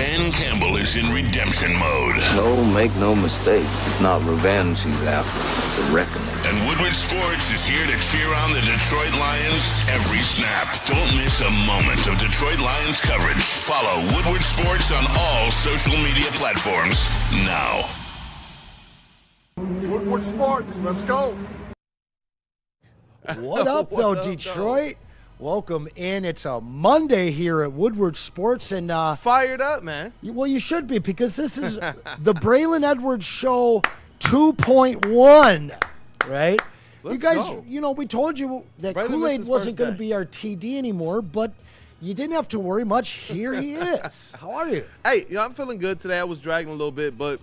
Dan Campbell is in redemption mode. No, make no mistake. It's not revenge he's after. It's a reckoning. And Woodward Sports is here to cheer on the Detroit Lions every snap. Don't miss a moment of Detroit Lions coverage. Follow Woodward Sports on all social media platforms now. Woodward Sports, let's go. What up, though, Detroit? Welcome in. It's a Monday here at Woodward Sports, and fired up, man. Well, you should be, because this is the Braylon Edwards Show 2.1, right? Let's you guys, go. We told you that Braylon Kool-Aid wasn't going to day. be our TD anymore, but you didn't have to worry much. Here he is. How are you? Hey, I'm feeling good today. I was dragging a little bit, but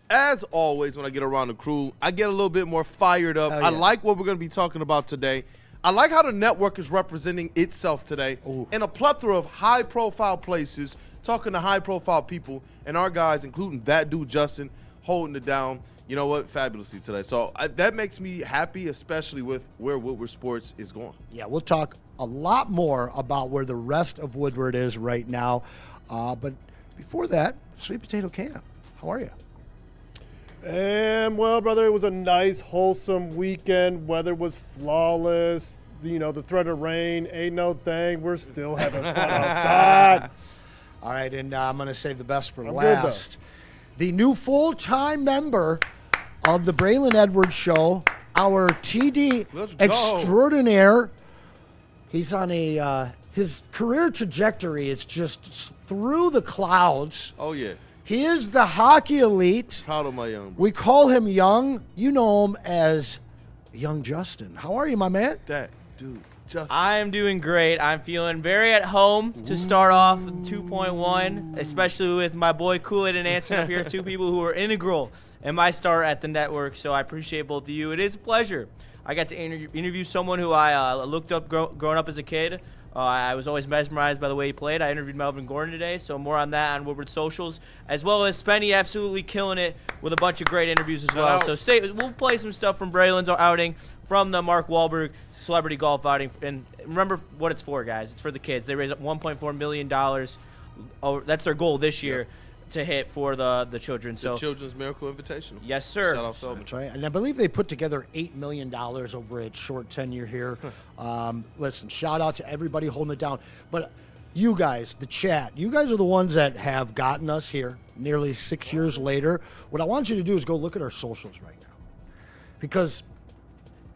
as always, when I get around the crew, I get a little bit more fired up. Oh, yeah. I like what we're going to be talking about today. I like how the network is representing itself today in a plethora of high-profile places, talking to high-profile people, and our guys, including that dude, Justin, holding it down. You know what? Fabulously today. So that makes me happy, especially with where Woodward Sports is going. Yeah, we'll talk a lot more about where the rest of Woodward is right now. But before that, Sweet-Potato Cam, how are you? And, well, brother, it was a nice, wholesome weekend. Weather was flawless. The threat of rain ain't no thing. We're still having fun outside. All right, and I'm going to save the best for I'm last. The new full-time member of the Braylon Edwards Show, our TD extraordinaire. He's on his career trajectory is just through the clouds. Oh, yeah. He is the hockey elite. Proud of my young boy. We call him Young. You know him as Young Justin. How are you, my man? That dude, Justin. I am doing great. I'm feeling very at home to start off with 2.1, especially with my boy Kool-Aid and Anson up here, two people who are integral in my start at the network, so I appreciate both of you. It is a pleasure. I got to interview someone who I looked up growing up as a kid. I was always mesmerized by the way he played. I interviewed Melvin Gordon today, so more on that on Woodward Socials, as well as Spenny absolutely killing it with a bunch of great interviews as well. So we'll play some stuff from Braylon's outing, from the Mark Wahlberg celebrity golf outing, and remember what it's for, guys. It's for the kids. They raised up $1.4 million. That's their goal this year to hit for the children. So the Children's Miracle Invitational. Yes, sir. Shout out Feldman. That's right. And I believe they put together $8 million over its short tenure here. Listen, shout out to everybody holding it down. But you guys, the chat, you guys are the ones that have gotten us here nearly 6 years later. What I want you to do is go look at our socials right now. Because,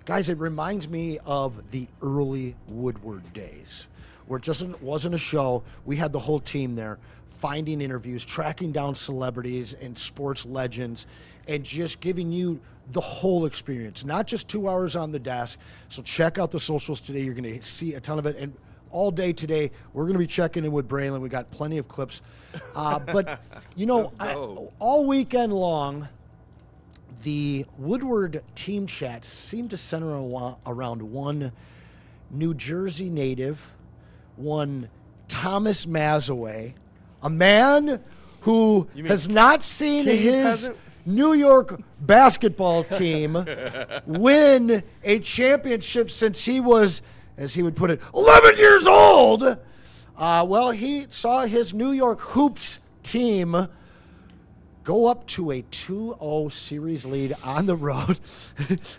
guys, it reminds me of the early Woodward days, where it just wasn't a show. We had the whole team there, finding interviews, tracking down celebrities and sports legends, and just giving you the whole experience, not just 2 hours on the desk. So check out the socials today. You're going to see a ton of it. And all day today, we're going to be checking in with Braylon. We got plenty of clips. But, all weekend long, the Woodward team chat seemed to center around one New Jersey native, one Thomas Mazaway, a man who has not seen his New York basketball team win a championship since he was, as he would put it, 11 years old. Well, he saw his New York Hoops team go up to a 2-0 series lead on the road.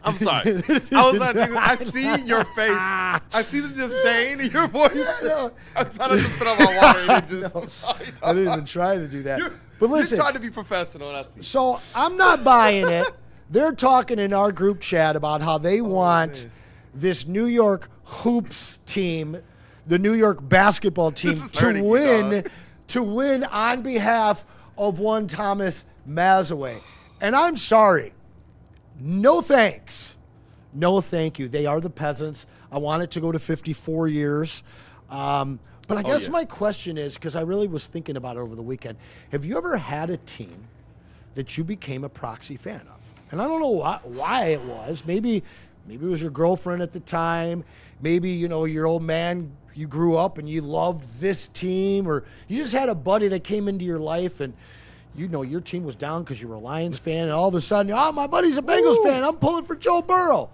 I'm sorry. I see your face. I see the disdain in your voice. No. I'm trying to just put on my water. I didn't even try to do that. But listen, you're trying to be professional, and I see. So I'm not buying it. They're talking in our group chat about how they want this New York Hoops team, the New York basketball team, to win on behalf of one Thomas Mazaway. And I'm sorry. No thanks. No thank you. They are the peasants. I want it to go to 54 years. But I guess my question is, because I really was thinking about it over the weekend, have you ever had a team that you became a proxy fan of? And I don't know why it was. Maybe it was your girlfriend at the time. Maybe, your old man, you grew up and you loved this team, or you just had a buddy that came into your life and your team was down because you were a Lions fan, and all of a sudden, my buddy's a Bengals fan. I'm pulling for Joe Burrow.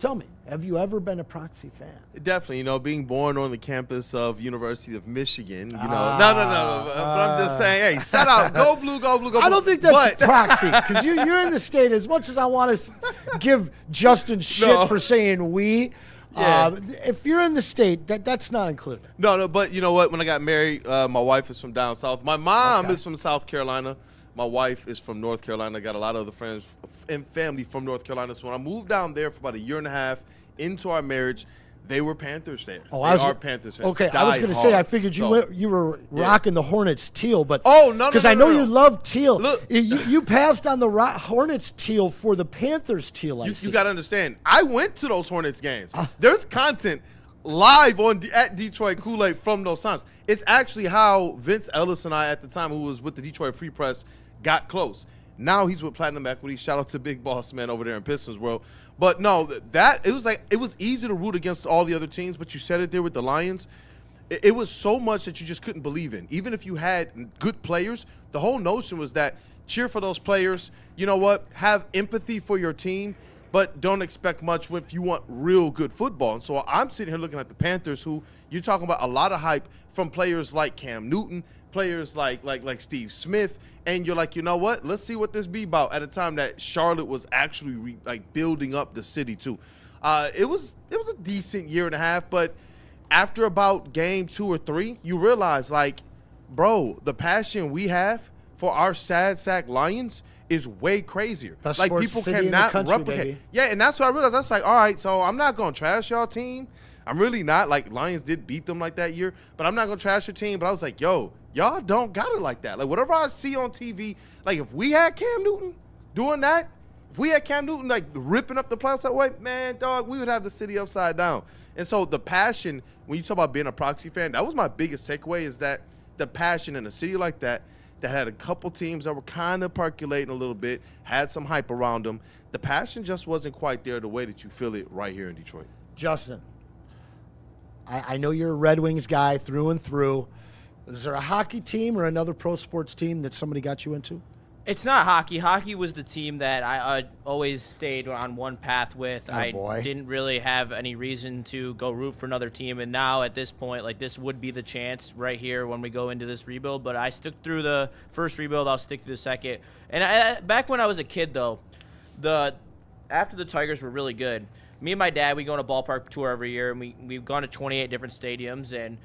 Tell me, have you ever been a proxy fan? Definitely, being born on the campus of University of Michigan, no. But I'm just saying, hey, shout out, go blue, go blue, go blue. I don't think that's proxy because you're in the state. As much as I want to give Justin shit for saying we, if you're in the state, that's not included. No, but you know what? When I got married, my wife is from down south. My mom is from South Carolina. My wife is from North Carolina. I got a lot of other friends and family from North Carolina. So when I moved down there for about a year and a half into our marriage, they were Panthers fans. They are Panthers fans. Okay, I was going to say, I figured you were rocking the Hornets teal, but no, because I know you love teal. Look, you passed on the Hornets teal for the Panthers teal. You got to understand. I went to those Hornets games. There's content live at Detroit Kool-Aid from those times. It's actually how Vince Ellis and I, at the time, who was with the Detroit Free Press, got close. Now he's with Platinum Equity. Shout out to Big Boss Man over there in Pistons world. But no, it was easy to root against all the other teams, but you said it there with the Lions. It was so much that you just couldn't believe in. Even if you had good players, the whole notion was that cheer for those players. You know what? Have empathy for your team, but don't expect much if you want real good football. And so I'm sitting here looking at the Panthers, who you're talking about a lot of hype from players like Cam Newton, players like Steve Smith, and you're like, you know what? Let's see what this be about. At a time that Charlotte was actually building up the city too. It was a decent year and a half, but after about game 2 or 3, you realize bro, the passion we have for our sad sack Lions is way crazier. Best people city in the cannot country, replicate. baby. Yeah, and that's what I realized. That's all right, so I'm not gonna trash y'all team. I'm really not. Lions did beat them that year, but I'm not gonna trash your team. But I was like, yo, y'all don't got it like that. Whatever I see on TV, if we had Cam Newton doing that, if we had Cam Newton ripping up the playoffs that way, man, dog, we would have the city upside down. And so the passion, when you talk about being a proxy fan, that was my biggest takeaway, is that the passion in a city like that had a couple teams that were kind of percolating a little bit, had some hype around them. The passion just wasn't quite there the way that you feel it right here in Detroit. Justin, I know you're a Red Wings guy through and through. Is there a hockey team or another pro sports team that somebody got you into? It's not hockey. Hockey was the team that I always stayed on one path with. I didn't really have any reason to go root for another team. And now at this point, this would be the chance right here when we go into this rebuild. But I stuck through the first rebuild. I'll stick through the second. And back when I was a kid, though, after the Tigers were really good, me and my dad, we go on a ballpark tour every year, and we've gone to 28 different stadiums. And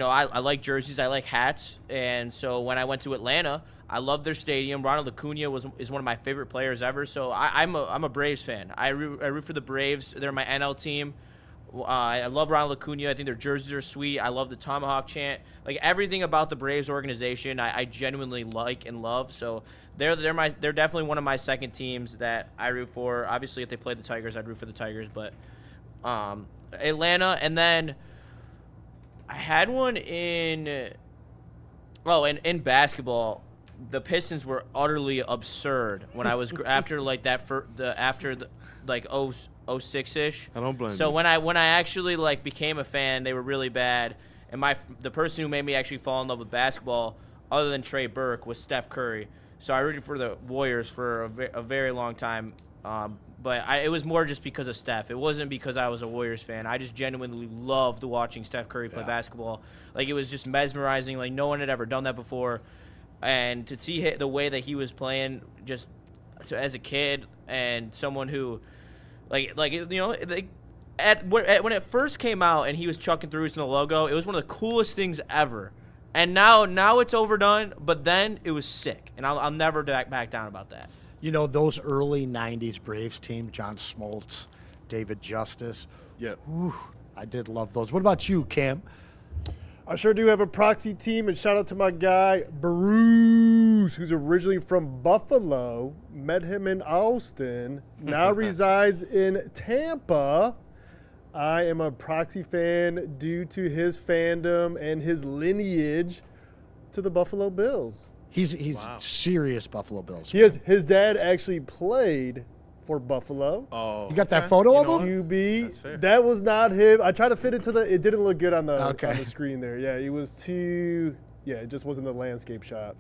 I like jerseys, I like hats, and so when I went to Atlanta, I loved their stadium. Ronald Acuna is one of my favorite players ever. So I'm a Braves fan. I root for the Braves. They're my NL team. I love Ronald Acuna. I think their jerseys are sweet. I love the Tomahawk chant. Everything about the Braves organization, I genuinely like and love. So they're definitely one of my second teams that I root for. Obviously, if they play the Tigers, I'd root for the Tigers. But Atlanta, and then I had one in basketball. The Pistons were utterly absurd when I was after 06-ish. I don't blame you. So when I actually became a fan, they were really bad. And the person who made me actually fall in love with basketball, other than Trey Burke, was Steph Curry. So I rooted for the Warriors for a very long time. But it was more just because of Steph. It wasn't because I was a Warriors fan. I just genuinely loved watching Steph Curry play basketball. It was just mesmerizing. No one had ever done that before. And to see the way that he was playing just as a kid and someone who, when it first came out and he was chucking threes in the logo, it was one of the coolest things ever. And now it's overdone, but then it was sick. And I'll never back down about that. Those early 90s Braves team, John Smoltz, David Justice. Yeah. I did love those. What about you, Cam? I sure do have a proxy team, and shout out to my guy, Bruce, who's originally from Buffalo. Met him in Austin, now resides in Tampa. I am a proxy fan due to his fandom and his lineage to the Buffalo Bills. He's serious Buffalo Bills. His dad actually played for Buffalo. Oh, you got that photo of him? QB. That's fair. That was not him. I tried to fit it it didn't look good on the screen there. Yeah, it was too. Yeah, it just wasn't the landscape shot.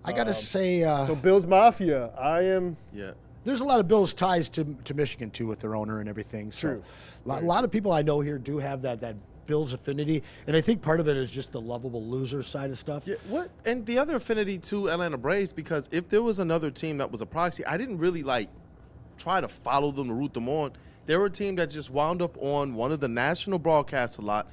I gotta say. So Bills Mafia. I am. Yeah. there's a lot of Bills ties to Michigan too with their owner and everything. So True. A lot of people I know here do have that Bills affinity, and I think part of it is just the lovable loser side of stuff. Yeah, what? And the other affinity to Atlanta Braves, because if there was another team that was a proxy, I didn't really try to follow them to root them on. They were a team that just wound up on one of the national broadcasts a lot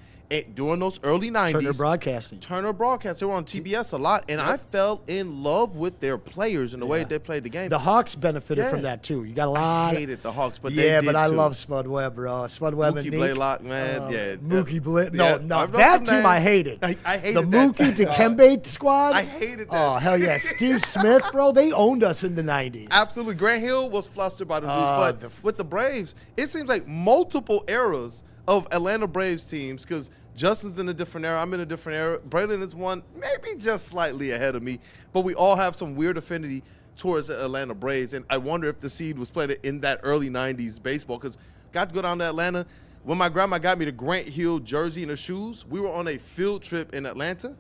during those early 90s. Turner Broadcasting. They were on TBS a lot, and I fell in love with their players and the way they played the game. The Hawks benefited from that too. You got a lot. I hated the Hawks, but they did but I too. love Spud Webb, bro. Spud Webb and Mookie Blaylock, man. Mookie Blaylock. Yeah, No, I've known that some team names. I hated. I hated the that Mookie team. Dikembe squad. I hated that. Oh, hell yeah. Steve Smith, bro. They owned us in the 90s. Absolutely. Grant Hill was flustered by the news, but with the Braves, it seems like multiple eras of Atlanta Braves teams, because Justin's in a different era. I'm in a different era. Braylon is one, maybe just slightly ahead of me, but we all have some weird affinity towards the Atlanta Braves, and I wonder if the seed was played in that early 90s baseball, because got to go down to Atlanta. When my grandma got me the Grant Hill jersey and the shoes, we were on a field trip in Atlanta,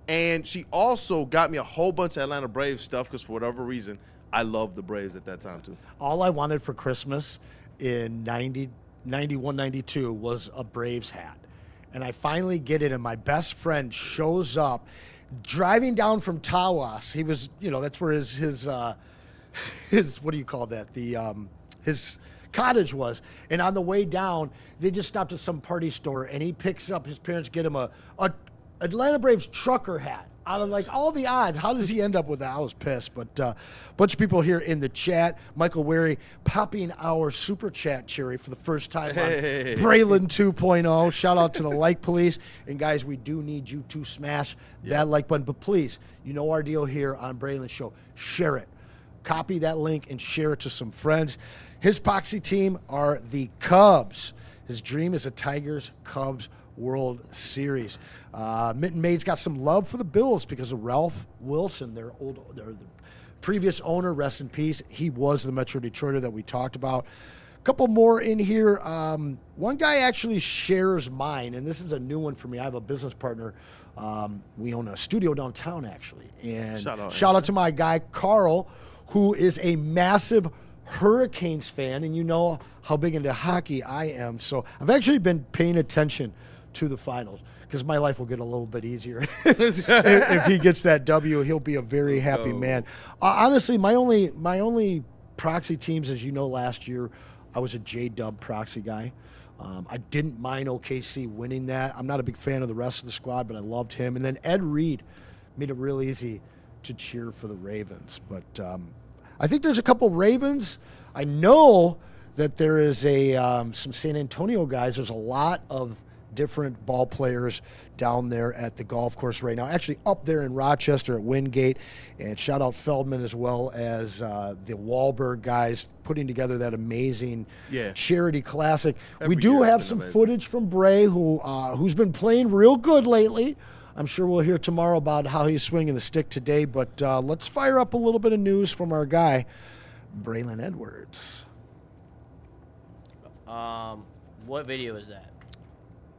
and she also got me a whole bunch of Atlanta Braves stuff, because for whatever reason, I loved the Braves at that time too. All I wanted for Christmas in 91, 92 was a Braves hat. And I finally get it, and my best friend shows up driving down from Tawas. He was, that's where his what do you call that? His cottage was. And on the way down, they just stopped at some party store, and he picks up, his parents get him a Atlanta Braves trucker hat. Out of all the odds, how does he end up with that? I was pissed, but a bunch of people here in the chat. Michael Wary popping our super chat cherry for the first time on Braylon 2.0. Shout out to the like police. And guys, we do need you to smash that like button. But please, our deal here on Braylon Show. Share it. Copy that link and share it to some friends. His poxy team are the Cubs. His dream is a Tigers-Cubs World Series. Mitten Maid's got some love for the Bills because of Ralph Wilson, their previous owner, rest in peace. He was the Metro Detroiter that we talked about. A couple more in here. One guy actually shares mine, and this is a new one for me. I have a business partner. We own a studio downtown, actually. And shout out to my guy, Carl, who is a massive Hurricanes fan, and you know how big into hockey I am. So I've actually been paying attention to the finals, because my life will get a little bit easier. If he gets that W, he'll be a very happy man. Honestly, my only proxy teams, as you know, last year I was a J-Dub proxy guy. I didn't mind OKC winning that. I'm not a big fan of the rest of the squad, but I loved him. And then Ed Reed made it real easy to cheer for the Ravens. But I think there's a couple Ravens. I know that there is some San Antonio guys. There's a lot of different ball players down there at the golf course right now, actually up there in Rochester at Wingate. And shout out Feldman, as well as the Wahlberg guys, putting together that amazing charity classic. We do have some footage from Bray, who's been playing real good lately. I'm sure we'll hear tomorrow about how he's swinging the stick today, but let's fire up a little bit of news from our guy, Braylon Edwards. What video is that?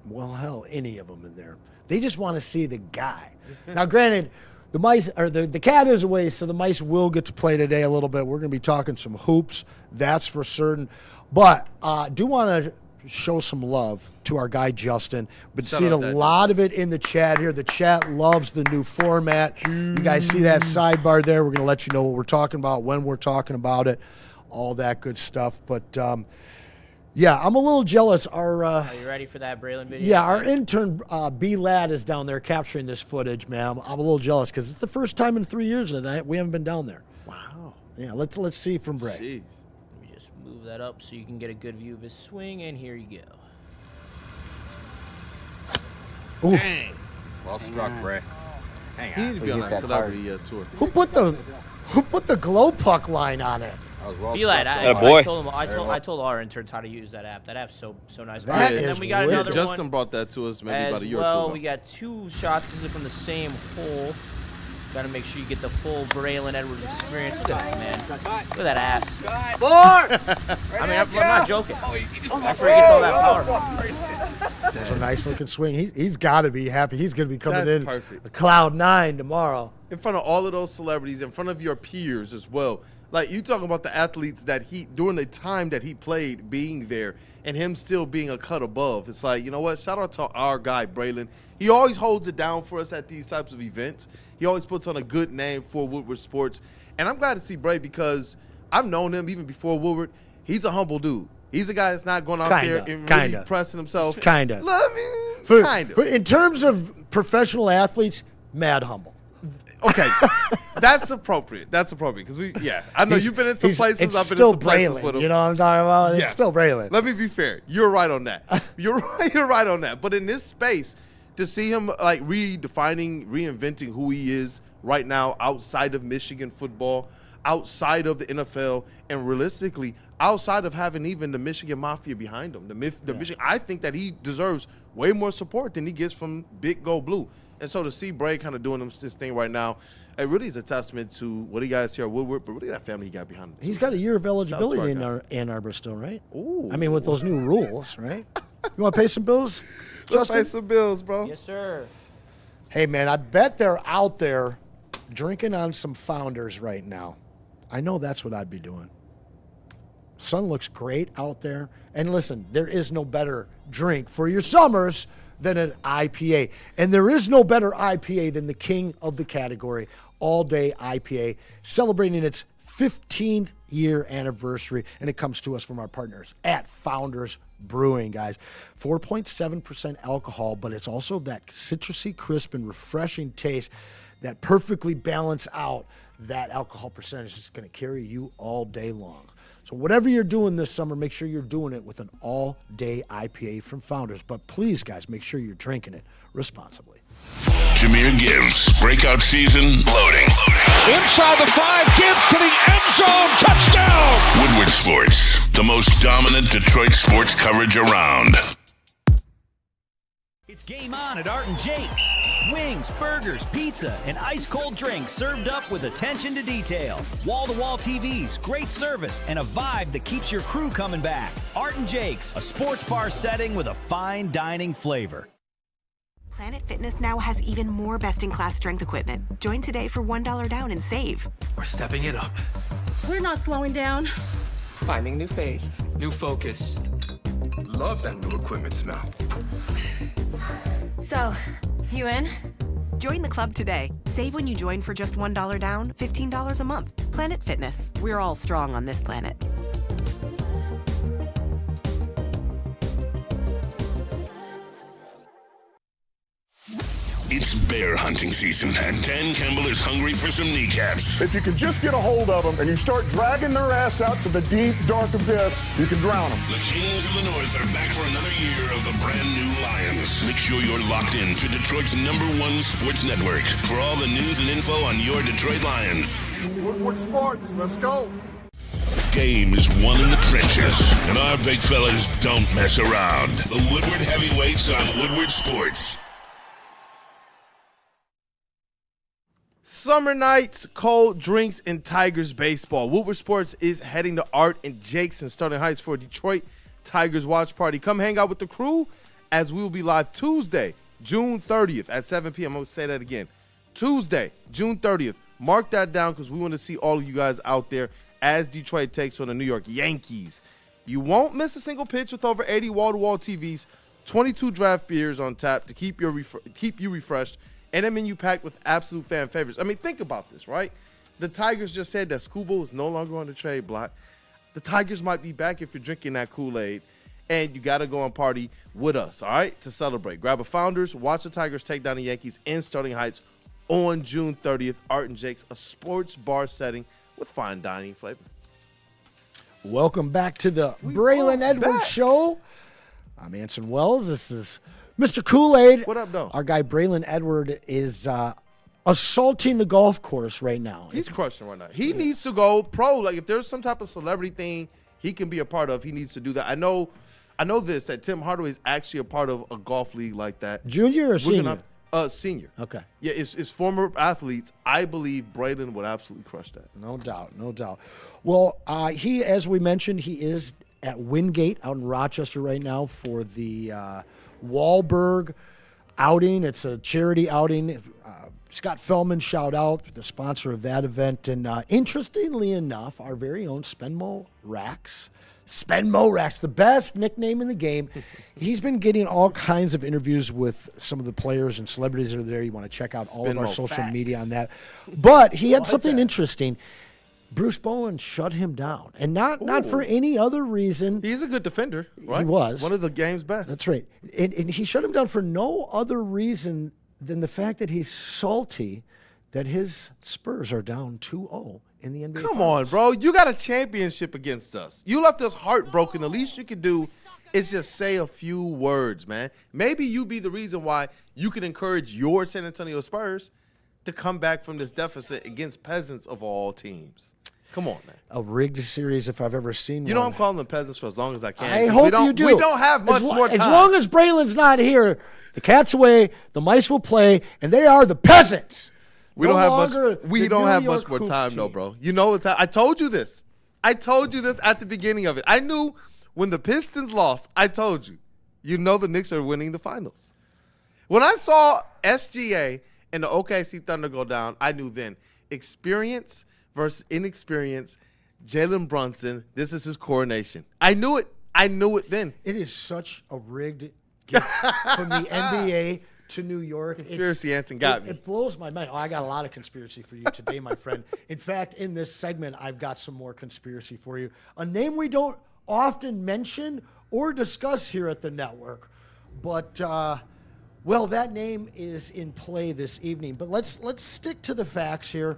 Well, hell, any of them in there. They just want to see the guy. Now, granted, the mice or the cat is away, so the mice will get to play today a little bit. We're going to be talking some hoops, that's for certain. But do want to show some love to our guy Justin. Been seeing a lot of it in the chat here. The chat loves the new format. You guys see that sidebar there? We're going to let you know what we're talking about, when we're talking about it, all that good stuff. But yeah, I'm a little jealous. Are you ready for that Braylon video? Yeah, our intern B Lad is down there capturing this footage, man. I'm a little jealous because it's the first time in 3 years that we haven't been down there. Wow. Yeah, let's see from Bray. Jeez. Let me just move that up so you can get a good view of his swing, and here you go. Ooh. Dang. Well struck, Bray. Hang on. He needs to be on that celebrity tour. Who put the glow puck line on it? Be-Lad, I told our interns how to use that app. That app's so nice. That and is then we got lit. another Justin one brought that to us maybe about a year or two well. ago. We got two shots because they're from the same hole. Got to make sure you get the full Braylon Edwards experience. Look at that, man. Look at that ass. I mean, I'm not joking. That's where he gets all that power from. That's a nice looking swing. He's got to be happy. He's going to be coming That's in perfect. Cloud 9 tomorrow. In front of all of those celebrities, in front of your peers as well. Like, you talking about the athletes that during the time that he played, being there and him still being a cut above. It's like, you know what? Shout out to our guy, Braylon. He always holds it down for us at these types of events. He always puts on a good name for Woodward Sports. And I'm glad to see Bray because I've known him even before Woodward. He's a humble dude. He's a guy that's not going out there and really pressing himself. Kinda. Love me. Kinda. In terms of professional athletes, mad humble. Okay, that's appropriate. That's appropriate because I know you've been in some places. I've been in some places with him. You know what I'm talking about? It's Yes. still Braylon. Let me be fair. You're right on that. You're right on that. But in this space, to see him like redefining, reinventing who he is right now outside of Michigan football, outside of the NFL, and realistically outside of having even the Michigan Mafia behind him, Michigan, I think that he deserves way more support than he gets from Big Go Blue. And so to see Bray kind of doing this thing right now, it really is a testament to what he got here at Woodward, but really that family he got behind him. He's got a year of eligibility in Ann Arbor still, right? Ooh. I mean, with those new rules, right? You want to pay some bills, Let's Justin? pay some bills, bro. Yes, sir. Hey, man, I bet they're out there drinking on some Founders right now. I know that's what I'd be doing. Sun looks great out there. And listen, there is no better drink for your summers than an IPA. And there is no better IPA than the king of the category, All Day IPA, celebrating its 15th year anniversary. And it comes to us from our partners at Founders Brewing, guys. 4.7% alcohol, but it's also that citrusy, crisp, and refreshing taste that perfectly balance out that alcohol percentage that's going to carry you all day long. So whatever you're doing this summer, make sure you're doing it with an all-day IPA from Founders. But please, guys, make sure you're drinking it responsibly. Jahmyr Gibbs, breakout season, loading. Inside the 5, Gibbs to the end zone. Touchdown. Woodward Sports, the most dominant Detroit sports coverage around. It's game on at Art and Jake's. Wings, burgers, pizza, and ice-cold drinks served up with attention to detail. Wall-to-wall TVs, great service, and a vibe that keeps your crew coming back. Art and Jake's, a sports bar setting with a fine dining flavor. Planet Fitness now has even more best-in-class strength equipment. Join today for $1 down and save. We're stepping it up. We're not slowing down. Finding new face, new focus. Love that new equipment smell. So, you in? Join the club today. Save when you join for just $1 down, $15 a month. Planet Fitness. We're all strong on this planet. It's bear hunting season, and Dan Campbell is hungry for some kneecaps. If you can just get a hold of them and you start dragging their ass out to the deep, dark abyss, you can drown them. The Kings of the North are back for another year of the brand new Lions. Make sure you're locked in to Detroit's #1 sports network for all the news and info on your Detroit Lions. Woodward Sports, let's go. Game is won in the trenches, and our big fellas don't mess around. The Woodward Heavyweights on Woodward Sports. Summer nights, cold drinks, and Tigers baseball. Woodward Sports is heading to Art and Jake's in Sterling Heights for a Detroit Tigers watch party. Come hang out with the crew as we will be live Tuesday, June 30th at 7 p.m. I'm going to say that again. Tuesday, June 30th. Mark that down because we want to see all of you guys out there as Detroit takes on the New York Yankees. You won't miss a single pitch with over 80 wall-to-wall TVs, 22 draft beers on tap to keep you refreshed, and a menu packed with absolute fan favorites. I mean, think about this, right? The Tigers just said that Scuba is no longer on the trade block. The Tigers might be back if you're drinking that Kool-Aid, and you got to go and party with us, all right, to celebrate. Grab a Founders, watch the Tigers take down the Yankees in Sterling Heights on June 30th. Art and Jake's, a sports bar setting with fine dining flavor. Welcome back to the Braylon Edwards Show. I'm Anson Wells. This is Mr. Kool-Aid. What up, though? Our guy Braylon Edward is assaulting the golf course right now. He's crushing right now. He needs to go pro. Like, if there's some type of celebrity thing he can be a part of, he needs to do that. I know this, that Tim Hardaway is actually a part of a golf league like that. Junior or senior? Senior. Okay. Yeah, it's former athletes. I believe Braylon would absolutely crush that. No doubt, no doubt. Well, he, as we mentioned, he is at Wingate out in Rochester right now for the Wahlberg outing. It's a charity outing Scott Fellman, shout out, the sponsor of that event. And interestingly enough, our very own Spenmo Racks, the best nickname in the game. He's been getting all kinds of interviews with some of the players and celebrities that are there. You want to check out all of our social media on that. But he had something interesting. Bruce Bowen shut him down, and not for any other reason. He's a good defender, right? He was. One of the game's best. That's right. And he shut him down for no other reason than the fact that he's salty that his Spurs are down 2-0 in the NBA Come Finals. on, bro. You got a championship against us. You left us heartbroken. The least you could do is just say a few words, man. Maybe you be the reason why you can encourage your San Antonio Spurs to come back from this deficit against peasants of all teams. Come on, man. A rigged series if I've ever seen You one. know I'm calling them peasants for as long as I can. I hope you do. We don't have much more time. As long as Braylon's not here, the cat's away, the mice will play, and they are the peasants. We don't have much more time, team. though, bro. You know it's. I told you this. I told you this at the beginning of it. I knew when the Pistons lost. I told you. You know the Knicks are winning the finals. When I saw SGA and the OKC Thunder go down, I knew then experience versus inexperience. Jalen Brunson. This is his coronation. I knew it. I knew it then. It is such a rigged gift from the NBA to New York. Conspiracy Anson got me. It blows my mind. Oh, I got a lot of conspiracy for you today, my friend. In fact, in this segment, I've got some more conspiracy for you. A name we don't often mention or discuss here at the network, but well, that name is in play this evening. But let's stick to the facts here.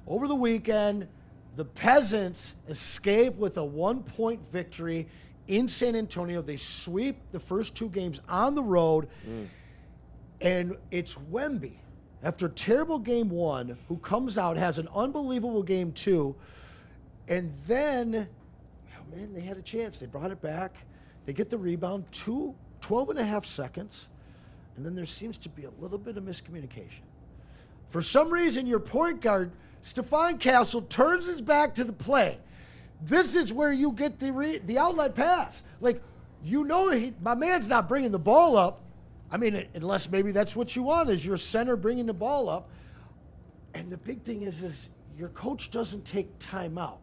Over the weekend, the Peasants escape with a 1-point victory in San Antonio. They sweep the first two games on the road. And it's Wemby, after a terrible game one, who comes out, has an unbelievable game two, and then, oh man, they had a chance. They brought it back. They get the rebound, 12 and a half seconds, and then there seems to be a little bit of miscommunication. For some reason, your point guard, Stephon Castle, turns his back to the play. This is where you get the outlet pass. Like, you know, my man's not bringing the ball up. I mean, unless maybe that's what you want, is your center bringing the ball up. And the big thing is your coach doesn't take timeout.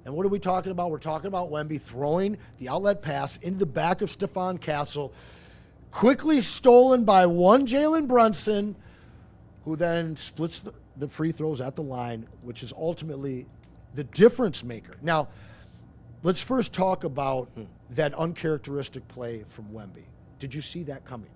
And what are we talking about? We're talking about Wemby throwing the outlet pass into the back of Stephon Castle, quickly stolen by one Jalen Brunson, who then splits the free throws at the line, which is ultimately the difference maker. Now, let's first talk about that uncharacteristic play from Wemby. Did you see that coming?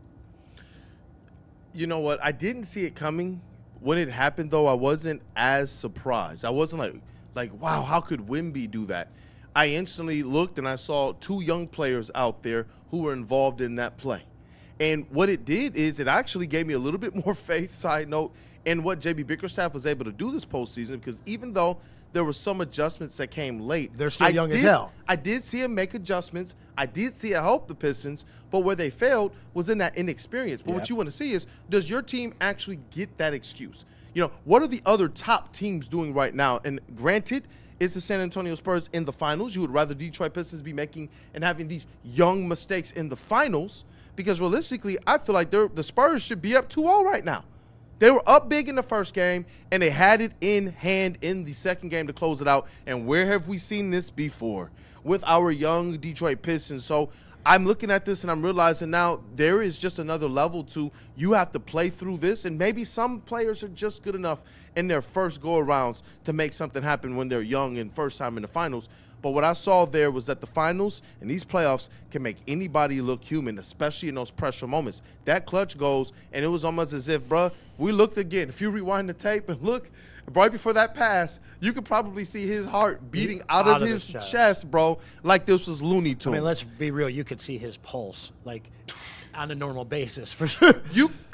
You know what? I didn't see it coming. When it happened, though, I wasn't as surprised. I wasn't like, wow, how could Wemby do that? I instantly looked and I saw two young players out there who were involved in that play. And what it did is it actually gave me a little bit more faith, side note, in what J.B. Bickerstaff was able to do this postseason, because even though there were some adjustments that came late. They're still young as hell. I did see him make adjustments. I did see it help the Pistons, but where they failed was in that inexperience. But what you want to see is, does your team actually get that excuse? You know, what are the other top teams doing right now? And granted, it's the San Antonio Spurs in the finals. You would rather Detroit Pistons be making and having these young mistakes in the finals, because realistically, I feel like the Spurs should be up 2-0 right now. They were up big in the first game, and they had it in hand in the second game to close it out. And where have we seen this before? With our young Detroit Pistons. So I'm looking at this, and I'm realizing now there is just another level to, you have to play through this. And maybe some players are just good enough in their first go-arounds to make something happen when they're young and first time in the finals. But what I saw there was that the finals and these playoffs can make anybody look human, especially in those pressure moments. That clutch goes, and it was almost as if, bruh, if we looked again, if you rewind the tape and look, right before that pass, you could probably see his heart beating out of his chest, bro, like this was Looney Tunes. I mean, let's be real. You could see his pulse, like, on a normal basis, for sure.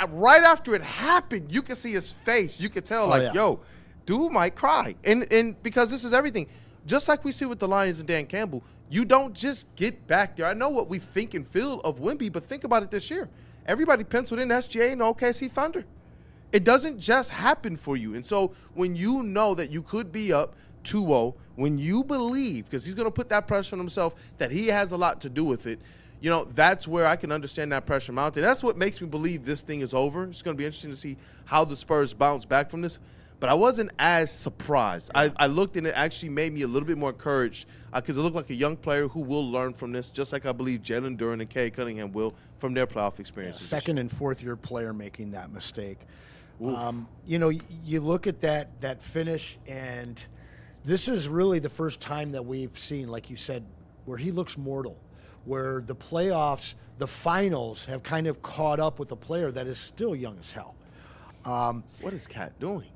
Right after it happened, you could see his face. You could tell, yo, dude might cry. And because this is everything. Just like we see with the Lions and Dan Campbell, you don't just get back there. I know what we think and feel of Wemby, but think about it this year. Everybody penciled in SGA and OKC Thunder. It doesn't just happen for you. And so when you know that you could be up 2-0, when you believe, because he's going to put that pressure on himself, that he has a lot to do with it, you know, that's where I can understand that pressure mounting. That's what makes me believe this thing is over. It's going to be interesting to see how the Spurs bounce back from this. But I wasn't as surprised. I looked, and it actually made me a little bit more encouraged because it looked like a young player who will learn from this, just like I believe Jalen, Duren, and Cade Cunningham will from their playoff experiences. Second and fourth year player making that mistake. You know, you look at that finish, and this is really the first time that we've seen, like you said, where he looks mortal, where the playoffs, the finals have kind of caught up with a player that is still young as hell. What is Cat doing?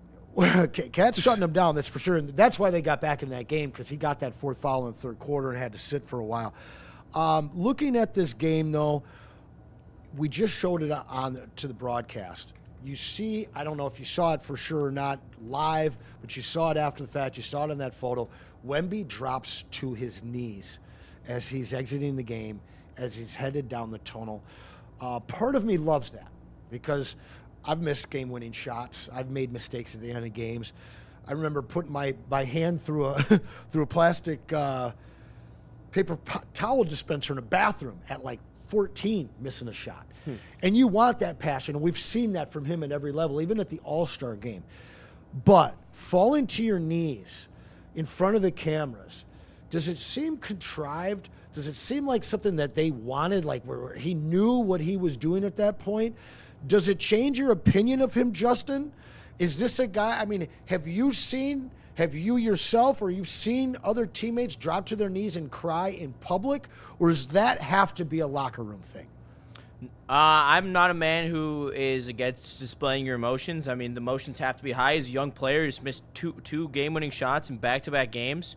Cat's shutting him down, that's for sure. And that's why they got back in that game, because he got that fourth foul in the third quarter and had to sit for a while. Looking at this game, though, we just showed it to the broadcast. You see, I don't know if you saw it for sure or not live, but you saw it after the fact. You saw it in that photo. Wemby drops to his knees as he's exiting the game, as he's headed down the tunnel. Part of me loves that because I've missed game-winning shots. I've made mistakes at the end of games. I remember putting my hand through a plastic paper towel dispenser in a bathroom at like 14, missing a shot. And you want that passion, and we've seen that from him at every level, even at the All-Star game. But falling to your knees in front of the cameras, does it seem contrived? Does it seem like something that they wanted, like where he knew what he was doing at that point? Does it change your opinion of him, Justin? Is this a guy, I mean, have you yourself or you've seen other teammates drop to their knees and cry in public, or does that have to be a locker room thing? I'm not a man who is against displaying your emotions. I mean, the emotions have to be high. As a young player who's missed two game-winning shots in back-to-back games,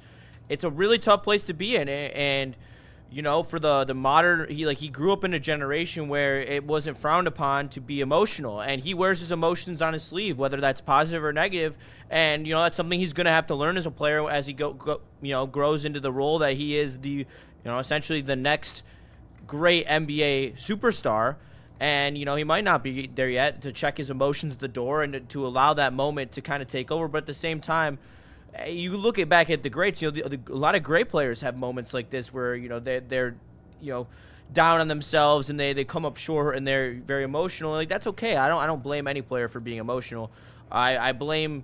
it's a really tough place to be in. And you know, for the modern, he grew up in a generation where it wasn't frowned upon to be emotional, and he wears his emotions on his sleeve, whether that's positive or negative. And you know, that's something he's going to have to learn as a player as he grows into the role that he is essentially the next great NBA superstar. And you know, he might not be there yet to check his emotions at the door and to allow that moment to kind of take over. But at the same time, you look back at the greats. You know, a lot of great players have moments like this where they're down on themselves and they come up short and they're very emotional. Like, that's okay. I don't blame any player for being emotional. I blame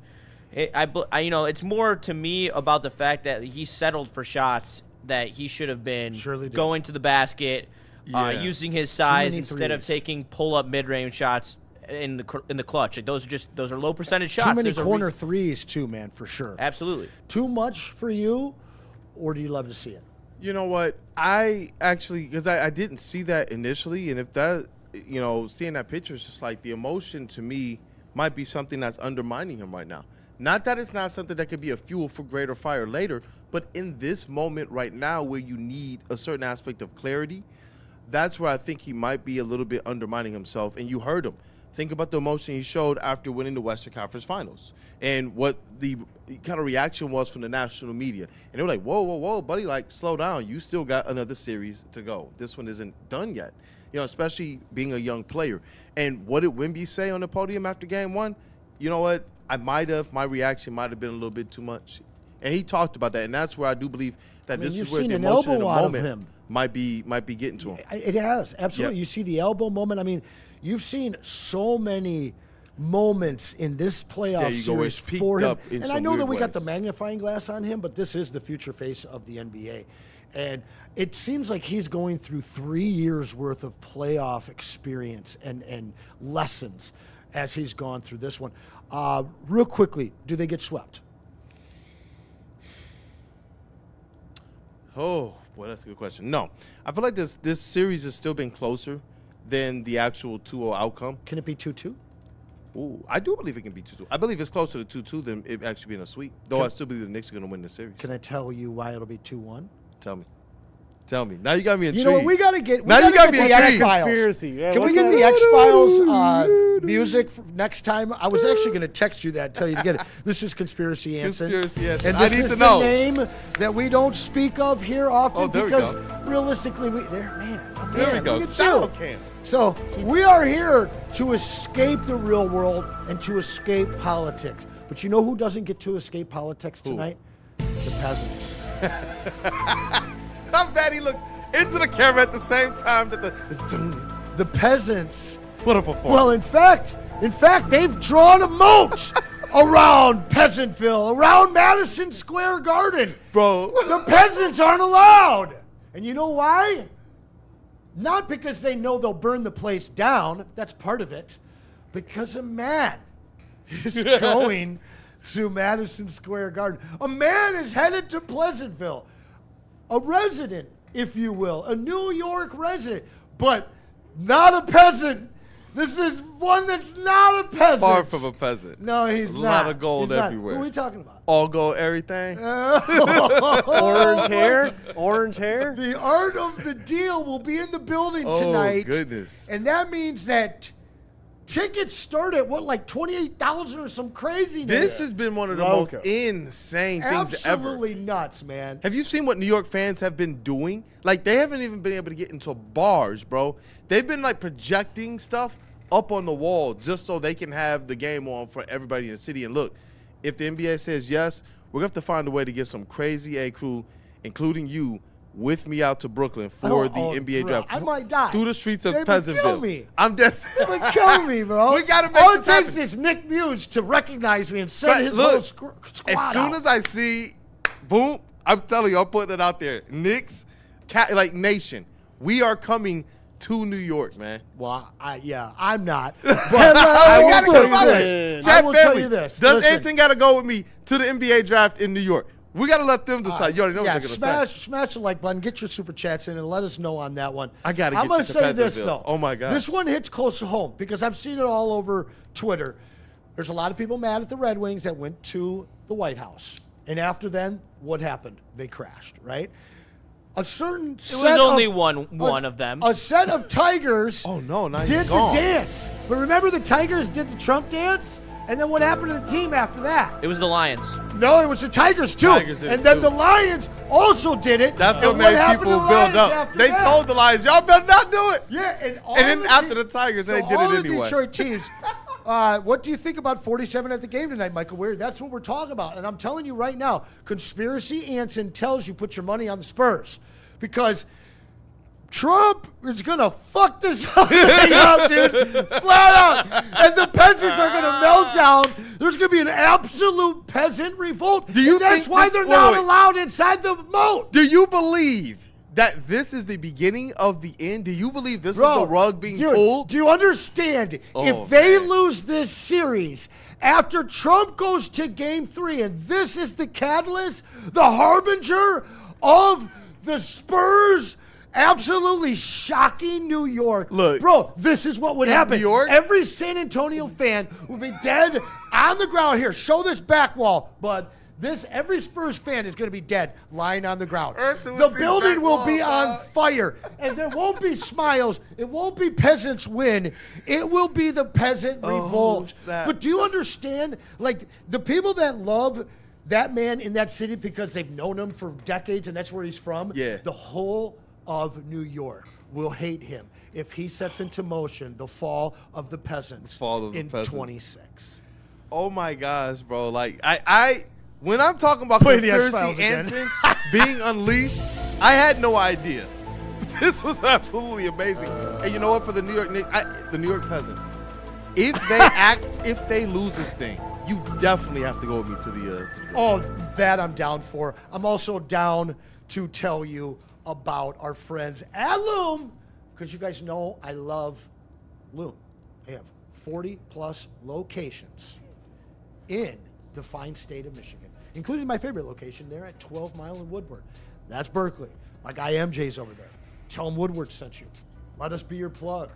it's more to me about the fact that he settled for shots that he should have been going to the basket, using his size instead of taking pull-up mid-range shots in the clutch. Like, those are low percentage shots. Too many corner threes too, man, for sure. Absolutely. Too much for you, or do you love to see it? You know what? I actually, because I didn't see that initially, and if that, seeing that picture is just like the emotion to me might be something that's undermining him right now. Not that it's not something that could be a fuel for greater fire later, but in this moment right now where you need a certain aspect of clarity, that's where I think he might be a little bit undermining himself. And you heard him. Think about the emotion he showed after winning the Western Conference Finals and what the kind of reaction was from the national media. And they were like, whoa, buddy, like, slow down. You still got another series to go. This one isn't done yet, especially being a young player. And what did Wemby say on the podium after game one? You know what? My reaction might have been a little bit too much. And he talked about that. And that's where I do believe that this is where the emotion in the moment might be getting to him. It has, absolutely. Yep. You see the elbow moment. I mean, you've seen so many moments in this playoff series for him. And I know that we got the magnifying glass on him, but this is the future face of the NBA. And it seems like he's going through 3 years worth of playoff experience and lessons as he's gone through this one. Real quickly, do they get swept? Oh, boy, that's a good question. No. I feel like this series has still been closer than the actual 2-0 outcome. Can it be 2-2? Ooh, I do believe it can be 2-2. I believe it's closer to 2-2 than it actually being a sweep, though I still believe the Knicks are going to win the series. Can I tell you why it'll be 2-1? Tell me. Now you got me intrigued. You know what? We got to get the X-Files. Can we get the X-Files music next time? I was actually going to text you that and tell you to get it. This is Conspiracy Anson. Conspiracy Anson. And this is the name that we don't speak of here often because realistically, there we go. Satawa Cam. So we are here to escape the real world and to escape politics. But you know who doesn't get to escape politics tonight? The peasants. How bad he looked. into the camera at the same time that the peasants. What a performance. Well, in fact, they've drawn a moat around Peasantville, around Madison Square Garden. Bro. The peasants aren't allowed. And you know why? Not because they know they'll burn the place down. That's part of it. Because a man is going to Madison Square Garden. A man is headed to Pleasantville. A resident, if you will. A New York resident. But not a peasant. This is one that's not a peasant. Far from a peasant. No, he's not. A lot of gold everywhere. Who are we talking about? All gold, everything. Orange hair. Orange hair. The art of the deal will be in the building tonight. Oh, goodness. And that means that tickets start at, like $28,000 or some craziness. This has been one of the most insane things ever. Absolutely nuts, man. Have you seen what New York fans have been doing? Like, they haven't even been able to get into bars, bro. They've been, like, projecting stuff up on the wall just so they can have the game on for everybody in the city. And look, if the NBA says yes, we're going to have to find a way to get some crazy A crew, including you, with me out to Brooklyn for the NBA draft. I might die. Through the streets of They would Pleasantville. kill me. I'm just They would kill me, bro. We got to make All it this takes happen. is Nick Muse to recognize me and send his Look, little squad as soon as I see, boom, I'm telling you, I'm putting it out there. Knicks, Nation, we are coming to New York, man. Well, I'm not. We But got to I get will my tell you this. Chat I will tell family, you this. Does Listen. anything got to go with me to the NBA draft in New York? We got to let them decide. You already know what they're going to say. Smash the like button, get your super chats in, and let us know on that one. I got to get I'm gonna you to say this, Pleasantville. though. Oh, my God. This one hits close to home because I've seen it all over Twitter. There's a lot of people mad at the Red Wings that went to the White House. And after then, what happened? They crashed, right? A certain It was only one of them. A set of Tigers now did he's the gone. dance. But remember the Tigers did the Trump dance? And then what happened to the team after that? It was the Lions. No, it was the Tigers too. Tigers did and it, then too. the Lions also did it. That's And what made happened people to the build Lions up. after They that? told the Lions, y'all better not do it. Yeah, and then after the Tigers, they did all it the anyway. Detroit teams. What do you think about 47 at the game tonight, Michael Weir? That's what we're talking about. And I'm telling you right now, Conspiracy Anson tells you put your money on the Spurs. Because Trump is going to fuck this whole thing up, dude. Flat out. And the peasants are going to melt down. There's going to be an absolute peasant revolt. Do you and that's think why this- they're wait, not wait. allowed inside the moat. Do you believe that this is the beginning of the end? Do you believe this is the rug being dude, pulled? Do you understand? Oh, if they man. lose this series, after Trump goes to Game 3, and this is the catalyst, the harbinger of the Spurs absolutely shocking New York. Look, bro, this is what would in happen. New York? Every San Antonio fan would be dead on the ground. Here, show this back wall, bud. Every Spurs fan is going to be dead, lying on the ground. The building will be on fire, and there won't be smiles. It won't be peasants win. It will be the peasant revolt. snap. But do you understand? Like, the people that love that man in that city because they've known him for decades, and that's where he's from. Yeah. The whole of New York will hate him if he sets into motion the fall of the peasants in 26. Oh my gosh, bro! Like I when I'm talking about Play the X-Files Conspiracy again. Anson being unleashed, I had no idea. This was absolutely amazing. And you know what? For the New York Knicks, the New York Peasants, if they lose this thing, you definitely have to go with me to the Oh, that I'm down for. I'm also down to tell you about our friends at Loom, because you guys know I love Loom. They have 40-plus locations in the fine state of Michigan, including my favorite location there at 12 Mile in Woodward. That's Berkeley. My guy MJ's over there. Tell him Woodward sent you. Let us be your plug.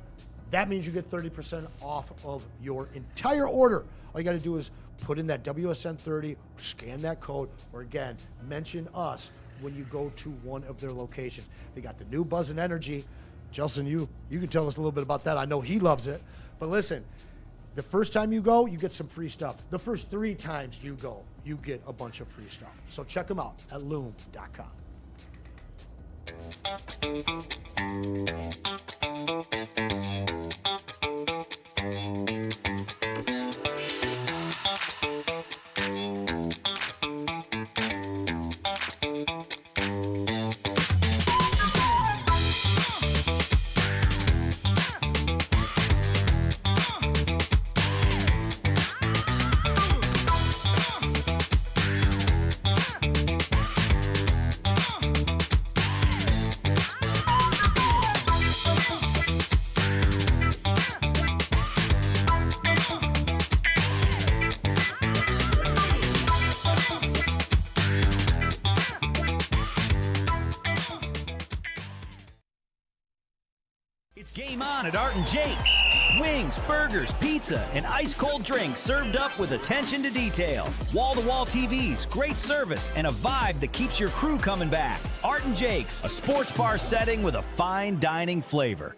That means you get 30% off of your entire order. All you got to do is put in that WSN30, scan that code, or again, mention us when you go to one of their locations. They got the new Buzz and Energy. Jelson, you can tell us a little bit about that. I know he loves it. But listen, the first time you go, you get some free stuff. The first 3 times you go, you get a bunch of free stuff. So check them out at loom.com. It's game on at Art and Jake's. Wings, burgers, pizza, and ice-cold drinks served up with attention to detail. Wall-to-wall TVs, great service, and a vibe that keeps your crew coming back. Art and Jake's, a sports bar setting with a fine dining flavor.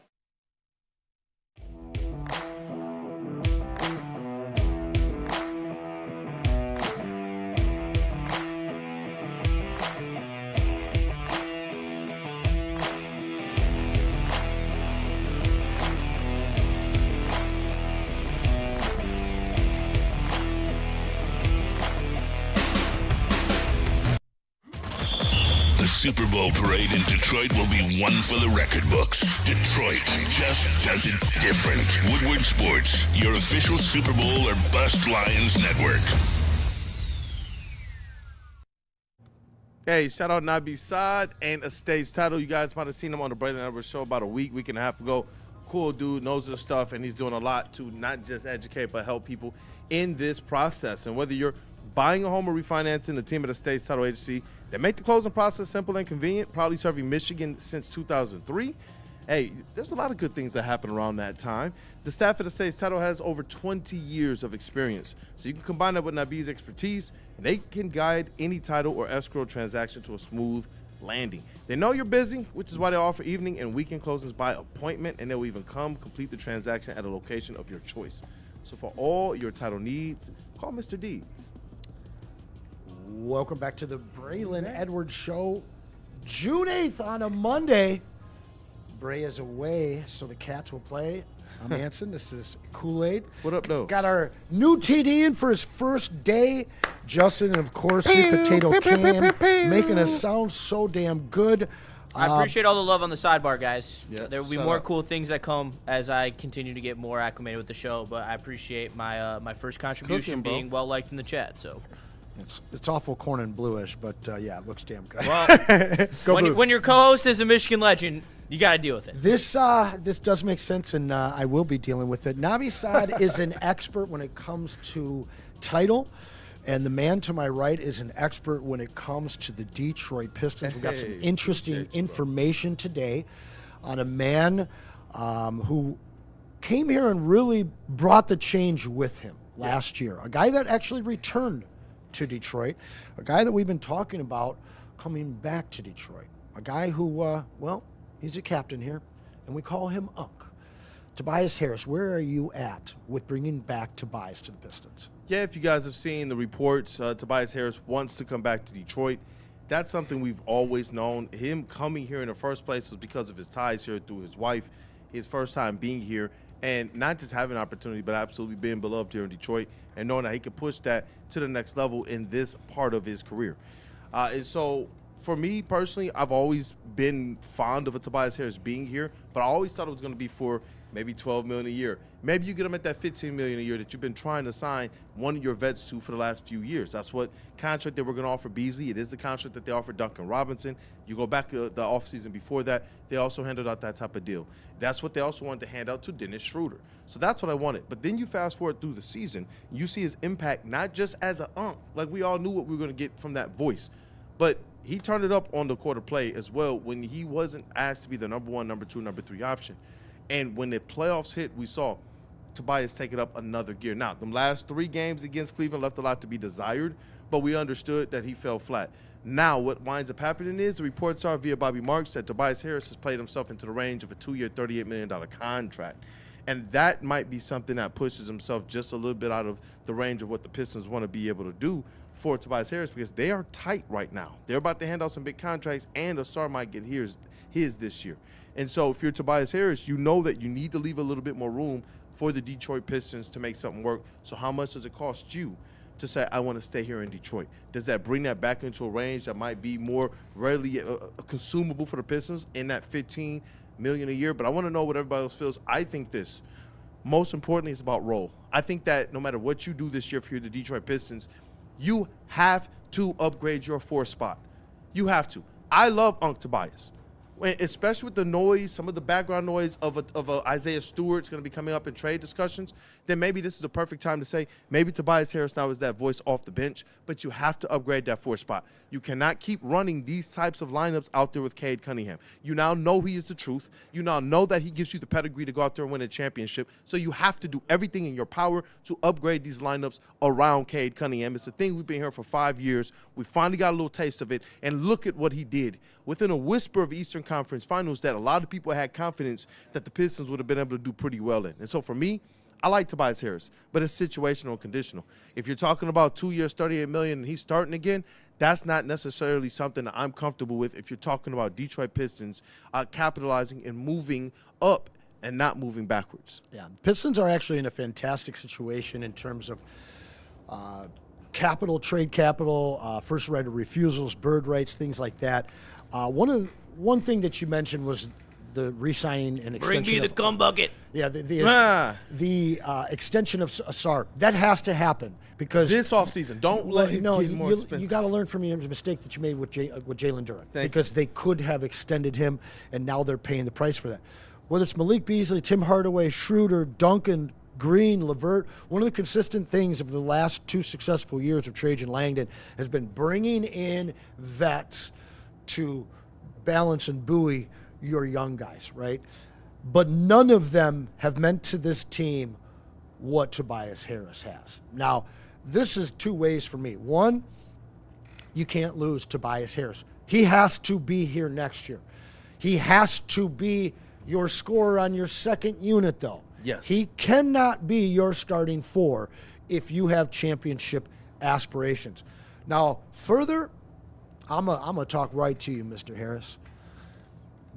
The Super Bowl parade in Detroit will be one for the record books. Detroit just does it different. Woodward Sports, your official Super Bowl or bust Lions network. Hey, shout out Nabi Saad and Estates Title. You guys might have seen him on the Braylon Edwards show about a week and a half ago. Cool dude, knows his stuff, and he's doing a lot to not just educate but help people in this process. And whether you're buying a home or refinancing, the team at Estates Title Agency, they make the closing process simple and convenient, proudly serving Michigan since 2003. Hey, there's a lot of good things that happen around that time. The staff at Estates Title has over 20 years of experience. So you can combine that with Nabi's expertise, and they can guide any title or escrow transaction to a smooth landing. They know you're busy, which is why they offer evening and weekend closings by appointment, and they'll even come complete the transaction at a location of your choice. So for all your title needs, call Mr. Deeds. Welcome back to the Braylon Edwards Show. June 8th on a Monday. Bray is away, so the Cats will play. I'm Anson. This is Kool-Aid. What up, though? Got our new TD in for his first day. Justin, and of course, Sweet-Potato Cam, making us sound so damn good. I appreciate all the love on the sidebar, guys. Yeah, There will be more cool things that come as I continue to get more acclimated with the show, but I appreciate my my first contribution being well-liked in the chat, so... It's awful corn and bluish, but yeah, it looks damn good. Well, when your co-host is a Michigan legend, you got to deal with it. This does make sense, and I will be dealing with it. Nabi Saad is an expert when it comes to title, and the man to my right is an expert when it comes to the Detroit Pistons. We've got some interesting information today on a man who came here and really brought the change with him last year. A guy that actually returned to Detroit, a guy that we've been talking about coming back to Detroit, a guy who, well, he's a captain here, and we call him Unc. Tobias Harris, where are you at with bringing back Tobias to the Pistons? Yeah, if you guys have seen the reports, Tobias Harris wants to come back to Detroit. That's something we've always known. Him coming here in the first place was because of his ties here through his wife, his first time being here, and not just having an opportunity, but absolutely being beloved here in Detroit and knowing that he could push that to the next level in this part of his career. And so for me personally, I've always been fond of a Tobias Harris being here, but I always thought it was going to be for maybe $12 million a year. Maybe you get him at that $15 million a year that you've been trying to sign one of your vets to for the last few years. That's what contract they were going to offer Beasley. It is the contract that they offered Duncan Robinson. You go back to the offseason before that, they also handed out that type of deal. That's what they also wanted to hand out to Dennis Schroeder. So that's what I wanted. But then you fast forward through the season, you see his impact not just as an Unc, like we all knew what we were going to get from that voice, but he turned it up on the quarter play as well when he wasn't asked to be the number one, number two, number three option. And when the playoffs hit, we saw Tobias take it up another gear. Now, the last 3 games against Cleveland left a lot to be desired, but we understood that he fell flat. Now, what winds up happening is the reports are via Bobby Marks that Tobias Harris has played himself into the range of a 2-year, $38 million contract. And that might be something that pushes himself just a little bit out of the range of what the Pistons want to be able to do for Tobias Harris because they are tight right now. They're about to hand out some big contracts, and a star might get his this year. And so if you're Tobias Harris, you know that you need to leave a little bit more room for the Detroit Pistons to make something work. So how much does it cost you to say, I want to stay here in Detroit? Does that bring that back into a range that might be more readily consumable for the Pistons in that $15 million a year? But I want to know what everybody else feels. I think this, most importantly, it's about role. I think that no matter what you do this year, if you're the Detroit Pistons, you have to upgrade your 4 spot. You have to. I love Unc Tobias. especially with the noise, some of the background noise of a Isaiah Stewart's going to be coming up in trade discussions, then maybe this is the perfect time to say maybe Tobias Harris now is that voice off the bench, but you have to upgrade that 4 spot. You cannot keep running these types of lineups out there with Cade Cunningham. You now know he is the truth. You now know that he gives you the pedigree to go out there and win a championship, so you have to do everything in your power to upgrade these lineups around Cade Cunningham. It's a thing we've been here for 5 years. We finally got a little taste of it, and look at what he did. Within a whisper of Eastern Conference Finals that a lot of people had confidence that the Pistons would have been able to do pretty well in. And so for me, I like Tobias Harris, but it's situational and conditional. If you're talking about 2 years, $38 million, and he's starting again, that's not necessarily something that I'm comfortable with if you're talking about Detroit Pistons capitalizing and moving up and not moving backwards. Yeah, Pistons are actually in a fantastic situation in terms of trade capital, first right of refusals, bird rights, things like that. One thing that you mentioned was the re-signing and extension. Bring me the cum bucket. Yeah, the extension of Asar. That has to happen because this offseason, don't let him get more expensive. You got to learn from your mistake that you made with Jalen Duren because they could have extended him, and now they're paying the price for that. Whether it's Malik Beasley, Tim Hardaway, Schroeder, Duncan, Green, LeVert, one of the consistent things of the last 2 successful years of Trajan Langdon has been bringing in vets to balance and buoy your young guys, right? But none of them have meant to this team what Tobias Harris has. Now, this is 2 ways for me. One, you can't lose Tobias Harris. He has to be here next year. He has to be your scorer on your second unit, though. Yes. He cannot be your starting 4 if you have championship aspirations. Now, further, I'm gonna talk right to you, Mr. Harris.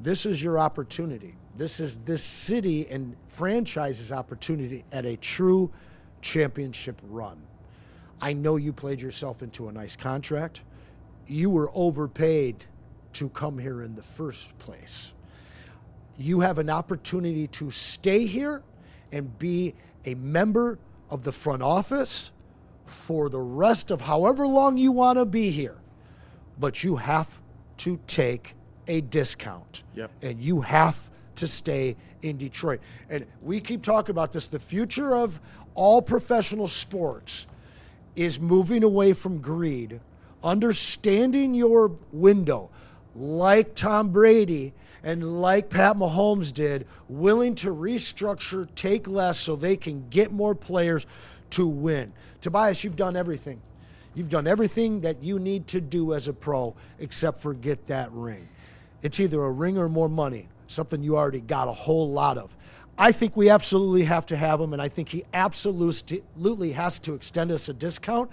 This is your opportunity. This is this city and franchise's opportunity at a true championship run. I know you played yourself into a nice contract. You were overpaid to come here in the first place. You have an opportunity to stay here and be a member of the front office for the rest of however long you want to be here. But you have to take a discount. Yep. And you have to stay in Detroit. And we keep talking about this. The future of all professional sports is moving away from greed, understanding your window, like Tom Brady and like Pat Mahomes did, willing to restructure, take less so they can get more players to win. Tobias, you've done everything. You've done everything that you need to do as a pro except for get that ring. It's either a ring or more money, something you already got a whole lot of. I think we absolutely have to have him, and I think he absolutely has to extend us a discount.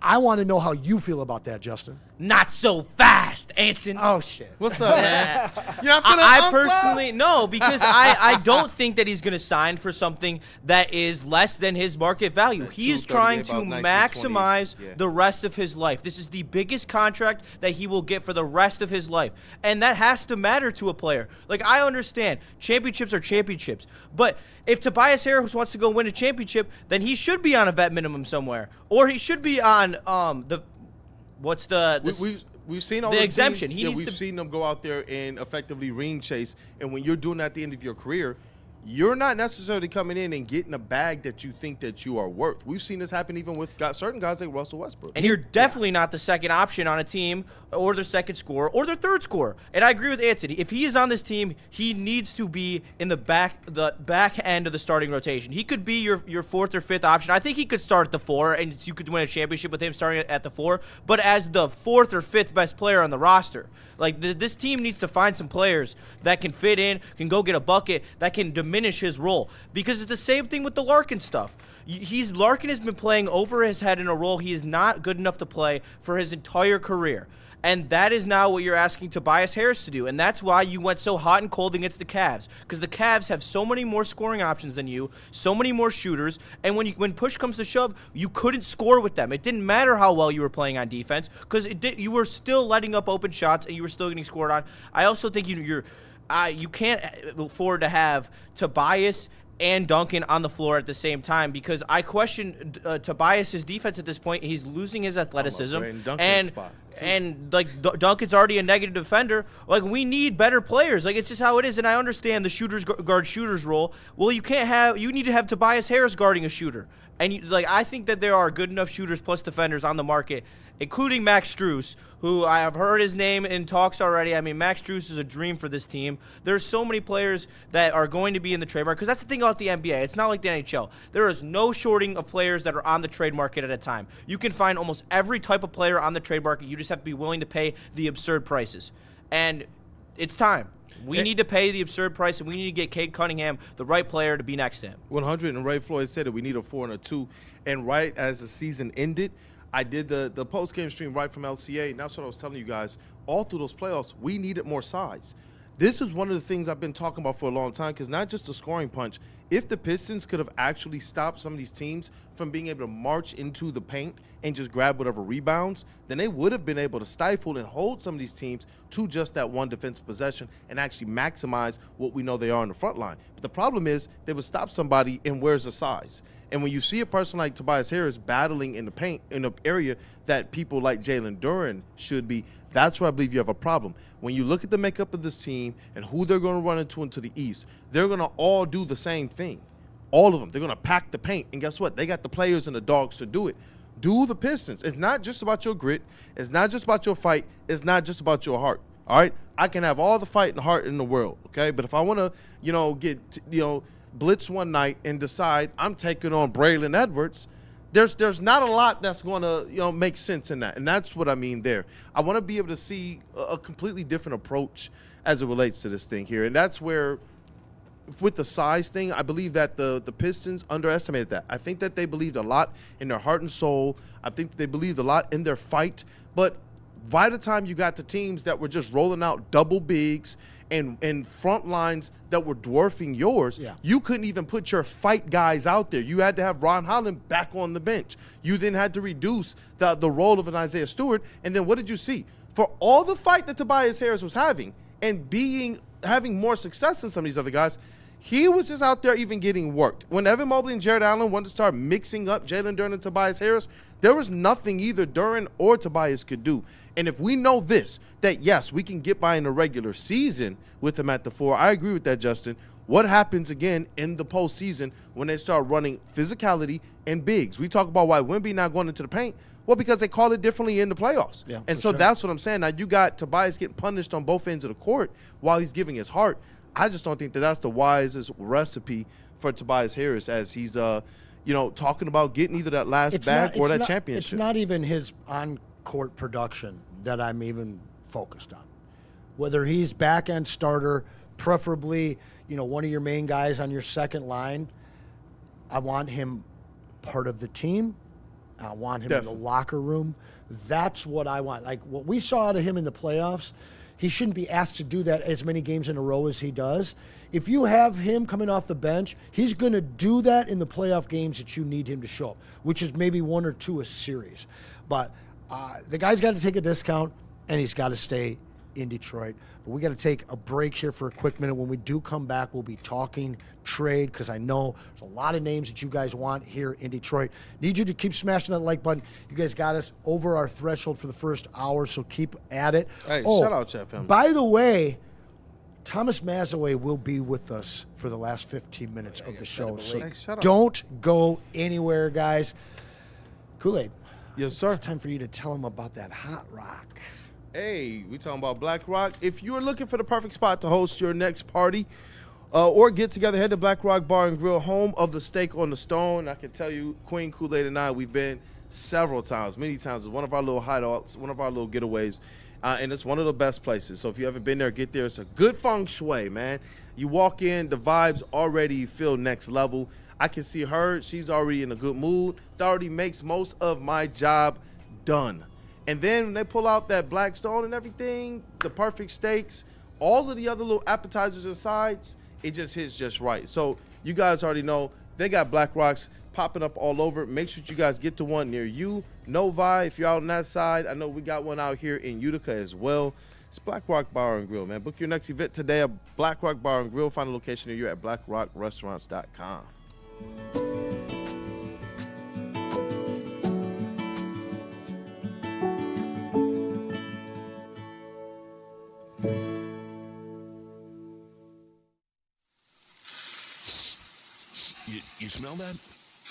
I want to know how you feel about that, Justin. Not so fast, Anson. Oh, shit. What's up, man? I personally, no, because I don't think that he's going to sign for something that is less than his market value. He is trying to maximize the rest of his life. This is the biggest contract that he will get for the rest of his life. And that has to matter to a player. Like, I understand, championships are championships. But if Tobias Harris wants to go win a championship, then he should be on a vet minimum somewhere. Or he should be on we've seen all the exemption. Teams, we've seen them go out there and effectively ring chase. And when you're doing that at the end of your career, you're not necessarily coming in and getting a bag that you think that you are worth. We've seen this happen even with certain guys like Russell Westbrook. And you're definitely not the second option on a team or their second scorer or their third scorer. And I agree with Anthony. If he is on this team, he needs to be in the back end of the starting rotation. He could be your fourth or fifth option. I think he could start at the 4, and you could win a championship with him starting at the 4. But as the 4th or 5th best player on the roster, like this team needs to find some players that can fit in, can go get a bucket, that can diminish his role. Because it's the same thing with the Larkin stuff. Larkin has been playing over his head in a role he is not good enough to play for his entire career. And that is now what you're asking Tobias Harris to do. And that's why you went so hot and cold against the Cavs. Because the Cavs have so many more scoring options than you, so many more shooters. And when push comes to shove, you couldn't score with them. It didn't matter how well you were playing on defense because you were still letting up open shots and you were still getting scored on. I also think you can't afford to have Tobias and Duncan on the floor at the same time, because I question Tobias's defense at this point. He's losing his athleticism, and like Duncan's already a negative defender. Like, we need better players. Like, it's just how it is. And I understand the shooters guard shooters role. Well, you need to have Tobias Harris guarding a shooter. And I think that there are good enough shooters plus defenders on the market, including Max Strus, who I have heard his name in talks already. I mean, Max Strus is a dream for this team. There's so many players that are going to be in the trade market, because that's the thing about the NBA. It's not like the NHL. There is no shorting of players that are on the trade market at a time. You can find almost every type of player on the trade market. You just have to be willing to pay the absurd prices. And it's time. We need to pay the absurd price, and we need to get Cade Cunningham, the right player, to be next to him. 100, and Ray Floyd said that we need a 4 and a 2. And right as the season ended, I did the post-game stream right from LCA, and that's what I was telling you guys. All through those playoffs, we needed more size. This is one of the things I've been talking about for a long time, because not just a scoring punch. If the Pistons could have actually stopped some of these teams from being able to march into the paint and just grab whatever rebounds, then they would have been able to stifle and hold some of these teams to just that one defensive possession and actually maximize what we know they are in the front line. But the problem is they would stop somebody, and where's the size? And when you see a person like Tobias Harris battling in the paint in an area that people like Jalen Duren should be, that's where I believe you have a problem. When you look at the makeup of this team and who they're going to run into the East, they're going to all do the same thing. All of them. They're going to pack the paint. And guess what? They got the players and the dogs to do it. Do the Pistons. It's not just about your grit. It's not just about your fight. It's not just about your heart. All right? I can have all the fight and heart in the world, okay? But if I want to, get, blitz one night and decide I'm taking on Braylon Edwards, there's not a lot that's going to make sense in that. And that's what I mean there. I want to be able to see a completely different approach as it relates to this thing here. And that's where, with the size thing, I believe that the Pistons underestimated that. I think that they believed a lot in their heart and soul. I think that they believed a lot in their fight. But by the time you got to teams that were just rolling out double bigs and front lines that were dwarfing yours, you couldn't even put your fight guys out there. You had to have Ron Holland back on the bench. You then had to reduce the role of an Isaiah Stewart. And then what did you see? For all the fight that Tobias Harris was having and having more success than some of these other guys, he was just out there even getting worked. When Evan Mobley and Jared Allen wanted to start mixing up Jalen Duren and Tobias Harris, there was nothing either Duren or Tobias could do. And if we know this, that yes, we can get by in the regular season with them at the 4, I agree with that, Justin. What happens again in the postseason when they start running physicality and bigs? We talk about why Wemby not going into the paint. Well, because they call it differently in the playoffs. Yeah, and so that's what I'm saying. Now, you got Tobias getting punished on both ends of the court while he's giving his heart. I just don't think that that's the wisest recipe for Tobias Harris, as he's talking about getting either that last bag or that championship. It's not even his on-court production that I'm even focused on. Whether he's back-end starter, preferably, one of your main guys on your second line, I want him part of the team. I want him in the locker room. That's what I want. Like what we saw out of him in the playoffs, he shouldn't be asked to do that as many games in a row as he does. If you have him coming off the bench, he's going to do that in the playoff games that you need him to show up, which is maybe 1 or 2 a series. But the guy's got to take a discount, and he's got to stay in Detroit. But we got to take a break here for a quick minute. When we do come back, we'll be talking trade, because I know there's a lot of names that you guys want here in Detroit. Need you to keep smashing that like button. You guys got us over our threshold for the first hour, so keep at it. Hey, shout out, Chat Family. By the way, Thomas Mazaway will be with us for the last 15 minutes of the show, so don't go anywhere, guys. Kool-Aid. Yes, sir. It's time for you to tell them about that Hot Rock. Hey, we talking about Black Rock. If you're looking for the perfect spot to host your next party or get together, head to Black Rock Bar and Grill, home of the Steak on the Stone. I can tell you, Queen Kool-Aid and I, we've been several times, many times. It's one of our little hideouts, one of our little getaways, and it's one of the best places. So if you haven't been there, get there. It's a good feng shui, man. You walk in, the vibes already feel next level. I can see her. She's already in a good mood. That already makes most of my job done. And then when they pull out that Black Stone and everything, the perfect steaks, all of the other little appetizers and sides, it just hits just right. So you guys already know they got Black Rocks popping up all over. Make sure you guys get to one near you. Novi, if you're out on that side, I know we got one out here in Utica as well. It's Black Rock Bar and Grill, man. Book your next event today at Black Rock Bar and Grill. Find a location near you at blackrockrestaurants.com. You smell that?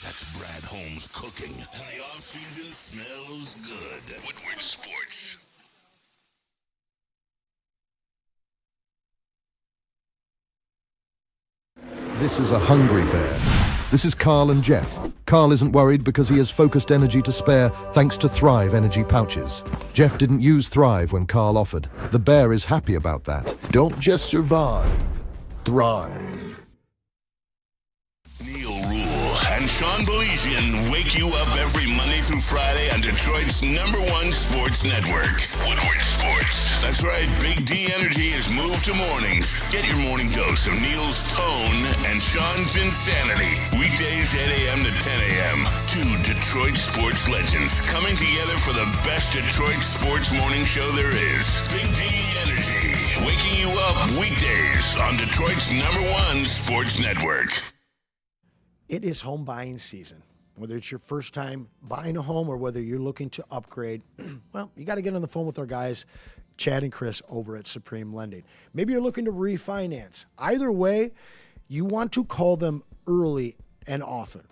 That's Brad Holmes cooking. And the off-season smells good. Woodward Sports. This is a hungry bear. This is Carl and Jeff. Carl isn't worried because he has focused energy to spare thanks to Thrive energy pouches. Jeff didn't use Thrive when Carl offered. The bear is happy about that. Don't just survive. Thrive. Neil Rule and Sean Belizian wake you up every Monday through Friday on Detroit's #1 sports network, Woodward Sports. That's right, Big D Energy has moved to mornings. Get your morning dose of Neil's tone and Sean's insanity. Weekdays 8 a.m. to 10 a.m. Two Detroit sports legends coming together for the best Detroit sports morning show there is. Big D Energy, waking you up weekdays on Detroit's #1 sports network. It is home buying season. Whether it's your first time buying a home or whether you're looking to upgrade, well, you got to get on the phone with our guys, Chad and Chris over at Supreme Lending. Maybe you're looking to refinance. Either way, you want to call them early and often.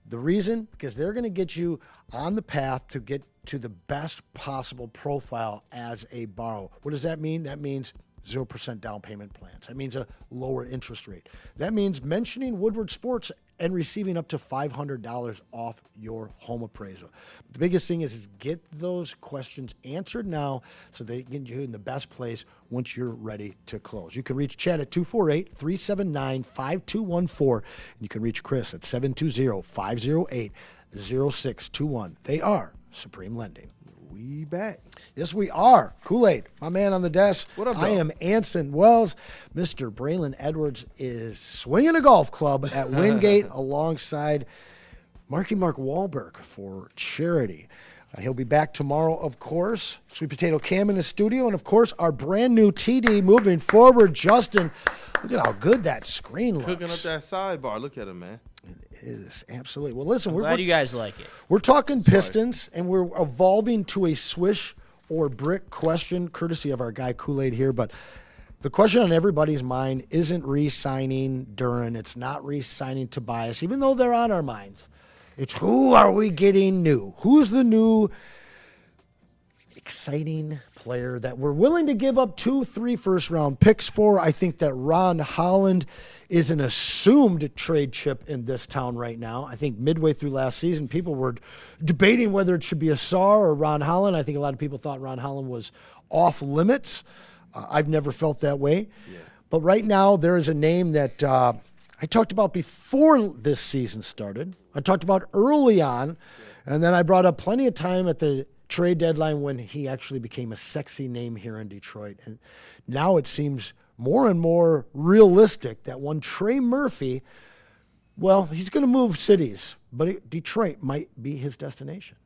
The reason? Because they're going to get you on the path to get to the best possible profile as a borrower. What does that mean? That means 0% down payment plans. That means a lower interest rate. That means mentioning Woodward Sports and receiving up to $500 off your home appraisal. The biggest thing is get those questions answered now so they get you in the best place once you're ready to close. You can reach Chad at 248-379-5214, and you can reach Chris at 720-508-0621. They are Supreme Lending. We back. Yes, we are. Kool-Aid, my man on the desk. What up, I dog? am Anson Wells. Mr. Braylon Edwards is swinging a golf club at Wingate alongside Mark Wahlberg for charity. He'll be back tomorrow, of course. Sweet-potato Cam in the studio. And, of course, our brand-new TD moving forward, Justin. Look at how good that screen looks. Cooking up that sidebar. Look at him, man. It is, absolutely. Well, listen, we're Glad you guys like it. We're talking Pistons, and we're evolving to a swish or brick question, courtesy of our guy Kool-Aid here. But the question on everybody's mind isn't re-signing Duren. It's not re-signing Tobias, even though they're on our minds. It's who are we getting new? Who's the new exciting player that we're willing to give up 2-3 first-round picks for? I think that Ron Holland is an assumed trade chip in this town right now. I think midway through last season, people were debating whether it should be Asar or Ron Holland. I think a lot of people thought Ron Holland was off limits. I've never felt that way. Yeah. But right now, there is a name that I talked about before this season started. I talked about early on, and then I brought up plenty of time at the trade deadline when he actually became a sexy name here in Detroit. And now it seems more and more realistic that one Trey Murphy, well, he's going to move cities, but Detroit might be his destination.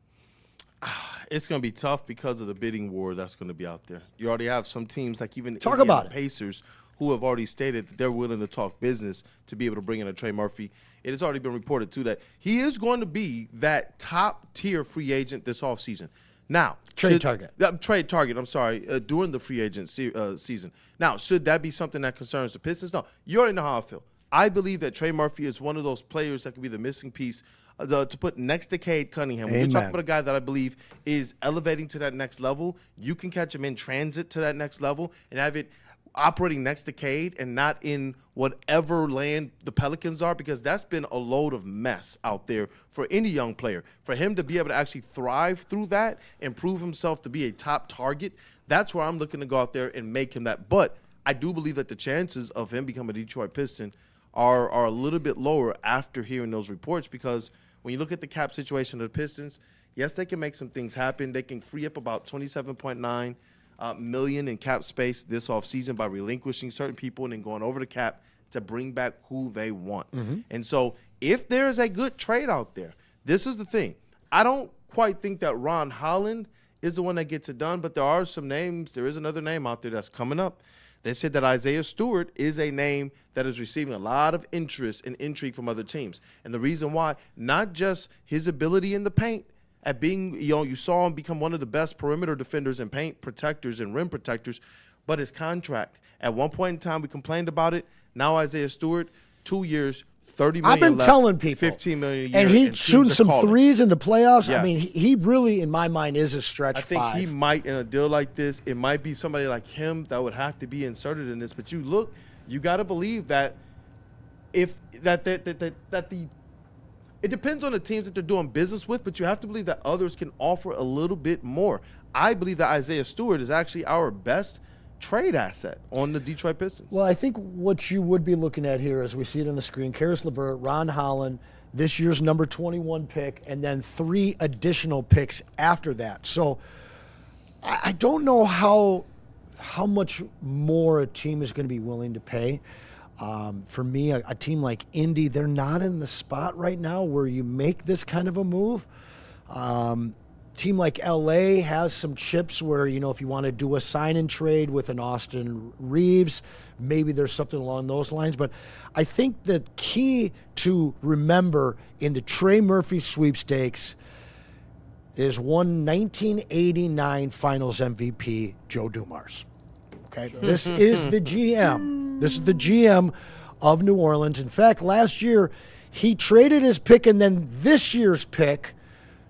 It's going to be tough because of the bidding war that's going to be out there. You already have some teams like even Talk Indiana about it. Pacers who have already stated that they're willing to talk business to be able to bring in a Trey Murphy. It has already been reported, too, that he is going to be that top-tier free agent this offseason. Now, trade target, I'm sorry, during the free agent season. Now, should that be something that concerns the Pistons? No, you already know how I feel. I believe that Trey Murphy is one of those players that could be the missing piece to put next to Cade Cunningham. When you're talking about a guy that I believe is elevating to that next level, you can catch him in transit to that next level and have it operating next to Cade and not in whatever land the Pelicans are, because that's been a load of mess out there for any young player. For him to be able to actually thrive through that and prove himself to be a top target, that's where I'm looking to go out there and make him that. But I do believe that the chances of him becoming a Detroit Piston are a little bit lower after hearing those reports, because when you look at the cap situation of the Pistons, yes, they can make some things happen. They can free up about $27.9 million in cap space this offseason by relinquishing certain people and then going over the cap to bring back who they want. Mm-hmm. And so if there is a good trade out there, this is the thing. I don't quite think that Ron Holland is the one that gets it done, but there are some names. There is another name out there that's coming up. They said that Isaiah Stewart is a name that is receiving a lot of interest and intrigue from other teams. And the reason why, not just his ability in the paint, at being, you saw him become one of the best perimeter defenders and paint protectors and rim protectors, but his contract. At one point in time, we complained about it. Now Isaiah Stewart, 2 years, $30 million I've been left, telling people. $15 million a year. And he's teams shooting are some calling. threes in the playoffs. Yes. I mean, he really, in my mind, is a stretch I think five. he might, in a deal like this, it might be somebody like him that would have to be inserted in this. But you got to believe that it depends on the teams that they're doing business with, but you have to believe that others can offer a little bit more. I believe that Isaiah Stewart is actually our best trade asset on the Detroit Pistons. Well, I think what you would be looking at here, as we see it on the screen, Karis LeVert, Ron Holland, this year's number 21 pick, and then 3 additional picks after that. So I don't know how much more a team is going to be willing to pay. For me, a team like Indy, they're not in the spot right now where you make this kind of a move. Team like LA has some chips where, if you want to do a sign and trade with an Austin Reeves, maybe there's something along those lines. But I think the key to remember in the Trey Murphy sweepstakes is 1989 Finals MVP, Joe Dumars. Okay, sure. This is the GM. This is the GM of New Orleans. In fact, last year he traded his pick and then this year's pick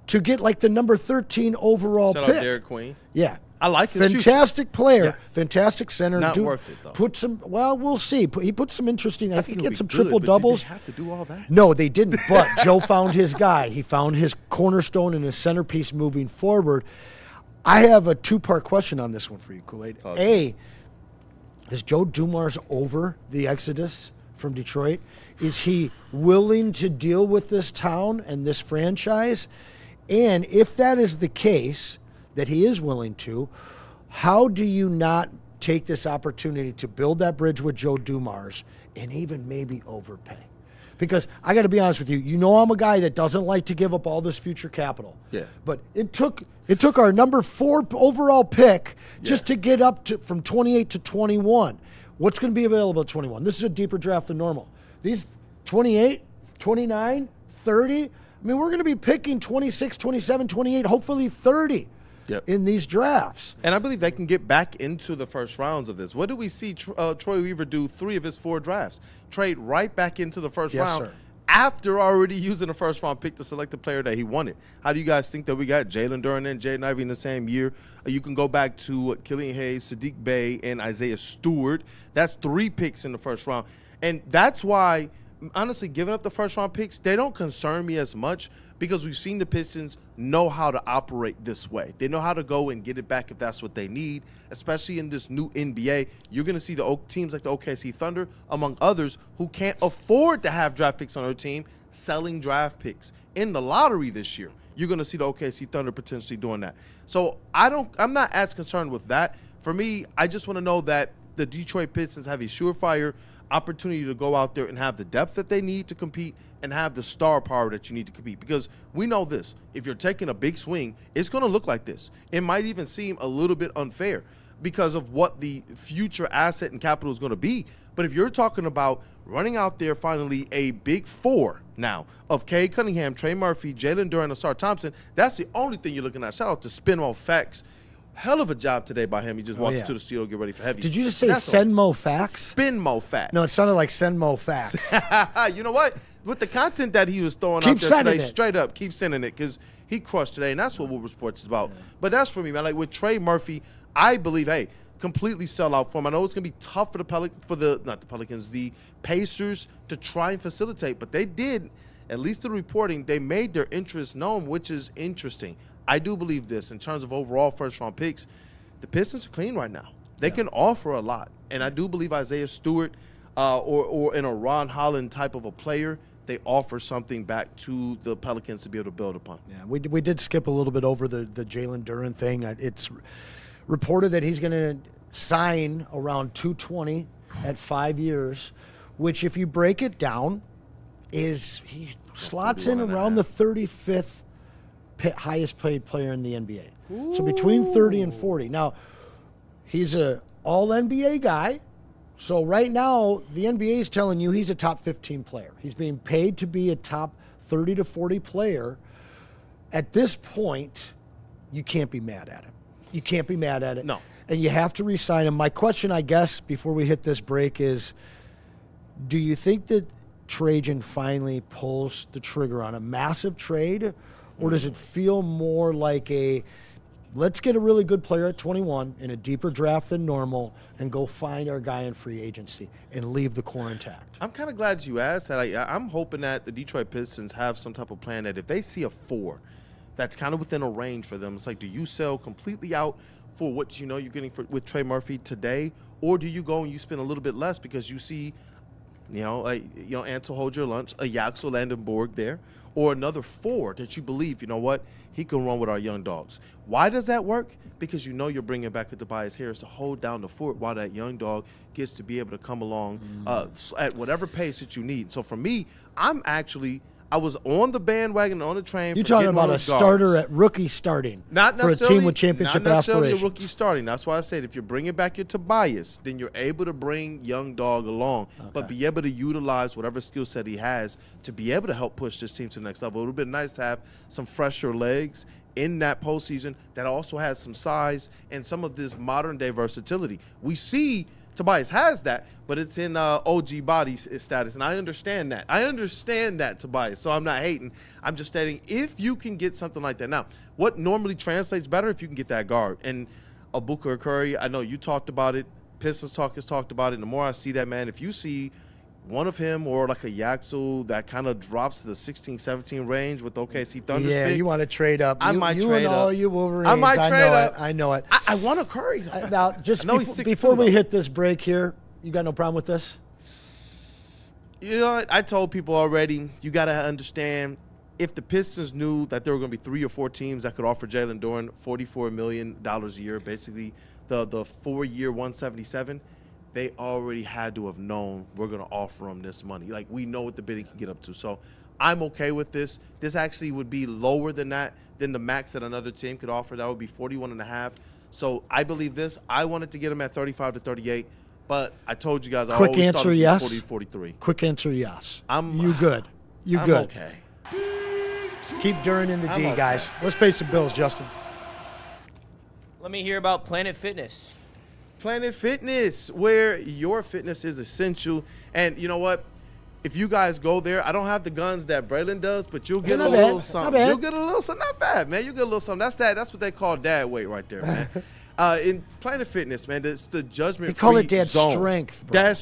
to get like the number 13 overall Shout pick. out Derek Queen. Yeah. I like his fantastic player, yes. Fantastic center. Not worth it, though. We'll see. He put some interesting, I think he had some good, triple doubles. Did they have to do all that? No, they didn't. But Joe found his guy. He found his cornerstone and his centerpiece moving forward. I have a 2-part question on this one for you, Kool-Aid. A, is Joe Dumars over the exodus from Detroit? Is he willing to deal with this town and this franchise? And if that is the case, that he is willing to, how do you not take this opportunity to build that bridge with Joe Dumars and even maybe overpay? Because I got to be honest with you, I'm a guy that doesn't like to give up all this future capital. Yeah. But it took our number 4 overall pick just to get up to from 28 to 21. What's going to be available at 21? This is a deeper draft than normal. These 28, 29, 30, we're going to be picking 26, 27, 28, hopefully 30 in these drafts. And I believe they can get back into the first rounds of this. What did we see Troy Weaver do 3 of his 4 drafts? Trade right back into the first round after already using a first-round pick to select the player that he wanted. How do you guys think that we got Jalen Duren and Jaden Ivey in the same year? You can go back to Killian Hayes, Sadiq Bey, and Isaiah Stewart. That's 3 picks in the first round. And that's why, honestly, giving up the first-round picks, they don't concern me as much because we've seen the Pistons know how to operate this way. They know how to go and get it back if that's what they need, especially in this new NBA. You're going to see the teams like the OKC Thunder, among others, who can't afford to have draft picks on their team, selling draft picks. In the lottery this year, you're going to see the OKC Thunder potentially doing that. So I'm not as concerned with that. For me, I just want to know that the Detroit Pistons have a surefire opportunity to go out there and have the depth that they need to compete and have the star power that you need to compete. Because we know this, if you're taking a big swing, it's going to look like this. It might even seem a little bit unfair because of what the future asset and capital is going to be. But if you're talking about running out there finally a big 4 now of Cade Cunningham, Trey Murphy, Jalen Duren, and Ausar Thompson, that's the only thing you're looking at. Shout out to Spinmo Facts. Hell of a job today by him. He just walked into the studio, get ready for heavy. Did you just say Senmo Facts? Spinmo Facts. No, it sounded like Senmo Facts. You know what? With the content that he was throwing out there today, straight up, keep sending it because he crushed today, and that's what Woodward Sports is about. But that's for me, man. Like with Trey Murphy, I believe, completely sell out for him. I know it's going to be tough for the Pacers to try and facilitate, but they did, at least the reporting, they made their interest known, which is interesting. I do believe this in terms of overall first-round picks. The Pistons are clean right now. They can offer a lot, and I do believe Isaiah Stewart or in a Ron Holland type of a player, they offer something back to the Pelicans to be able to build upon. Yeah, we did skip a little bit over the Jalen Duren thing. It's reported that he's going to sign around $220 at 5 years, which if you break it down, he slots in around the 35th highest paid player in the NBA. Ooh. So between 30 and 40. Now, he's a all-NBA guy. So right now, the NBA is telling you he's a top 15 player. He's being paid to be a top 30 to 40 player. At this point, you can't be mad at him. You can't be mad at it. No. And you have to re-sign him. My question, I guess, before we hit this break is, do you think that Trajan finally pulls the trigger on a massive trade, or does it feel more like a let's get a really good player at 21 in a deeper draft than normal and go find our guy in free agency and leave the core intact? I'm kind of glad you asked that. I'm hoping that the Detroit Pistons have some type of plan that if they see a 4 that's kind of within a range for them, it's like, do you sell completely out for what you know you're getting with Trey Murphy today, or do you go and you spend a little bit less because you see, Ansel Hold Your Lunch, a Yaxel Landenborg there, or another 4 that you believe, you know what, he can run with our young dogs. Why does that work? Because you know you're bringing back a Tobias Harris to hold down the fort while that young dog gets to be able to come along at whatever pace that you need. So for me, I was on the bandwagon, on the train. You're talking about a starter at rookie starting for a team with championship not necessarily aspirations. A rookie starting. That's why I said if you're bringing back your Tobias, then you're able to bring young dog along, but be able to utilize whatever skill set he has to be able to help push this team to the next level. It would have been nice to have some fresher legs in that postseason that also has some size and some of this modern-day versatility. We see Tobias has that, but it's in OG body status, and I understand that. Tobias, so I'm not hating. I'm just stating if you can get something like that. Now, what normally translates better if you can get that guard. And Abuka Curry, I know you talked about it. Pistons talkers talked about it. And the more I see that, man, if you see one of him or like a Yaxel that kind of drops to the 16, 17 range with OKC Thunder. Yeah, you want to trade up. I might trade up. All you Wolverines. I might trade up. I know it. I want a Curry. Now, just he's before we hit this break here, you got no problem with this? You know, I told people already, you got to understand, if the Pistons knew that there were going to be 3 or 4 teams that could offer Jalen Duren $44 million a year, basically the 4-year 177, they already had to have known we're going to offer them this money. Like, we know what the bidding can get up to. So I'm okay with this. This actually would be lower than that, than the max that another team could offer. That would be 41.5. So I believe this. I wanted to get him at 35 to 38, but I told you guys I always thought it would be 40 to 43. Quick answer, yes. You good. I'm good. Okay. Keep Duren in the D, guys. Let's pay some bills, Justin. Let me hear about Planet Fitness. Planet Fitness, where your fitness is essential. And you know what? If you guys go there, I don't have the guns that Braylon does, but you'll get a little something. You'll get a little something. Not bad, man. You'll get a little something. That's what they call dad weight right there, man. In Planet Fitness, man, it's the judgment-free They call it dad zone. strength, bro. Dad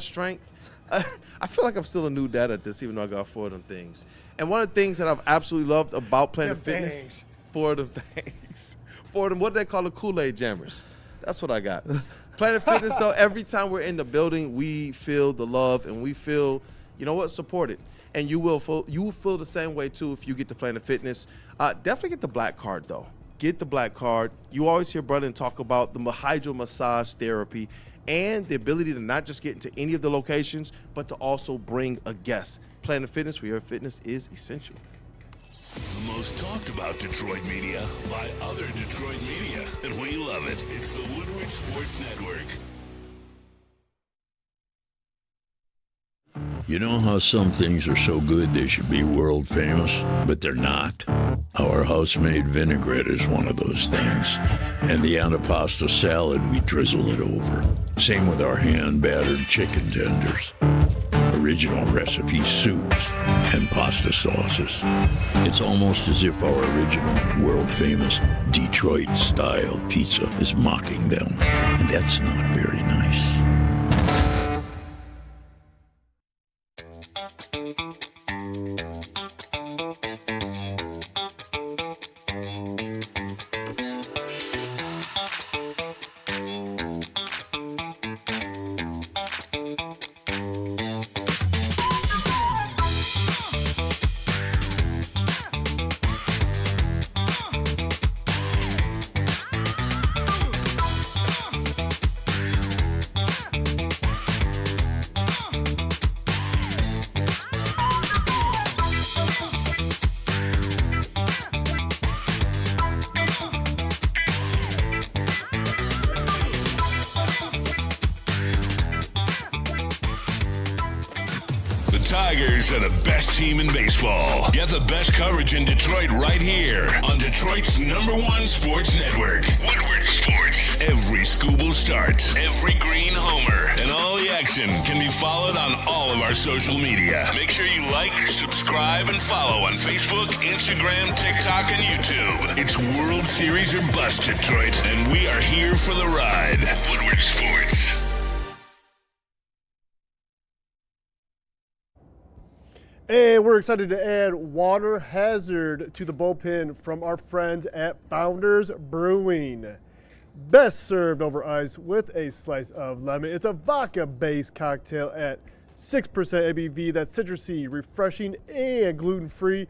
strength. I feel like I'm still a new dad at this, even though I got 4 of them things. And one of the things that I've absolutely loved about Planet Fitness, 4 of them things, 4 of them, what do they call the Kool-Aid jammers? That's what I got. Planet Fitness, so every time we're in the building, we feel the love and we feel, you know what, supported. And you will feel the same way, too, if you get to Planet Fitness. Definitely get the black card, though. Get the black card. You always hear Braylon talk about the hydro massage therapy and the ability to not just get into any of the locations, but to also bring a guest. Planet Fitness, where your fitness is essential. The most talked about Detroit media by other Detroit media, and we love it. It's the Woodward Sports Network. You know how some things are so good they should be world famous, but they're not? Our house-made vinaigrette is one of those things. And the antipasto salad, we drizzle it over. Same with our hand-battered chicken tenders. Original recipe soups and pasta sauces. It's almost as if our original, world-famous Detroit-style pizza is mocking them. And that's not very nice. Tigers are the best team in baseball. Get the best coverage in Detroit right here on Detroit's #1 sports network, Woodward Sports. Every Scooble start, every green homer, and all the action can be followed on all of our social media. Make sure you like, subscribe, and follow on Facebook, Instagram, TikTok, and YouTube. It's World Series or bust, Detroit, and we are here for the ride. Woodward Sports. And we're excited to add water hazard to the bullpen from our friends at Founders Brewing. Best served over ice with a slice of lemon. It's a vodka-based cocktail at 6% ABV that's citrusy, refreshing, and gluten-free.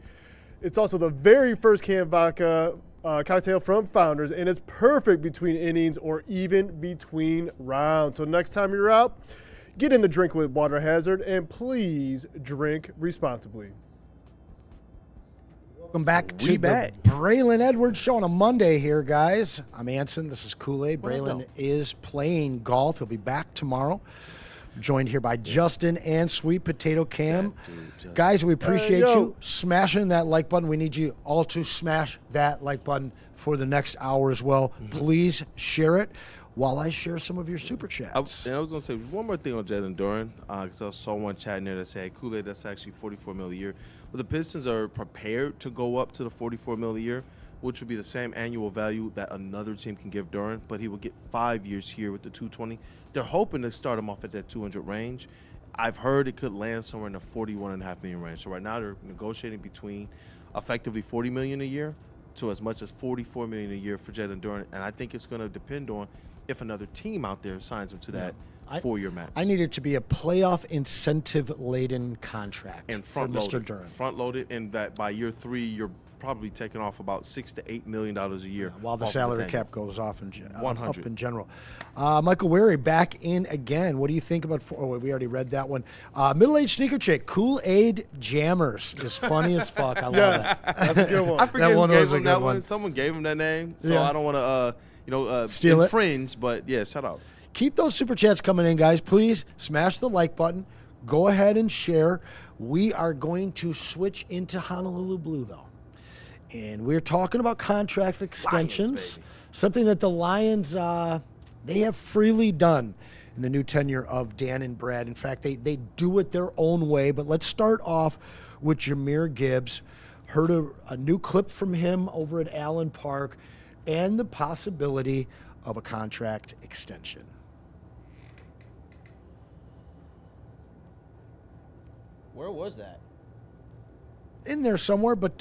It's also the very first canned vodka cocktail from Founders, and it's perfect between innings or even between rounds. So next time you're out, get in the drink with Water Hazard, and please drink responsibly. Welcome back to the Braylon Edwards Show on a Monday here, guys. I'm Anson. This is Kool-Aid. Braylon is playing golf. He'll be back tomorrow. Joined here by Justin and Sweet-Potato Cam. Guys, we appreciate you smashing that like button. We need you all to smash that like button for the next hour as well. Please share it while I share some of your super chats. I was going to say one more thing on Jalen Duren, because I saw one chat in there that said, hey, Kool-Aid, that's actually $44 million a year. But the Pistons are prepared to go up to the $44 million a year, which would be the same annual value that another team can give Duren, but he will get 5 years here with the $220. They're hoping to start him off at that $200 range. I've heard it could land somewhere in the $41.5 million range. So right now they're negotiating between effectively $40 million a year to as much as $44 million a year for Jalen Duren, and I think it's going to depend on if another team out there signs him to that 4-year max. I need it to be a playoff incentive-laden contract and for Mr. Duren. Front-loaded, and that by year 3, you're probably taking off about $6 to $8 million a year. While the salary cap goes off up in general. Michael Weary back in again. What do you think about? We already read that one. Middle-aged sneaker chick, Kool-Aid Jammers is funny as fuck. I love that. That's a good one. I forget who gave him that one. Someone gave him that name, so I don't want to steal infringe, but yeah, shout out. Keep those super chats coming in, guys. Please smash the like button. Go ahead and share. We are going to switch into Honolulu Blue, though. And we're talking about contract extensions, something that the Lions, they have freely done in the new tenure of Dan and Brad. In fact, they do it their own way. But let's start off with Jahmyr Gibbs. Heard a new clip from him over at Allen Park and the possibility of a contract extension. Where was that? In there somewhere, but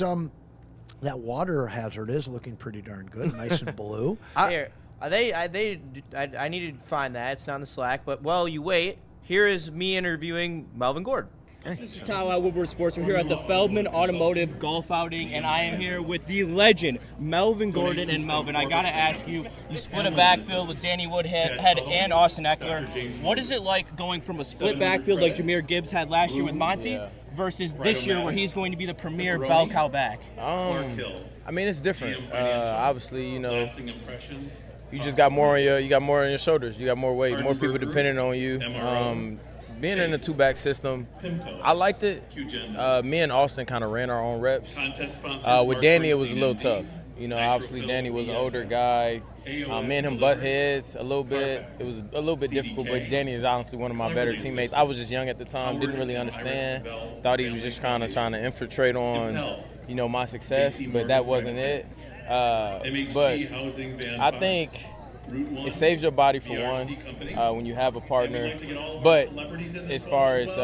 that water hazard is looking pretty darn good, nice and blue. I needed to find that. It's not in the Slack, but while you wait, here is me interviewing Melvin Gordon. This is Satawa at Woodward Sports. We're here at the Feldman Automotive Golf Outing, and I am here with the legend, Melvin Gordon. And Melvin, I got to ask you, you split a backfield with Danny Woodhead and Austin Eckler. What is it like going from a split backfield like Jahmyr Gibbs had last year with Monty versus this year where he's going to be the premier bell cow back? I mean, it's different. Obviously, you just got more on your shoulders. You got more weight, more people depending on you. Being in a two-back system, I liked it. Me and Austin kind of ran our own reps. With Danny, it was a little tough. Obviously Danny was an older guy. Me and him butt heads a little bit. It was a little bit difficult, but Danny is honestly one of my better teammates. I was just young at the time, didn't really understand. Thought he was just kind of trying to infiltrate on, my success, but that wasn't it. But I think it saves your body for one when you have a partner, but as far as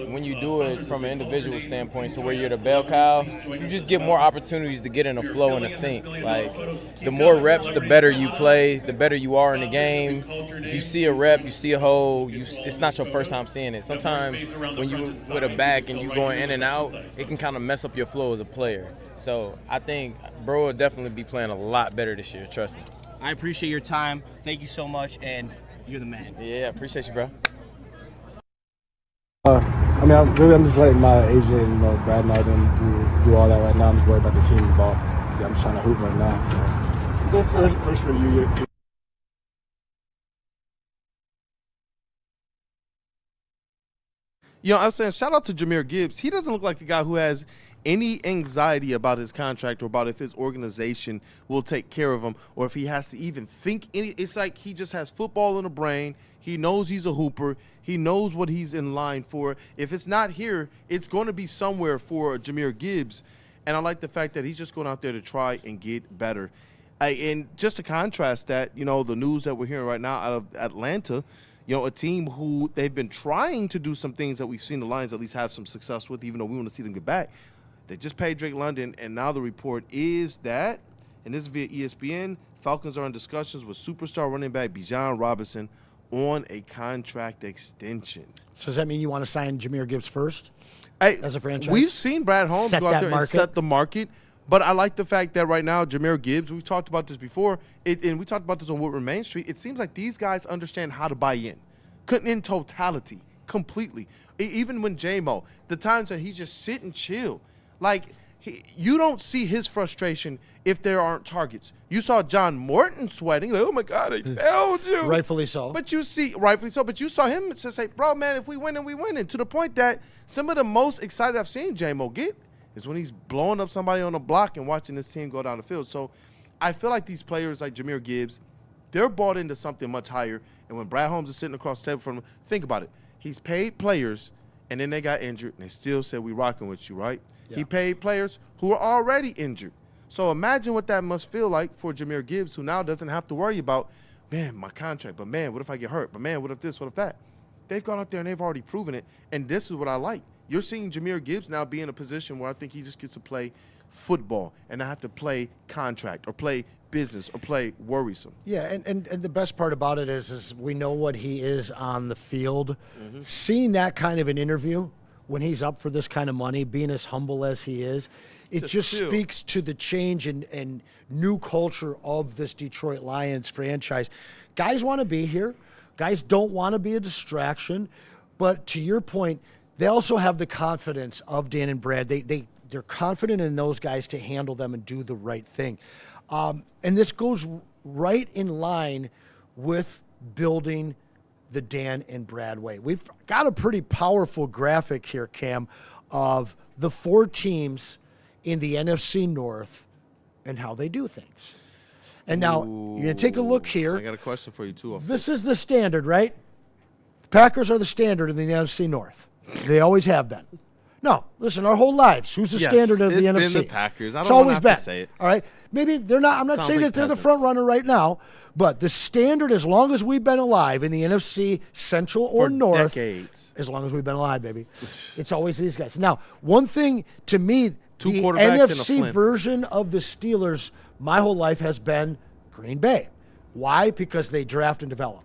when you do it from an individual standpoint to where you're the bell cow, you just get more opportunities to get in a flow and a sync. Like, the more reps, the better you play, the better you are in the game. If you see a rep, you see a hole, it's not your first time seeing it. Sometimes when you with a back and you going in and out, it can kind of mess up your flow as a player. So I think bro will definitely be playing a lot better this year, trust me. I appreciate your time. Thank you so much, and you're the man. Yeah, appreciate you, bro. I'm just letting my agent, Brad and I do all that right now. I'm just worried about the team ball. Yeah, I'm just trying to hoop right now. So. First for you. You know, I was saying, shout out to Jahmyr Gibbs. He doesn't look like a guy who has any anxiety about his contract or about if his organization will take care of him or if he has to even think any. It's like he just has football in the brain. He knows he's a hooper. He knows what he's in line for. If it's not here, it's going to be somewhere for Jahmyr Gibbs. And I like the fact that he's just going out there to try and get better. And just to contrast that, you know, the news that we're hearing right now out of Atlanta, you know, a team who they've been trying to do some things that we've seen the Lions at least have some success with, even though we want to see them get back. They just paid Drake London, and now the report is that, and this is via ESPN, Falcons are in discussions with superstar running back Bijan Robinson on a contract extension. So does that mean you want to sign Jahmyr Gibbs first as a franchise? We've seen Brad Holmes set go out there market. and set the market, but I like the fact that right now Jahmyr Gibbs, we've talked about this before, and we talked about this on Woodward Main Street, it seems like these guys understand how to buy in totality, completely. Even when J-Mo, the times that he's just sit and chill, like you don't see his frustration if there aren't targets. You saw John Morton sweating, like, oh my God, I failed you. Rightfully so. But you see, rightfully so, but you saw him just say, bro, man, if we win, then we win. And to the point that some of the most excited I've seen J-Mo get is when he's blowing up somebody on the block and watching this team go down the field. So I feel like these players like Jahmyr Gibbs, they're bought into something much higher. And when Brad Holmes is sitting across the table from him, think about it. He's paid players, and then they got injured, and they still said, we rocking with you, right? Yeah. He paid players who were already injured. So imagine what that must feel like for Jahmyr Gibbs, who now doesn't have to worry about, man, my contract, but man, what if I get hurt? But man, what if this, what if that? They've gone out there and they've already proven it, and this is what I like. You're seeing Jahmyr Gibbs now be in a position where I think he just gets to play football and not have to play contract or play business or play worrisome. Yeah, and the best part about it is we know what he is on the field. Mm-hmm. Seeing that kind of an interview when he's up for this kind of money, being as humble as he is, it just speaks to the change and new culture of this Detroit Lions franchise. Guys want to be here. Guys don't want to be a distraction. But to your point, they also have the confidence of Dan and Brad. They're confident in those guys to handle them and do the right thing. And this goes right in line with building the Dan and Brad way. We've got a pretty powerful graphic here, Cam, of the 4 teams in the NFC North and how they do things. And now, you're going to take a look here. I got a question for you, too. This is the standard, right? The Packers are the standard in the NFC North. They always have been. No, listen, our whole lives, who's the standard of the NFC? It's been the Packers. It's always been. To say it. All right? Maybe they're not. I'm not saying that they're the front runner right now, but the standard, as long as we've been alive in the NFC Central or North, decades. As long as we've been alive, baby, it's always these guys. Now, one thing to me, the quarterbacks NFC version of the Steelers, my whole life has been Green Bay. Why? Because they draft and develop.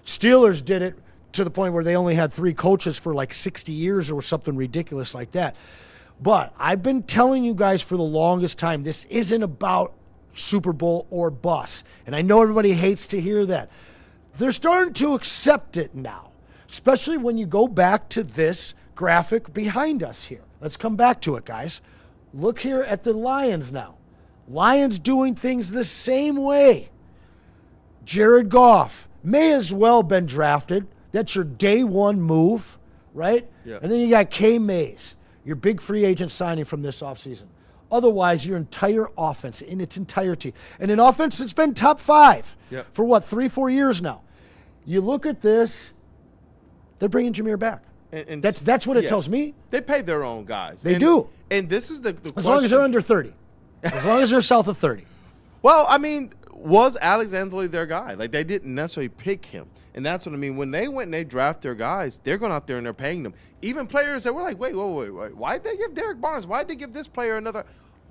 Steelers did it to the point where they only had 3 coaches for like 60 years or something ridiculous like that. But I've been telling you guys for the longest time, this isn't about Super Bowl or bust. And I know everybody hates to hear that. They're starting to accept it now, especially when you go back to this graphic behind us here. Let's come back to it, guys. Look here at the Lions now. Lions doing things the same way. Jared Goff may as well been drafted. That's your day one move, right? Yep. And then you got K. Mays, your big free agent signing from this offseason. Otherwise, your entire offense in its entirety. And an offense that's been top 5 for, 3-4 years now. You look at this, they're bringing Jahmyr back. And that's what it tells me. They pay their own guys. They do. And this is the question. As long as they're under 30. As long as they're south of 30. Well, I mean, was Alex Anzalone their guy? Like, they didn't necessarily pick him. And that's what I mean. When they went and they draft their guys, they're going out there and they're paying them. Even players that were like, wait. Why'd they give Derek Barnes? Why'd they give this player another?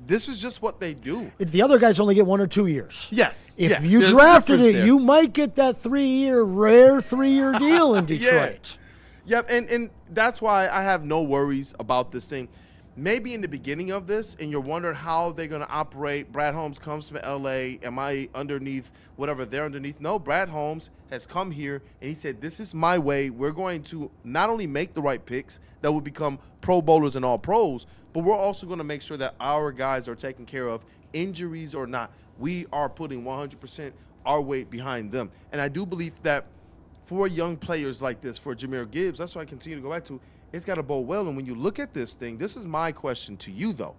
This is just what they do. If the other guys only get 1 or 2 years. Yes. If you drafted it, you might get that rare 3-year deal in Detroit. Yep, and that's why I have no worries about this thing. Maybe in the beginning of this, and you're wondering how they're going to operate. Brad Holmes comes from L.A. Am I underneath whatever they're underneath? No, Brad Holmes has come here, and he said, this is my way. We're going to not only make the right picks that will become Pro Bowlers and All-Pros, but we're also going to make sure that our guys are taken care of, injuries or not. We are putting 100% our weight behind them. And I do believe that for young players like this, for Jahmyr Gibbs, that's what I continue to go back to, it's got to bowl well. And when you look at this thing, this is my question to you, though.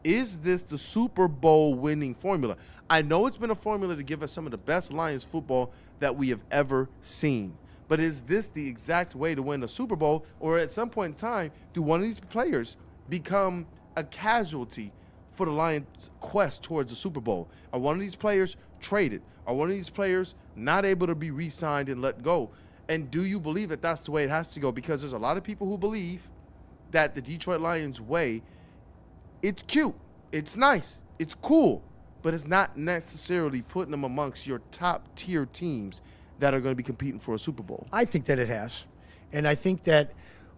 Is this the Super Bowl winning formula? I know it's been a formula to give us some of the best Lions football that we have ever seen. But is this the exact way to win a Super Bowl? Or at some point in time, do one of these players become a casualty for the Lions' quest towards the Super Bowl? Are one of these players traded? Are one of these players not able to be re-signed and let go? And do you believe that that's the way it has to go? Because there's a lot of people who believe that the Detroit Lions way, it's cute, it's nice, it's cool, but it's not necessarily putting them amongst your top-tier teams that are going to be competing for a Super Bowl. I think that it has. And I think that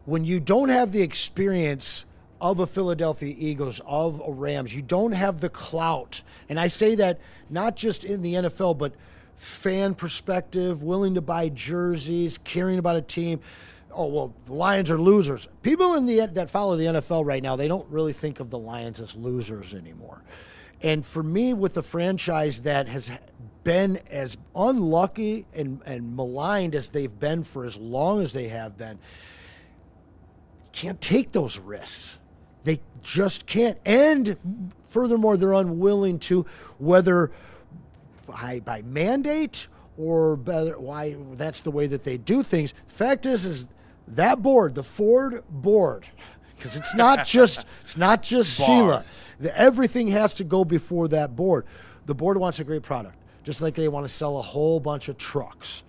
when you don't have the experience of a Philadelphia Eagles, of a Rams, you don't have the clout. And I say that not just in the NFL, but fan perspective, willing to buy jerseys, caring about a team. Oh, well, the Lions are losers. People that follow the NFL right now, they don't really think of the Lions as losers anymore. And for me, with a franchise that has been as unlucky and maligned as they've been for as long as they have been, can't take those risks. They just can't. And furthermore, they're unwilling to, whether by mandate or why that's the way that they do things. The fact is that board, the Ford board, because it's not just Sheila. Everything has to go before that board. The board wants a great product, just like they want to sell a whole bunch of trucks.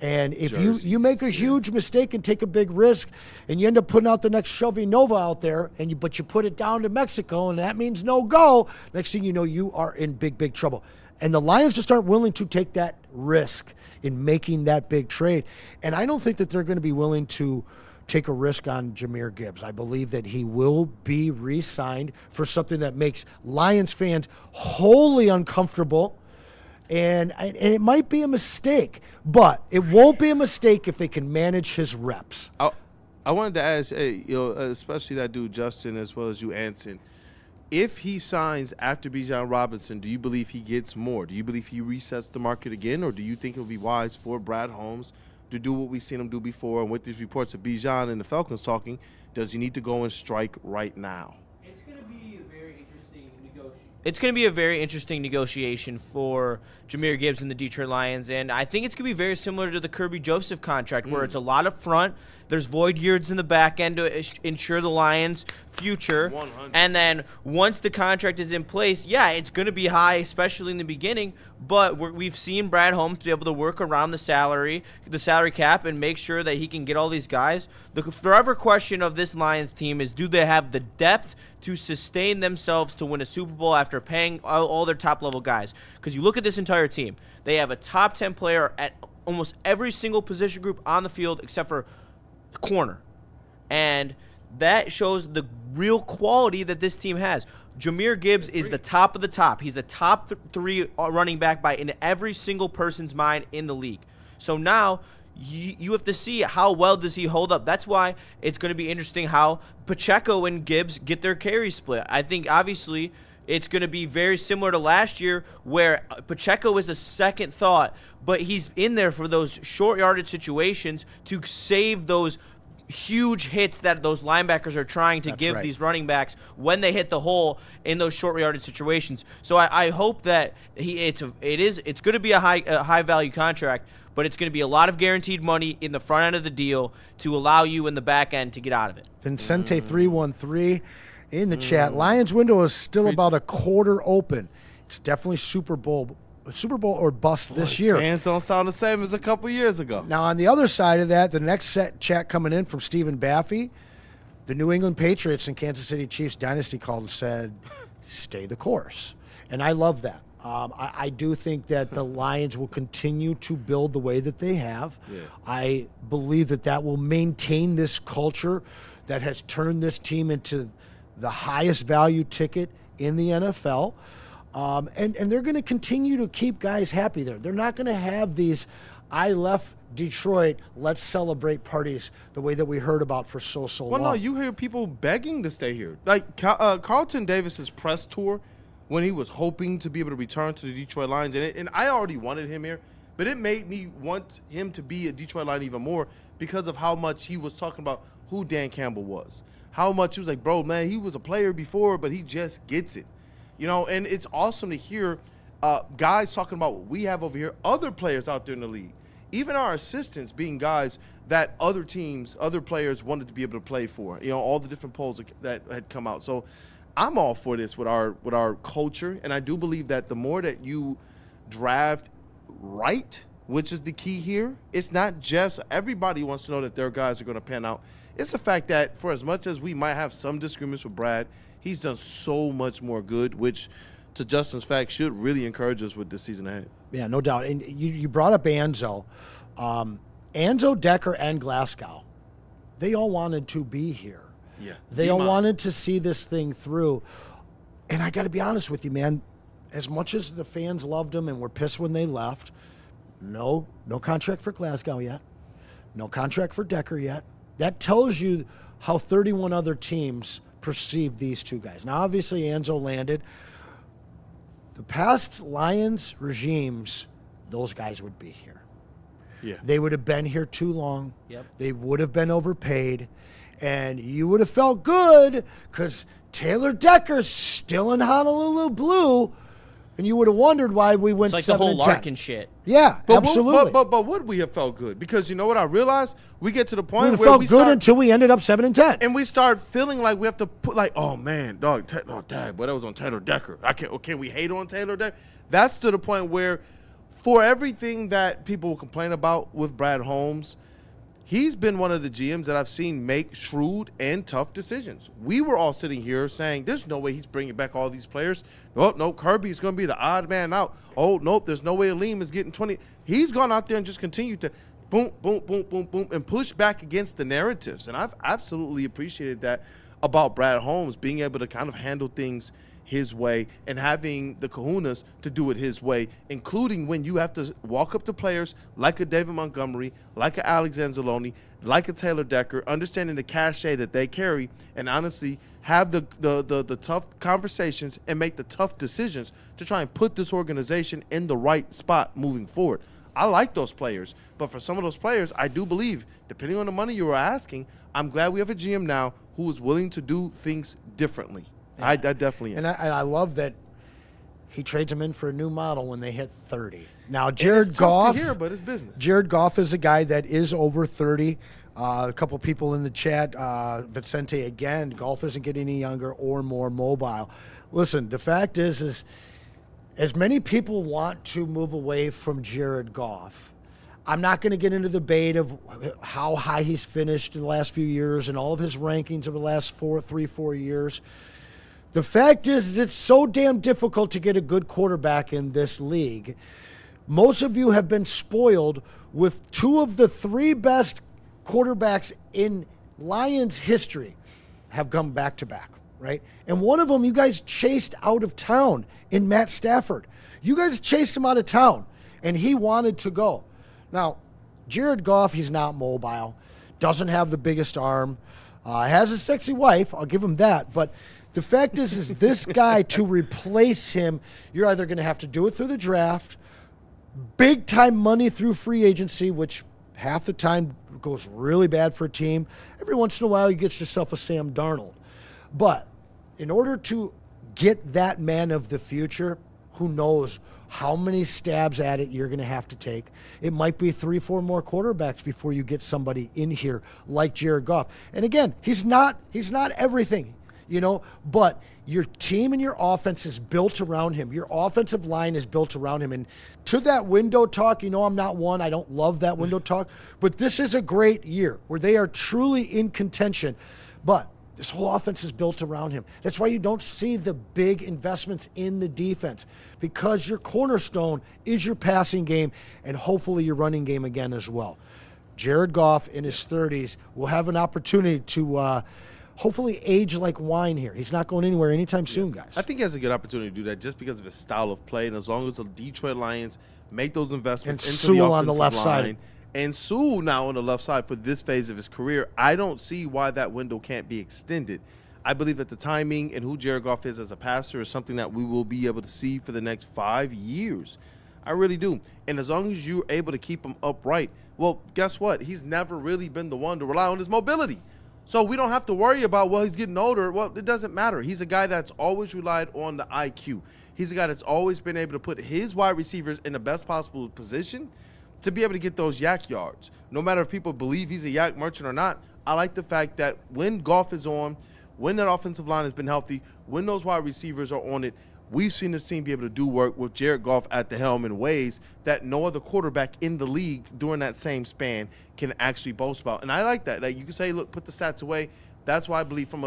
And if you make a huge mistake and take a big risk, and you end up putting out the next Chevy Nova out there, but you put it down to Mexico, and that means no go, next thing you know, you are in big trouble. And the Lions just aren't willing to take that risk in making that big trade. And I don't think that they're going to be willing to take a risk on Jahmyr Gibbs. I believe that he will be re-signed for something that makes Lions fans wholly uncomfortable. And it might be a mistake, but it won't be a mistake if they can manage his reps. I wanted to ask, especially that dude Justin as well as you, Anson, if he signs after Bijan Robinson, do you believe he gets more? Do you believe he resets the market again, or do you think it would be wise for Brad Holmes to do what we've seen him do before? And with these reports of Bijan and the Falcons talking, does he need to go and strike right now? It's going to be a very interesting negotiation for Jahmyr Gibbs and the Detroit Lions, and I think it's going to be very similar to the Kirby Joseph contract, where it's a lot up front. There's void years in the back end to ensure the Lions' future. 100. And then once the contract is in place, yeah, it's going to be high, especially in the beginning, but we've seen Brad Holmes be able to work around the salary cap, and make sure that he can get all these guys. The forever question of this Lions team is, do they have the depth to sustain themselves to win a Super Bowl after paying all their top-level guys? Because you look at this entire team, they have a top 10 player at almost every single position group on the field except for corner. And that shows the real quality that this team has. Jahmyr Gibbs is the top of the top. He's a top 3 running back in every single person's mind in the league. So now you have to see how well does he hold up. That's why it's going to be interesting how Pacheco and Gibbs get their carry split. I think obviously it's going to be very similar to last year, where Pacheco is a second thought, but he's in there for those short yardage situations to save those huge hits that those linebackers are trying to give these running backs when they hit the hole in those short yardage situations. So I hope that it's going to be a high value contract, but it's going to be a lot of guaranteed money in the front end of the deal to allow you in the back end to get out of it. Vincente 313 in the chat. Lions window is still about a quarter open. It's definitely Super Bowl or bust this year. Fans don't sound the same as a couple years ago. Now, on the other side of that, the next chat coming in from Stephen Baffey, the New England Patriots and Kansas City Chiefs dynasty called and said, stay the course. And I love that. I do think that the Lions will continue to build the way that they have. Yeah. I believe that will maintain this culture that has turned this team into the highest value ticket in the NFL. And they're going to continue to keep guys happy there. They're not going to have these I left Detroit, let's celebrate parties the way that we heard about for so long. Well, no, you hear people begging to stay here. Like Carlton Davis's press tour when he was hoping to be able to return to the Detroit Lions. And I already wanted him here, but it made me want him to be a Detroit Lion even more because of how much he was talking about who Dan Campbell was. How much he was like, bro, man, he was a player before, but he just gets it. You know, and it's awesome to hear guys talking about what we have over here, other players out there in the league, even our assistants being guys that other teams, other players wanted to be able to play for. You know, all the different polls that had come out. So I'm all for this with our culture, and I do believe that the more that you draft right, which is the key here, it's not just everybody wants to know that their guys are going to pan out. It's the fact that for as much as we might have some disagreements with Brad, he's done so much more good, which to Justin's fact should really encourage us with this season ahead. Yeah, no doubt. And you brought up Anzo. Anzo, Decker, and Glasgow, they all wanted to be here. Yeah. They all wanted to see this thing through. And I got to be honest with you, man, as much as the fans loved him and were pissed when they left, no contract for Glasgow yet. No contract for Decker yet. That tells you how 31 other teams perceive these two guys. Now, obviously, Anzo landed. The past Lions regimes, those guys would be here. Yeah. They would have been here too long. Yep. They would have been overpaid. And you would have felt good because Taylor Decker's still in Honolulu Blue. And you would have wondered why we went 7-10. It's like the whole Larkin shit. Yeah, absolutely. But would we have felt good? Because you know what I realized? We get to the point we where felt we good start, until we ended up 7-10. and we start feeling like we have to put like, oh man, dog, dad, but that was on Taylor Decker. Can we hate on Taylor Decker? That's to the point where, for everything that people will complain about with Brad Holmes, he's been one of the GMs that I've seen make shrewd and tough decisions. We were all sitting here saying, there's no way he's bringing back all these players. No, Kirby's going to be the odd man out. Oh, nope, there's no way Aleem is getting 20. He's gone out there and just continued to boom, boom, boom, boom, boom, and push back against the narratives. And I've absolutely appreciated that about Brad Holmes, being able to kind of handle things his way and having the kahunas to do it his way, including when you have to walk up to players like a David Montgomery, like a Alex Anzalone, like a Taylor Decker, understanding the cachet that they carry, and honestly have the tough conversations and make the tough decisions to try and put this organization in the right spot moving forward. I like those players, but for some of those players, I do believe, depending on the money you were asking, I'm glad we have a GM now who is willing to do things differently. Yeah. I definitely am. And I love that he trades him in for a new model when they hit 30. Now, Jared Goff. Tough to hear, but it's business. Jared Goff is a guy that is over 30. A couple people in the chat, Vicente, again, Goff isn't getting any younger or more mobile. Listen, the fact is as many people want to move away from Jared Goff, I'm not going to get into the debate of how high he's finished in the last few years and all of his rankings over the last 4 years. The fact is it's so damn difficult to get a good quarterback in this league. Most of you have been spoiled with two of the three best quarterbacks in Lions history have come back-to-back, right? And one of them you guys chased out of town in Matt Stafford. You guys chased him out of town, and he wanted to go. Now, Jared Goff, he's not mobile, doesn't have the biggest arm, has a sexy wife, I'll give him that, but the fact is this guy, to replace him, you're either going to have to do it through the draft, big-time money through free agency, which half the time goes really bad for a team. Every once in a while, you get yourself a Sam Darnold. But in order to get that man of the future, who knows how many stabs at it you're going to have to take. It might be 3-4 more quarterbacks before you get somebody in here like Jared Goff. And again, he's not everything. But your team and your offense is built around him. Your offensive line is built around him. And to that window talk, I'm not one. I don't love that window talk. But this is a great year where they are truly in contention. But this whole offense is built around him. That's why you don't see the big investments in the defense, because your cornerstone is your passing game and hopefully your running game again as well. Jared Goff in his 30s will have an opportunity to hopefully age like wine here. He's not going anywhere anytime soon, guys. I think he has a good opportunity to do that just because of his style of play, and as long as the Detroit Lions make those investments into the offensive on the left line, side. And Sewell now on the left side for this phase of his career, I don't see why that window can't be extended. I believe that the timing and who Jared Goff is as a passer is something that we will be able to see for the next 5 years. I really do. And as long as you're able to keep him upright, well, guess what? He's never really been the one to rely on his mobility. So we don't have to worry about, well, he's getting older. Well, it doesn't matter. He's a guy that's always relied on the IQ. He's a guy that's always been able to put his wide receivers in the best possible position to be able to get those yak yards. No matter if people believe he's a yak merchant or not, I like the fact that when Goff is on, when that offensive line has been healthy, when those wide receivers are on it, we've seen this team be able to do work with Jared Goff at the helm in ways that no other quarterback in the league during that same span can actually boast about. And I like that. Like, you can say, look, put the stats away. That's why I believe from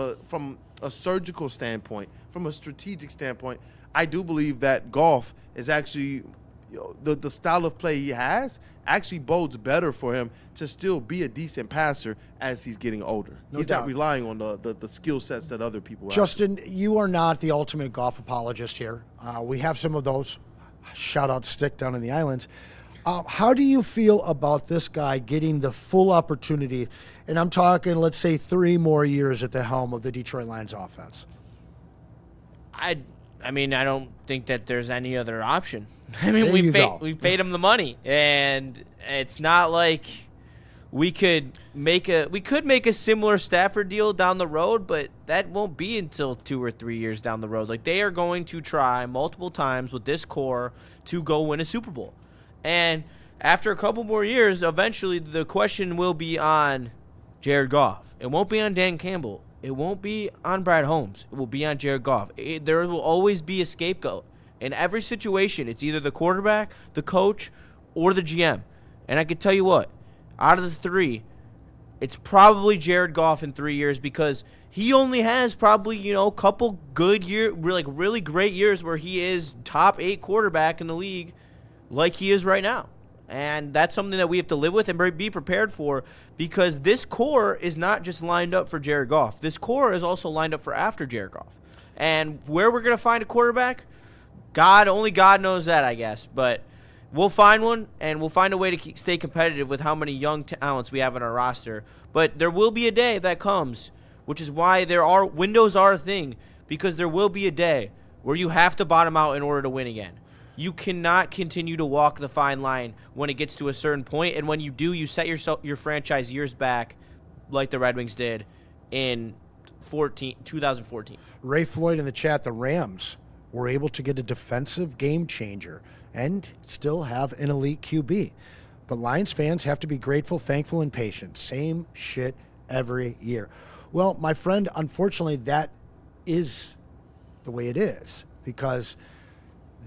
a surgical standpoint, from a strategic standpoint, I do believe that Goff is actually, the style of play he has actually bodes better for him to still be a decent passer as he's getting older. He's not relying on the skill sets that other people have. Justin, you are not the ultimate Goff apologist here. We have some of those. Shout out Stick down in the islands. How do you feel about this guy getting the full opportunity? And I'm talking, let's say, 3 more years at the helm of the Detroit Lions offense. I mean, I don't think that there's any other option. I mean, we paid him the money, and it's not like we could make a similar Stafford deal down the road, but that won't be until 2 or 3 years down the road. Like, they are going to try multiple times with this core to go win a Super Bowl. And after a couple more years, eventually the question will be on Jared Goff. It won't be on Dan Campbell. It won't be on Brad Holmes. It will be on Jared Goff. There will always be a scapegoat. In every situation, it's either the quarterback, the coach, or the GM. And I can tell you what, out of the 3, it's probably Jared Goff in 3 years, because he only has probably, a couple good years, really great years where he is top 8 quarterback in the league like he is right now. And that's something that we have to live with and be prepared for, because this core is not just lined up for Jared Goff. This core is also lined up for after Jared Goff. And where we're going to find a quarterback, only God knows that, I guess. But we'll find one, and we'll find a way to stay competitive with how many young talents we have on our roster. But there will be a day that comes, which is why windows are a thing, because there will be a day where you have to bottom out in order to win again. You cannot continue to walk the fine line when it gets to a certain point, and when you do, you set your franchise years back like the Red Wings did in 2014. Ray Floyd in the chat, the Rams were able to get a defensive game changer and still have an elite QB. But Lions fans have to be grateful, thankful, and patient. Same shit every year. Well, my friend, unfortunately, that is the way it is, because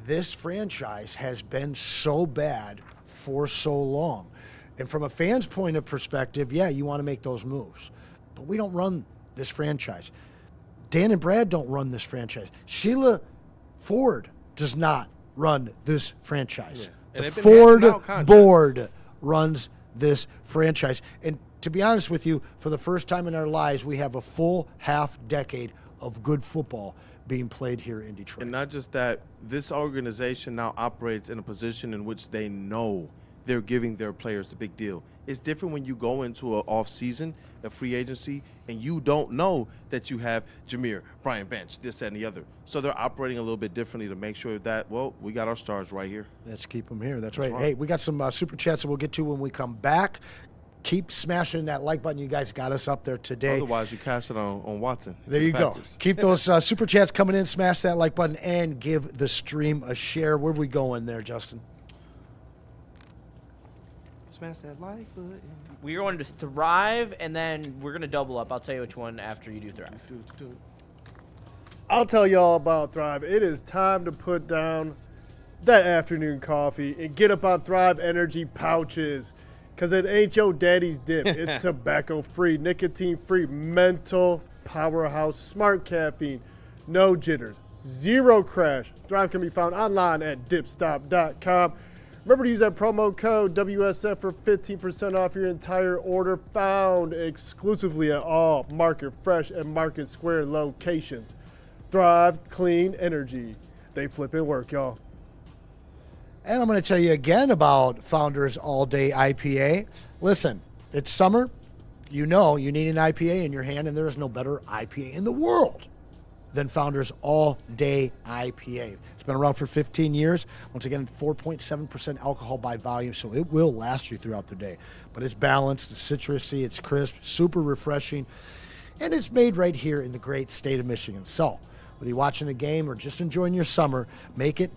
this franchise has been so bad for so long. And from a fan's point of perspective, yeah, you want to make those moves. But we don't run this franchise. Dan and Brad don't run this franchise. Sheila Ford does not run this franchise. Yeah. The Ford board runs this franchise. And to be honest with you, for the first time in our lives, we have a full half decade of good football being played here in Detroit. And not just that, this organization now operates in a position in which they know they're giving their players the big deal. It's different when you go into an off-season, a free agency, and you don't know that you have Jahmyr, Brian Bench, this, that, and the other. So they're operating a little bit differently to make sure that, well, we got our stars right here. Let's keep them here. That's right. Hey, we got some super chats that we'll get to when we come back. Keep smashing that like button. You guys got us up there today. Otherwise, you cash it on Watson. There you go. Keep those super chats coming in. Smash that like button and give the stream a share. Where are we going there, Justin? Smash that like button. We're going to Thrive, and then we're going to double up. I'll tell you which one after you do Thrive. I'll tell y'all about Thrive. It is time to put down that afternoon coffee and get up on Thrive Energy pouches. Because it ain't your daddy's dip. It's tobacco-free, nicotine-free, mental powerhouse, smart caffeine, no jitters, zero crash. Thrive can be found online at dipstop.com. Remember to use that promo code WSF for 15% off your entire order, found exclusively at all Market Fresh and Market Square locations. Thrive Clean Energy. They flip and work, y'all. And I'm going to tell you again about Founders All Day IPA. Listen, it's summer. You know you need an IPA in your hand, and there is no better IPA in the world than Founders All-Day IPA. It's been around for 15 years. Once again, 4.7% alcohol by volume, so it will last you throughout the day. But it's balanced, it's citrusy, it's crisp, super refreshing, and it's made right here in the great state of Michigan. So, whether you're watching the game or just enjoying your summer, make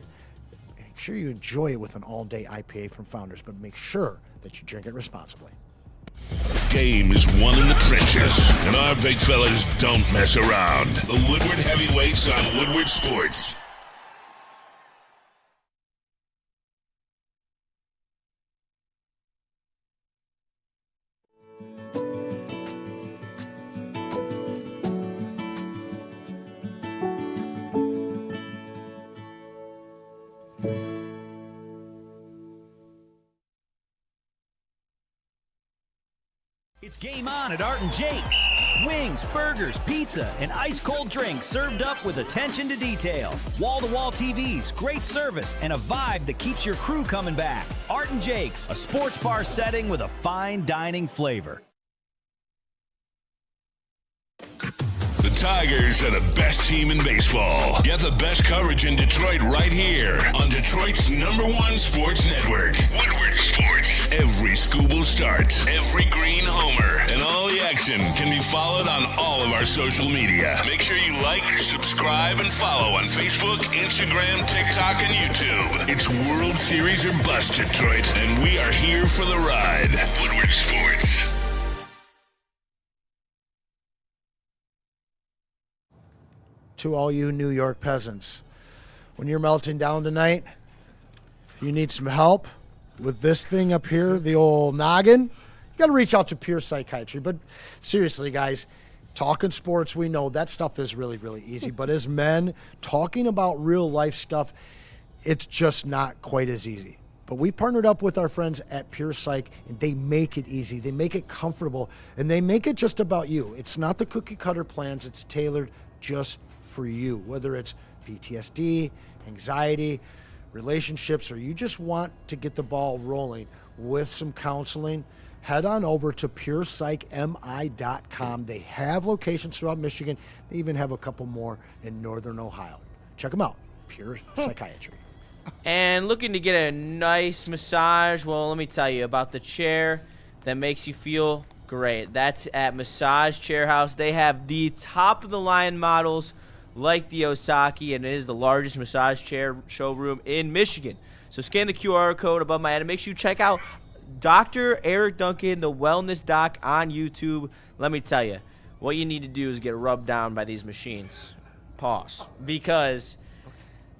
sure you enjoy it with an all-day IPA from Founders, but make sure that you drink it responsibly. Game is won in the trenches, and our big fellas don't mess around. The Woodward Heavyweights on Woodward Sports. It's game on at Art and Jake's. Wings, burgers, pizza, and ice-cold drinks served up with attention to detail. Wall-to-wall TVs, great service, and a vibe that keeps your crew coming back. Art and Jake's, a sports bar setting with a fine dining flavor. The Tigers are the best team in baseball. Get the best coverage in Detroit right here on Detroit's #1 sports network, Woodward Sports. Every Scooble start, every green homer, and all the action can be followed on all of our social media. Make sure you like, subscribe, and follow on Facebook, Instagram, TikTok, and YouTube. It's World Series or bust, Detroit, and we are here for the ride. Woodward Sports. To all you New York peasants, when you're melting down tonight, if you need some help with this thing up here, the old noggin, you got to reach out to Pure Psychiatry. But seriously, guys, talking sports, we know that stuff is really, really easy. But as men, talking about real life stuff, it's just not quite as easy. But we partnered up with our friends at Pure Psych, and they make it easy. They make it comfortable, and they make it just about you. It's not the cookie cutter plans. It's tailored just for you, whether it's PTSD, anxiety, relationships, or you just want to get the ball rolling with some counseling, head on over to PurePsychMI.com. They have locations throughout Michigan. They even have a couple more in Northern Ohio. Check them out, Pure Psychiatry. And looking to get a nice massage, well, let me tell you about the chair that makes you feel great. That's at Massage Chair House. They have the top-of-the-line models like the Osaki, and it is the largest massage chair showroom in Michigan. So scan the QR code above my head and make sure you check out Dr. Eric Duncan, the wellness doc on YouTube. Let me tell you, what you need to do is get rubbed down by these machines. Pause. Because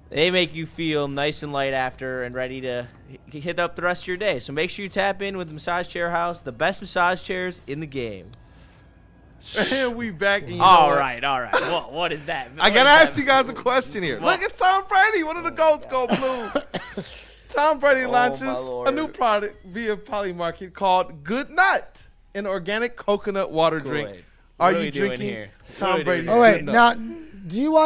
they make you feel nice and light after and ready to hit up the rest of your day. So make sure you tap in with the Massage Chair House, the best massage chairs in the game. And we back. And All right. What is that? I got to ask you guys a question here. Look at Tom Brady. One of the GOATs go blue. Tom Brady launches a new product via Polymarket called Good Nut, an organic coconut water drink. Are you drinking Tom Brady's Good Nut? Now, did you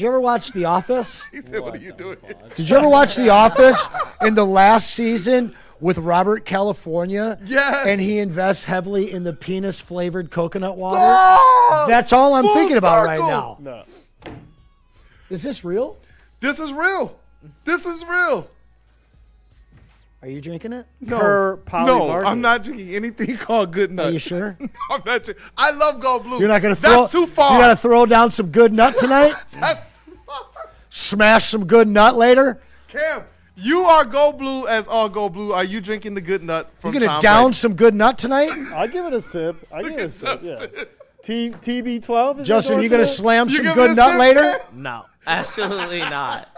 ever watch The Office? He said, what are you doing? Did you ever watch The Office in the last season with Robert California? Yes. And he invests heavily in the penis-flavored coconut water? Oh, that's all I'm thinking about right circle. now. No. Is this real? This is real. This is real. Are you drinking it? No, I'm not drinking anything called Good Nut. Are you sure? I'm not drinking. I love Go Blue. You're not going to throw. That's too far. You got to throw down some Good Nut tonight? That's too far. Smash some Good Nut later? Cam, you are Go Blue as all Go Blue. Are you drinking the Good Nut from You going Tom to down Brady? some Good Nut tonight? I'll give it a sip. Yeah. TB12 is Justin, you going to slam You some give Good it a Nut sip, later? Cam? No, absolutely not.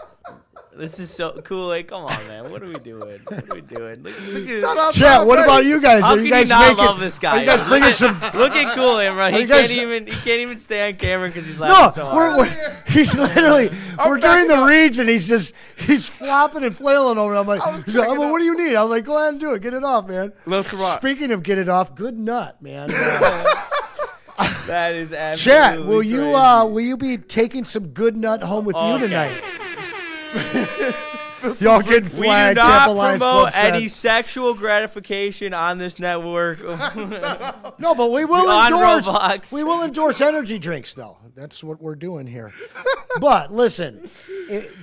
This is so Kool-Aid. Come on, man. What are we doing? Look at Chat, what about you guys? How Are can you guys you not making, love this guy? Are you guys bringing some? Look at Kool-Aid, bro. He can't even stay on camera because he's laughing so hard. He's literally. We're during the reads and he's flopping and flailing over. I'm like, what do you need? I'm like, go ahead and do it. Get it off, man. Let's rock. Speaking of get it off, Good Nut, man. That is absolutely Chat, will crazy. you be taking some Good Nut home with you tonight? Y'all getting We do flagged. not Tampa Lions promote Club any said. sexual gratification on this network. No, but we will On endorse. Roblox. We will endorse energy drinks, though. That's what we're doing here. But listen,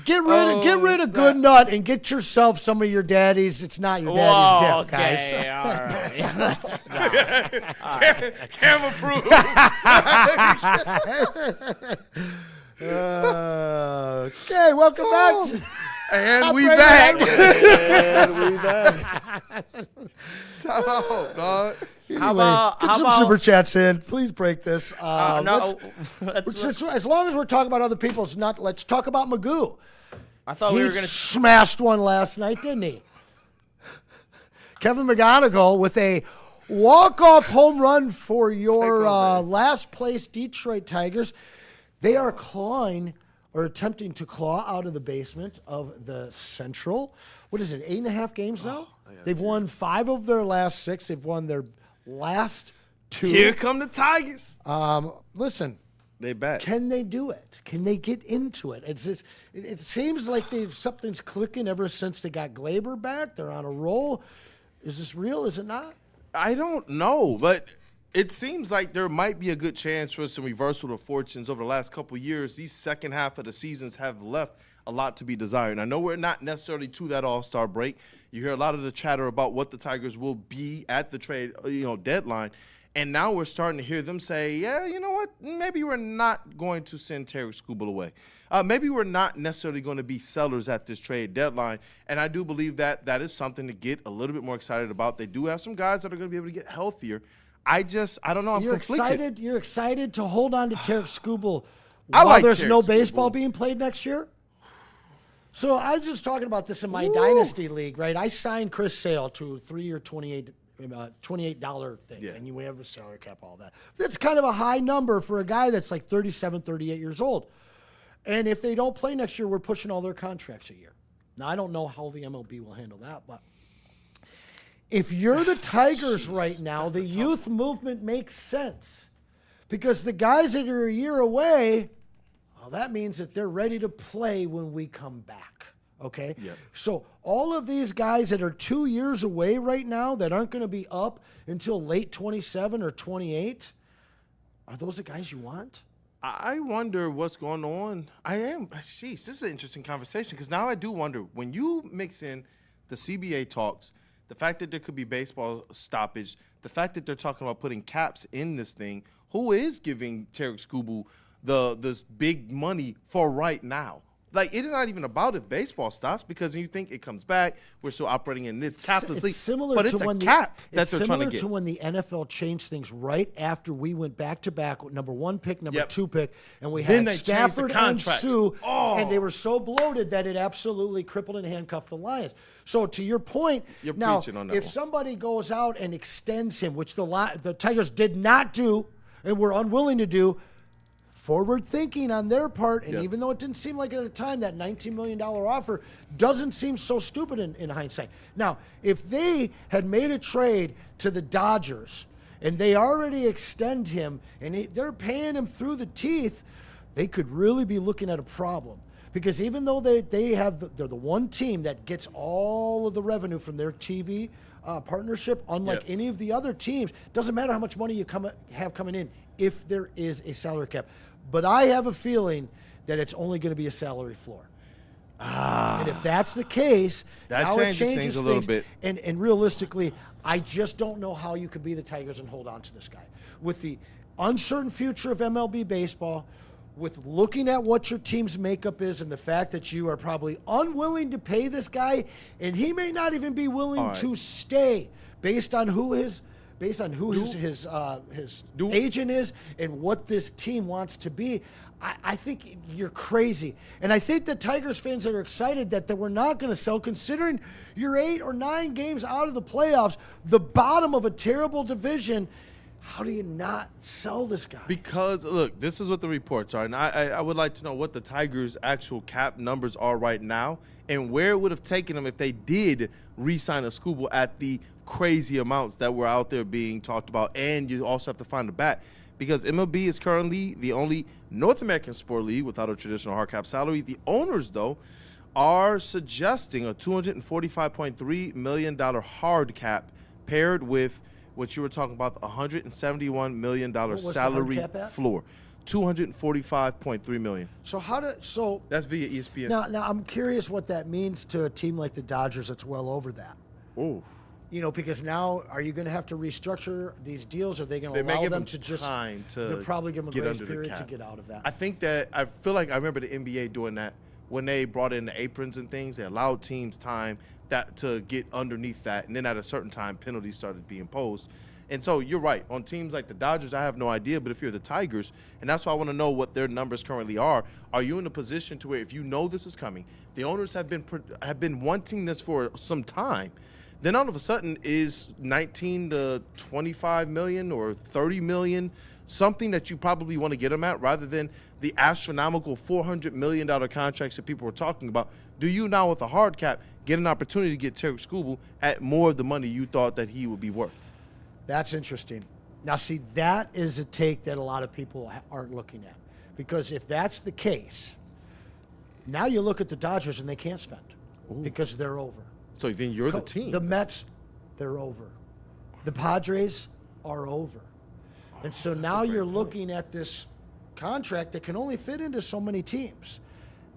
get rid of Good Nut and get yourself some of your daddy's. It's not your daddy's dip, guys. Okay, all right. Let's stop. Cam approved. Okay, welcome back. And we Brandon. back. And we back. Shout out, dog. Anyway, get some super chats in. Please break this. No, As long as we're talking about other people, it's not. Let's talk about Magoo. I thought He we were going to. smashed one last night, didn't he? Kevin McGonigal with a walk-off home run for your last-place Detroit Tigers. They are attempting to claw out of the basement of the Central. What is it, 8.5 games now? They've won 5 of their last 6. They've won their last 2. Here come the Tigers. Listen. They back. Can they do it? Can they get into it? It seems like something's clicking ever since they got Glaber back. They're on a roll. Is this real? Is it not? I don't know, but it seems like there might be a good chance for some reversal of fortunes over the last couple of years. These second half of the seasons have left a lot to be desired. And I know we're not necessarily to that All-Star break. You hear a lot of the chatter about what the Tigers will be at the trade, deadline. And now we're starting to hear them say, yeah, you know what? Maybe we're not going to send Terry Skubal away. Maybe we're not necessarily going to be sellers at this trade deadline. And I do believe that is something to get a little bit more excited about. They do have some guys that are going to be able to get healthier. I don't know. I'm conflicted. You're excited to hold on to Terry Skubal I while like there's Terry no Skubal. baseball being played next year? So I was just talking about this in my Dynasty League, right? I signed Chris Sale to a 3-year $28 thing, and we have a salary cap, all that. That's kind of a high number for a guy that's like 37, 38 years old. And if they don't play next year, we're pushing all their contracts a year. Now, I don't know how the MLB will handle that, but if you're the Tigers right now, the youth movement makes sense because the guys that are a year away, well, that means that they're ready to play when we come back. Okay? Yep. So all of these guys that are 2 years away right now that aren't going to be up until late 27 or 28, are those the guys you want? I wonder what's going on. This is an interesting conversation because now I do wonder, when you mix in the CBA talks, the fact that there could be baseball stoppage, the fact that they're talking about putting caps in this thing, who is giving Tarek Skubal this big money for right now? Like, it is not even about if baseball stops because you think it comes back. We're still operating in this capless league. Similar but to it's a when cap that it's they're trying to similar get. to when the NFL changed things right after we went back-to-back with number 1 pick, number 2 pick, and we Then had they changed the Stafford and contracts. Sue, and they were so bloated that it absolutely crippled and handcuffed the Lions. So to your point, You're now, preaching on that if one. somebody goes out and extends him, which the Tigers did not do and were unwilling to do, forward thinking on their part, and even though it didn't seem like it at the time, that $19 million offer doesn't seem so stupid in hindsight. Now, if they had made a trade to the Dodgers and they already extend him and they're paying him through the teeth, they could really be looking at a problem. Because even though they're the one team that gets all of the revenue from their TV partnership, unlike any of the other teams, doesn't matter how much money you have coming in if there is a salary cap. But I have a feeling that it's only going to be a salary floor. And if that's the case, That now it changes changes things a little bit. And realistically, I just don't know how you could be the Tigers and hold on to this guy. With the uncertain future of MLB baseball, with looking at what your team's makeup is and the fact that you are probably unwilling to pay this guy, and he may not even be willing to stay based on who his agent is and what this team wants to be. I think you're crazy. And I think the Tigers fans are excited that we're not going to sell, considering you're 8 or 9 games out of the playoffs, the bottom of a terrible division. How do you not sell this guy? Because, look, this is what the reports are, and I would like to know what the Tigers' actual cap numbers are right now and where it would have taken them if they did re-sign a Skubal at the crazy amounts that were out there being talked about, and you also have to find a bat. Because MLB is currently the only North American sport league without a traditional hard cap salary. The owners, though, are suggesting a $245.3 million hard cap paired with what you were talking about, the $171 million salary floor. $245.3 million. So that's via ESPN. Now I'm curious what that means to a team like the Dodgers that's well over that. Oh. Because now are you going to have to restructure these deals? Or are they going to allow them to just time to they'll probably give them a get grace under the period to cap. get out of that? I feel like I remember the NBA doing that when they brought in the aprons and things. They allowed teams time to get underneath that, and then at a certain time, penalties started being imposed. And so you're right. On teams like the Dodgers, I have no idea. But if you're the Tigers, and that's why I want to know what their numbers currently are you in a position to where if you know this is coming, the owners have been wanting this for some time, then all of a sudden is 19 to 25 million or 30 million something that you probably want to get them at rather than the astronomical $400 million contracts that people were talking about? Do you now, with a hard cap, get an opportunity to get Tarek Skubal at more of the money you thought that he would be worth? That's interesting. Now, see, that is a take that a lot of people aren't looking at. Because if that's the case, now you look at the Dodgers and they can't spend because they're over. So then you're the team. The Mets, they're over. The Padres are over. And so now you're looking at this contract that can only fit into so many teams.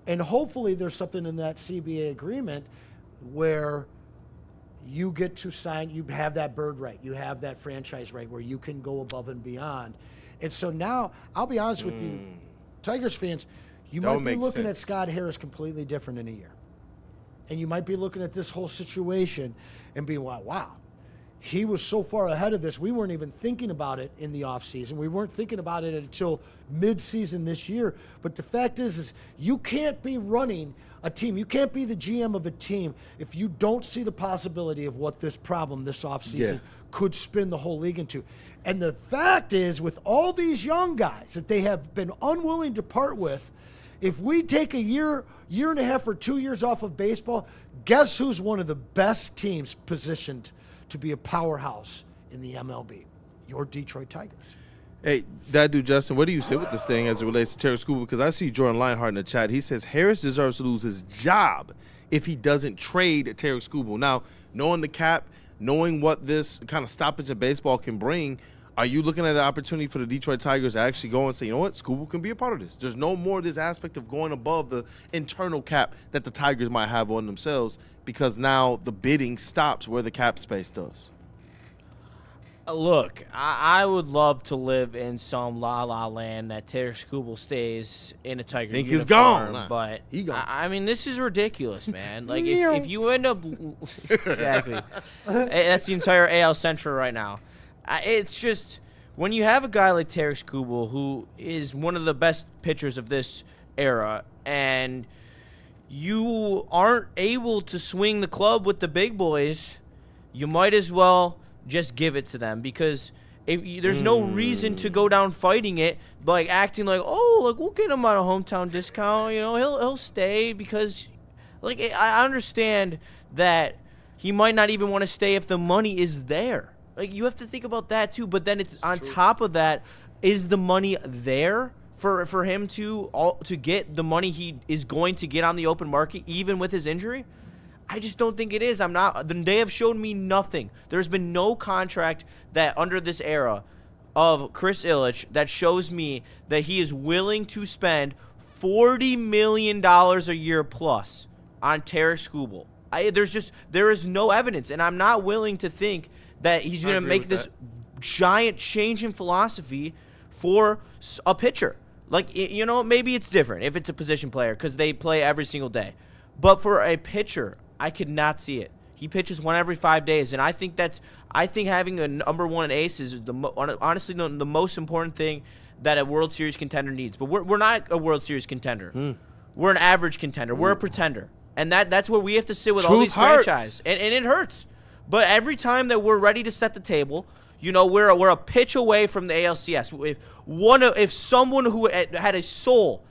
And hopefully there's something in that CBA agreement where you get to sign, you have that bird right, you have that franchise right where you can go above and beyond. And so now, I'll be honest with you, Tigers fans, you might be looking at Scott Harris completely different in a year. And you might be looking at this whole situation and being, wow, he was so far ahead of this. We weren't even thinking about it in the offseason. We weren't thinking about it until mid-season this year. But the fact is you can't be running a team. You can't be the GM of a team if you don't see the possibility of what this problem this offseason could spin the whole league into. And the fact is, with all these young guys that they have been unwilling to part with, if we take a year and a half or 2 years off of baseball, guess who's one of the best teams positioned to be a powerhouse in the MLB? Your Detroit Tigers. Hey, that dude, Justin, where do you sit with this thing as it relates to Tarek Skubal? Because I see Jordan Lionheart in the chat. He says Harris deserves to lose his job if he doesn't trade Tarek Skubal. Now, knowing the cap, knowing what this kind of stoppage in baseball can bring, are you looking at an opportunity for the Detroit Tigers to actually go and say, you know what, Skubal can be a part of this? There's no more of this aspect of going above the internal cap that the Tigers might have on themselves because now the bidding stops where the cap space does. Look, I would love to live in some la-la land that Tarek Skubal stays in a Tiger uniform. He's gone. But, he gone. I mean, this is ridiculous, man. Like, if you end up – exactly. That's the entire AL Central right now. It's just when you have a guy like Tarek Skubal, who is one of the best pitchers of this era, and you aren't able to swing the club with the big boys, you might as well just give it to them because there's no reason to go down fighting it, like acting like, oh, like we'll get him on a hometown discount. You know, he'll stay because, like, I understand that he might not even want to stay if the money is there. Like, you have to think about that, too. But then it's on top of that, is the money there for him to get the money he is going to get on the open market, even with his injury? I just don't think it is. They have shown me nothing. There's been no contract that under this era of Chris Ilitch that shows me that he is willing to spend $40 million a year plus on Tarek Skubal. There is no evidence, and I'm not willing to think that he's going to make this giant change in philosophy for a pitcher. Like, you know, maybe it's different if it's a position player because they play every single day. But for a pitcher, I could not see it. He pitches one every 5 days, and I think having a number one ace is honestly the most important thing that a World Series contender needs. But we're not a World Series contender. We're an average contender. We're a pretender. And that's where we have to sit with all these franchises. And it hurts. But every time that we're ready to set the table, you know, we're a pitch away from the ALCS. If someone who had a soul,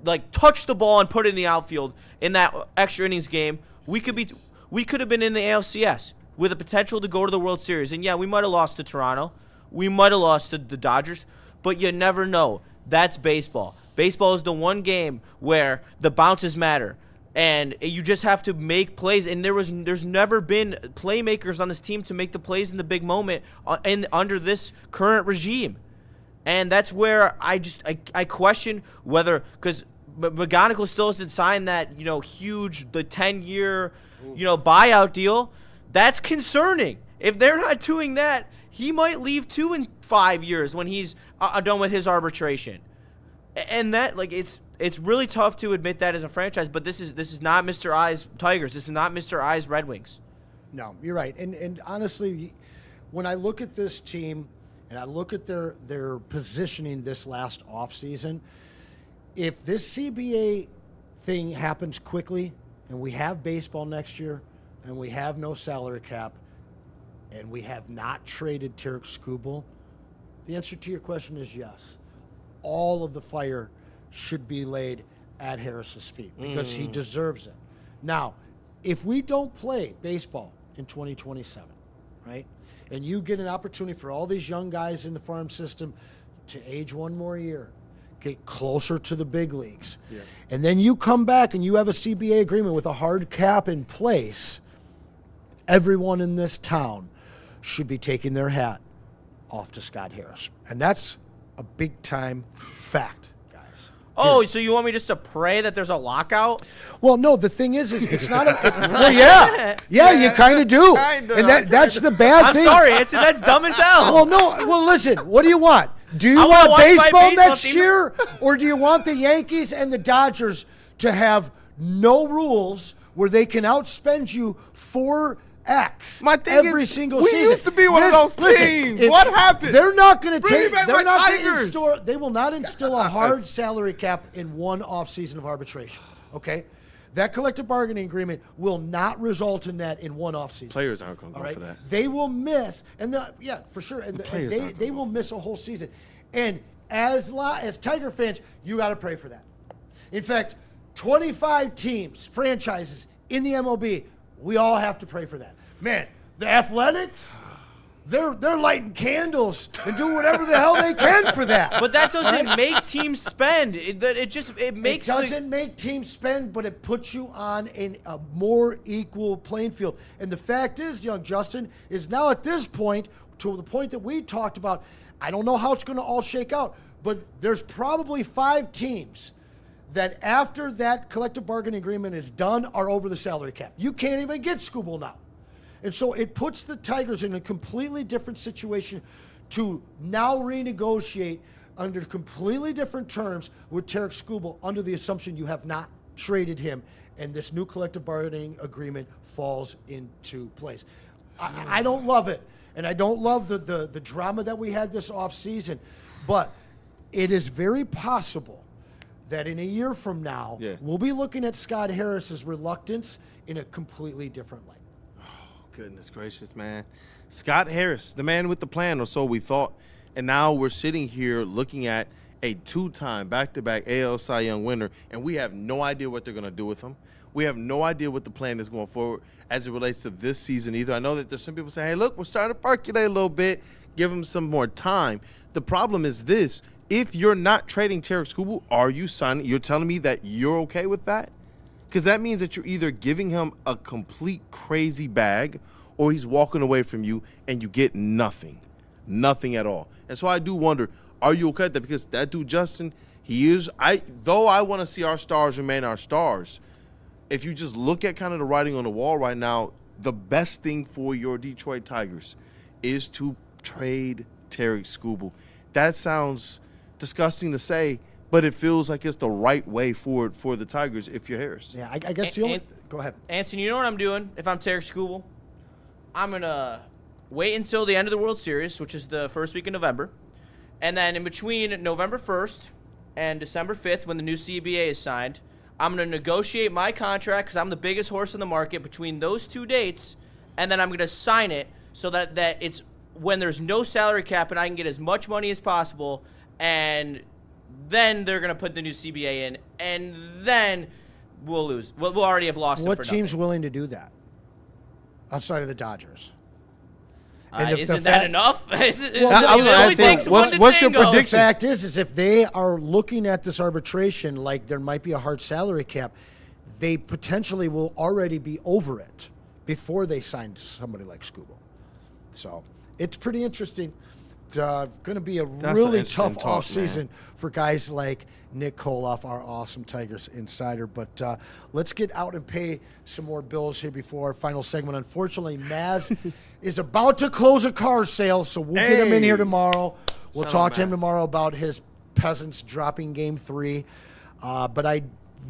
like, touched the ball and put it in the outfield in that extra innings game, we could have been in the ALCS with the potential to go to the World Series. And yeah, we might have lost to Toronto, we might have lost to the Dodgers, but you never know. That's baseball. Baseball is the one game where the bounces matter. And you just have to make plays. And there's never been playmakers on this team to make the plays in the big moment under this current regime. And that's where I question whether, because McGonigal still hasn't signed that, huge, the 10-year, buyout deal. That's concerning. If they're not doing that, he might leave too in 5 years when he's done with his arbitration. And that, it's really tough to admit that as a franchise, but this is not Mr. I's Tigers. This is not Mr. I's Red Wings. No, you're right. And honestly, when I look at this team and I look at their positioning this last offseason, if this CBA thing happens quickly and we have baseball next year and we have no salary cap and we have not traded Tarek Skubal, the answer to your question is yes. All of the fire should be laid at Harris's feet because he deserves it. Now, if we don't play baseball in 2027, right, and you get an opportunity for all these young guys in the farm system to age one more year, get closer to the big leagues, and then you come back and you have a CBA agreement with a hard cap in place, everyone in this town should be taking their hat off to Scott Harris. And that's a big-time fact, guys. Oh, so you want me just to pray that there's a lockout? Well, no, the thing is it's not well, yeah. Yeah, you kind of do. And that's the bad thing. I'm sorry, that's dumb as hell. Well, no, listen, what do you want? Do you want baseball next year, or do you want the Yankees and the Dodgers to have no rules where they can outspend you 4x every single season? We used to be one of those teams. What happened? They're not going to take. They're not going to install. They will not instill a hard salary cap in one offseason of arbitration. Okay, that collective bargaining agreement will not result in that in one offseason. Players aren't going to go for that. They will miss, yeah, for sure, and they will miss a whole season. And as Tiger fans, you got to pray for that. In fact, 25 teams, franchises in the MLB, we all have to pray for that. Man, the Athletics, they're lighting candles and doing whatever the hell they can for that. But that doesn't make teams spend. It doesn't make teams spend, but it puts you on a more equal playing field. And the fact is, young Justin, is now at this point, to the point that we talked about, I don't know how it's going to all shake out, but there's probably 5 teams that after that collective bargaining agreement is done are over the salary cap. You can't even get Skubal now. And so it puts the Tigers in a completely different situation to now renegotiate under completely different terms with Tarek Skubal under the assumption you have not traded him and this new collective bargaining agreement falls into place. I don't love it. And I don't love the drama that we had this offseason, but it is very possible that in a year from now, we'll be looking at Scott Harris's reluctance in a completely different light. Oh, goodness gracious, man. Scott Harris, the man with the plan, or so we thought. And now we're sitting here looking at a 2-time back-to-back AL Cy Young winner, and we have no idea what they're going to do with him. We have no idea what the plan is going forward as it relates to this season either. I know that there's some people saying, hey, look, we're starting to percolate a little bit. Give him some more time. The problem is this. If you're not trading Tarek Skubal, are you signing? You're telling me that you're okay with that? Because that means that you're either giving him a complete crazy bag or he's walking away from you and you get nothing. Nothing at all. And so I do wonder, are you okay with that? Because that dude, Justin, though I want to see our stars remain our stars, if you just look at kind of the writing on the wall right now, the best thing for your Detroit Tigers is to trade Tarek Skubal. That sounds disgusting to say, but it feels like it's the right way forward for the Tigers if you're Harris. Yeah, I guess the only – go ahead. Anson, you know what I'm doing if I'm Tarek Skubal? I'm going to wait until the end of the World Series, which is the first week in November, and then in between November 1st and December 5th when the new CBA is signed, I'm going to negotiate my contract because I'm the biggest horse in the market between those 2 dates, and then I'm going to sign it so that it's when there's no salary cap and I can get as much money as possible, and then they're going to put the new CBA in, and then we'll lose. We'll already have lost. What team's willing to do that outside of the Dodgers? Isn't that enough? What's your prediction? The fact is if they are looking at this arbitration like there might be a hard salary cap, they potentially will already be over it before they sign somebody like Scooble. So it's pretty interesting. It's going to be a really tough offseason for guys like Nick Koloff, our awesome Tigers insider. But let's get out and pay some more bills here before our final segment. Unfortunately, Maz is about to close a car sale, so we'll get him in here tomorrow. We'll talk to him tomorrow about his Peasants dropping Game 3. But I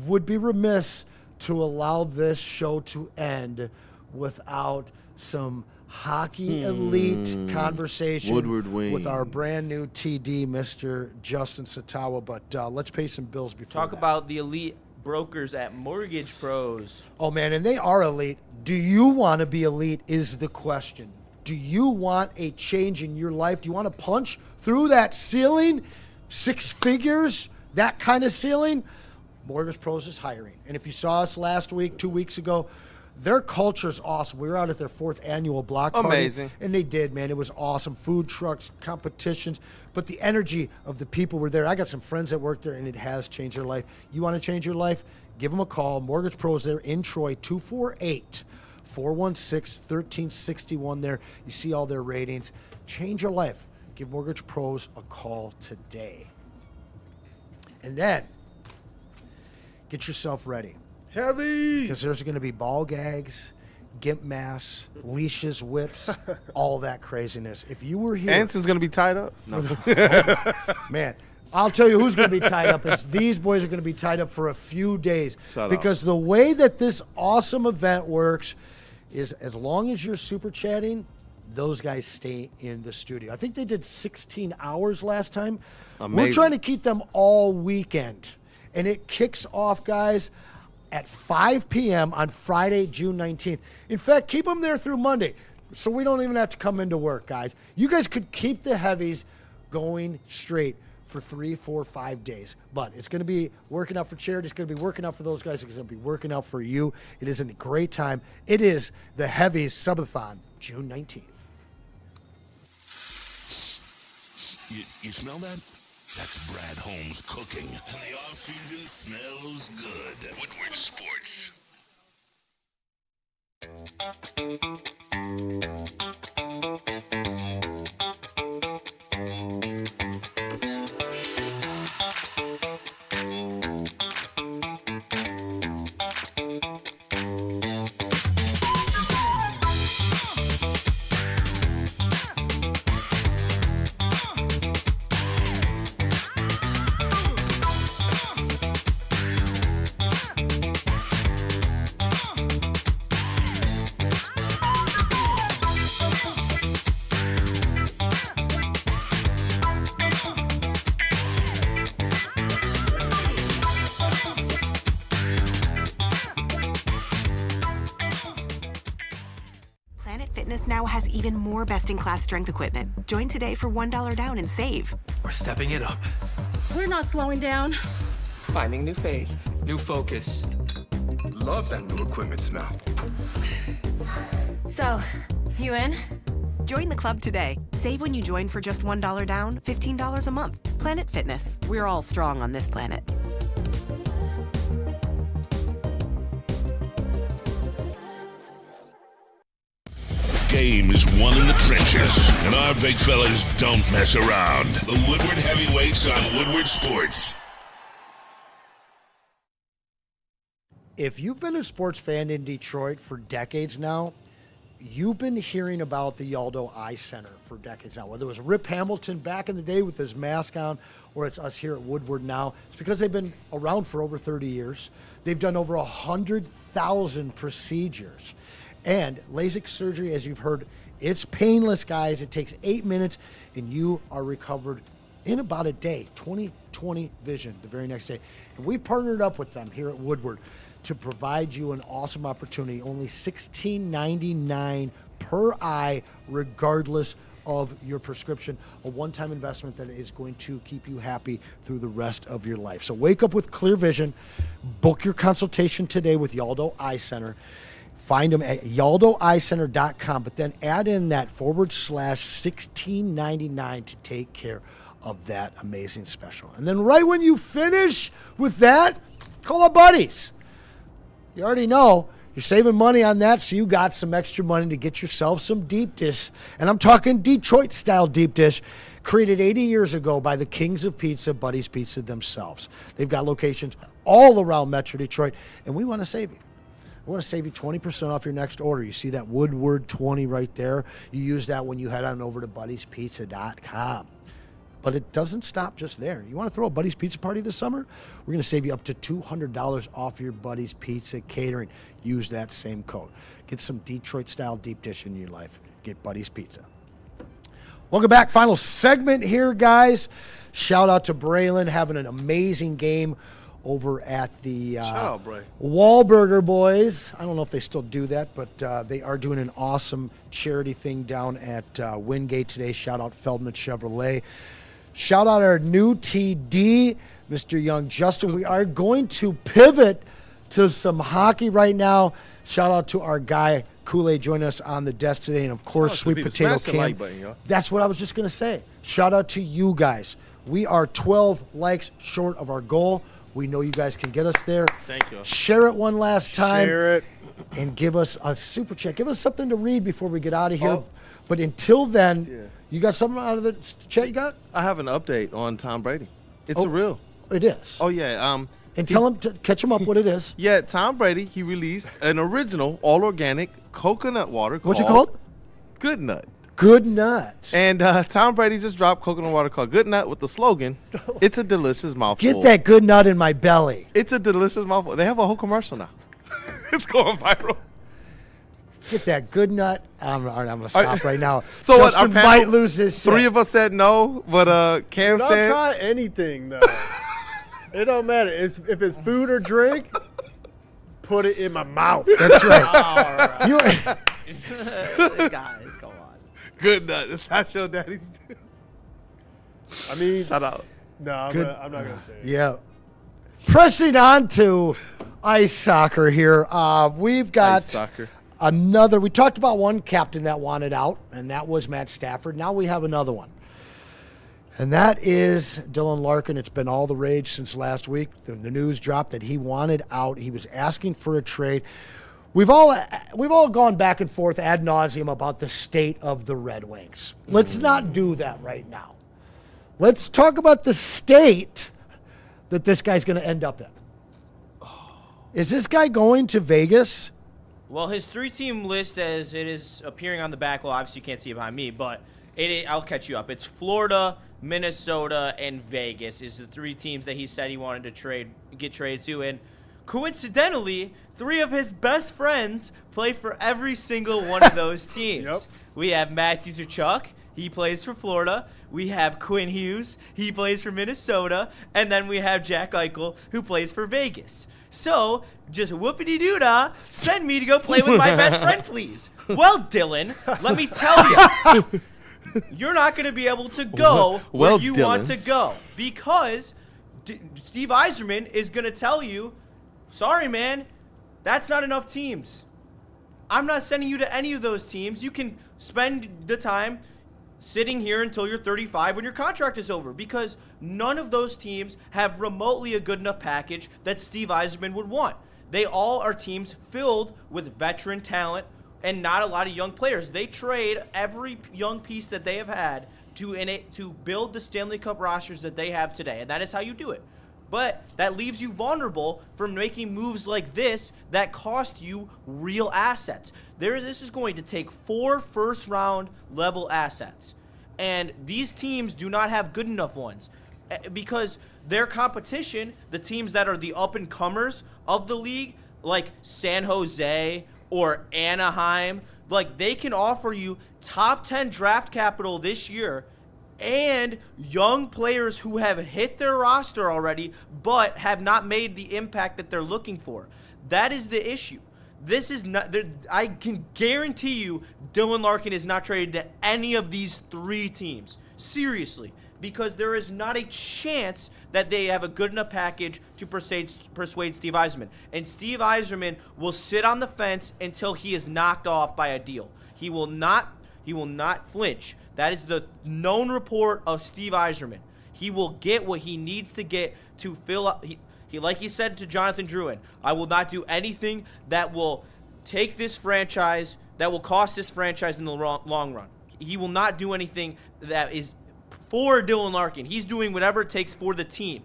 would be remiss to allow this show to end without some hockey elite conversation Woodward wing. with our brand new TD, Mr. Justin Satawa. But let's pay some bills before Talk about the elite brokers at Mortgage Pros. Oh, man, and they are elite. Do you want to be elite is the question. Do you want a change in your life? Do you want to punch through that ceiling, 6 figures, that kind of ceiling? Mortgage Pros is hiring. And if you saw us last week, 2 weeks ago, their culture is awesome. We were out at their 4th annual block party. Amazing. And they did, man. It was awesome. Food trucks, competitions. But the energy of the people were there. I got some friends that work there, and it has changed their life. You want to change your life? Give them a call. Mortgage Pros there in Troy, 248-416-1361 there. You see all their ratings. Change your life. Give Mortgage Pros a call today. And then get yourself ready. Heavy! Because there's going to be ball gags, gimp masks, leashes, whips, all that craziness. If you were here... Anson's going to be tied up? No. Man, I'll tell you who's going to be tied up. It's these boys are going to be tied up for a few days. Because the way that this awesome event works is as long as you're super chatting, those guys stay in the studio. I think they did 16 hours last time. Amazing. We're trying to keep them all weekend. And it kicks off, guys, at 5 p.m. on Friday, June 19th. In fact, keep them there through Monday so we don't even have to come into work, guys. You guys could keep the heavies going straight for 3, 4, 5 days. But it's going to be working out for charity. It's going to be working out for those guys. It's going to be working out for you. It is a great time. It is the Heavies Subathon, June 19th. You smell that? That's Brad Holmes cooking. And the off-season smells good. Woodward Sports. Now has even more best-in-class strength equipment. Join today for $1 down and save. We're stepping it up. We're not slowing down. Finding new faith. New focus. Love that new equipment smell. So, you in? Join the club today. Save when you join for just $1 down, $15 a month. Planet Fitness. We're all strong on this planet. Game is won in the trenches, and our big fellas don't mess around. The Woodward Heavyweights on Woodward Sports. If you've been a sports fan in Detroit for decades now, you've been hearing about the Yaldo Eye Center for decades now. Whether it was Rip Hamilton back in the day with his mask on, or it's us here at Woodward now, it's because they've been around for over 30 years. They've done over 100,000 procedures. And LASIK surgery, as you've heard, it's painless, guys. It takes 8 minutes, and you are recovered in about a day, 20/20 vision the very next day. And we partnered up with them here at Woodward to provide you an awesome opportunity, only $16.99 per eye, regardless of your prescription, a one-time investment that is going to keep you happy through the rest of your life. So wake up with clear vision. Book your consultation today with Yaldo Eye Center. Find them at yaldoeyecenter.com, but then add in that /1699 to take care of that amazing special. And then right when you finish with that, call our buddies. You already know. You're saving money on that, so you got some extra money to get yourself some deep dish. And I'm talking Detroit-style deep dish, created 80 years ago by the kings of pizza, Buddy's Pizza themselves. They've got locations all around Metro Detroit, and we want to save you. We want to save you 20% off your next order. You see that Woodward 20 right there? You use that when you head on over to buddyspizza.com. But it doesn't stop just there. You want to throw a Buddy's Pizza party this summer? We're going to save you up to $200 off your Buddy's Pizza catering. Use that same code. Get some Detroit-style deep dish in your life. Get Buddy's Pizza. Welcome back. Final segment here, guys. Shout out to Braylon having an amazing game over at the Shout out, Bray. Wahlburger Boys. I don't know if they still do that, but they are doing an awesome charity thing down at Wingate today. Shout out Feldman Chevrolet. Shout out our new TD, Mr. Young Justin. We are going to pivot to some hockey right now. Shout out to our guy, Kool-Aid, joining us on the desk today. And, of course, Sweet Potato Cam. That's what I was just going to say. Shout out to you guys. We are 12 likes short of our goal. We know you guys can get us there. Thank you. Share it one last time. Share it. And give us a super chat. Give us something to read before we get out of here. Oh. But until then, you got something out of the chat you got? I have an update on Tom Brady. It's a real. It is. Oh, yeah. And tell him to catch him up what it is. Yeah, Tom Brady, he released an original all-organic coconut water What's it called? Good Nut. Good Nut. And Tom Brady just dropped coconut water called Good Nut with the slogan, "It's a delicious mouthful." Get that good nut in my belly. It's a delicious mouthful. They have a whole commercial now. It's going viral. Get that good nut. I'm going to stop right now. So Justin what? Our panel, might lose his shit. 3 of us said no, but Cam said. Don't try anything, though. It don't matter. If it's food or drink, put it in my mouth. That's right. All right. Guys, go on. Good Nut. It's not your daddy's. I mean, shout out. No, I'm not going to say it. Yeah. Pressing on to ice soccer here. We've got Ice soccer. another. We talked about one captain that wanted out, and that was Matt Stafford. Now we have another one. And that is Dylan Larkin. It's been all the rage since last week. The news dropped that he wanted out. He was asking for a trade. We've all gone back and forth ad nauseum about the state of the Red Wings. Let's not do that right now. Let's talk about the state that this guy's going to end up in. Is this guy going to Vegas? Well, his 3-team list, as it is appearing on the back, well, obviously you can't see it behind me, but I'll catch you up. It's Florida, Minnesota, and Vegas is the 3 teams that he said he wanted to get traded to. And coincidentally, 3 of his best friends play for every single one of those teams. Yep. We have Matthew Tkachuk. He plays for Florida. We have Quinn Hughes. He plays for Minnesota. And then we have Jack Eichel, who plays for Vegas. So, just whoopity-doo-dah, send me to go play with my best friend, please. Well, Dylan, let me tell you. You're not going to be able to go where you want to go because Steve Yzerman is going to tell you, sorry, man, that's not enough teams. I'm not sending you to any of those teams. You can spend the time sitting here until you're 35 when your contract is over because none of those teams have remotely a good enough package that Steve Yzerman would want. They all are teams filled with veteran talent and not a lot of young players. They trade every young piece that they have had to build the Stanley Cup rosters that they have today, and that is how you do it. But that leaves you vulnerable for making moves like this that cost you real assets. This is going to take 4 first-round level assets, and these teams do not have good enough ones because their competition, the teams that are the up-and-comers of the league, like San Jose or Anaheim, like they can offer you top 10 draft capital this year and young players who have hit their roster already but have not made the impact that they're looking for. That is the issue. This is not. I can guarantee you Dylan Larkin is not traded to any of these 3 teams. Seriously. Because there is not a chance that they have a good enough package to persuade Steve Yzerman. And Steve Yzerman will sit on the fence until he is knocked off by a deal. He will not flinch. That is the known report of Steve Yzerman. He will get what he needs to get to fill up. Like he said to Jonathan Duren, I will not do anything that will take this franchise, that will cost this franchise in the long run. He will not do anything that is for Dylan Larkin. He's doing whatever it takes for the team.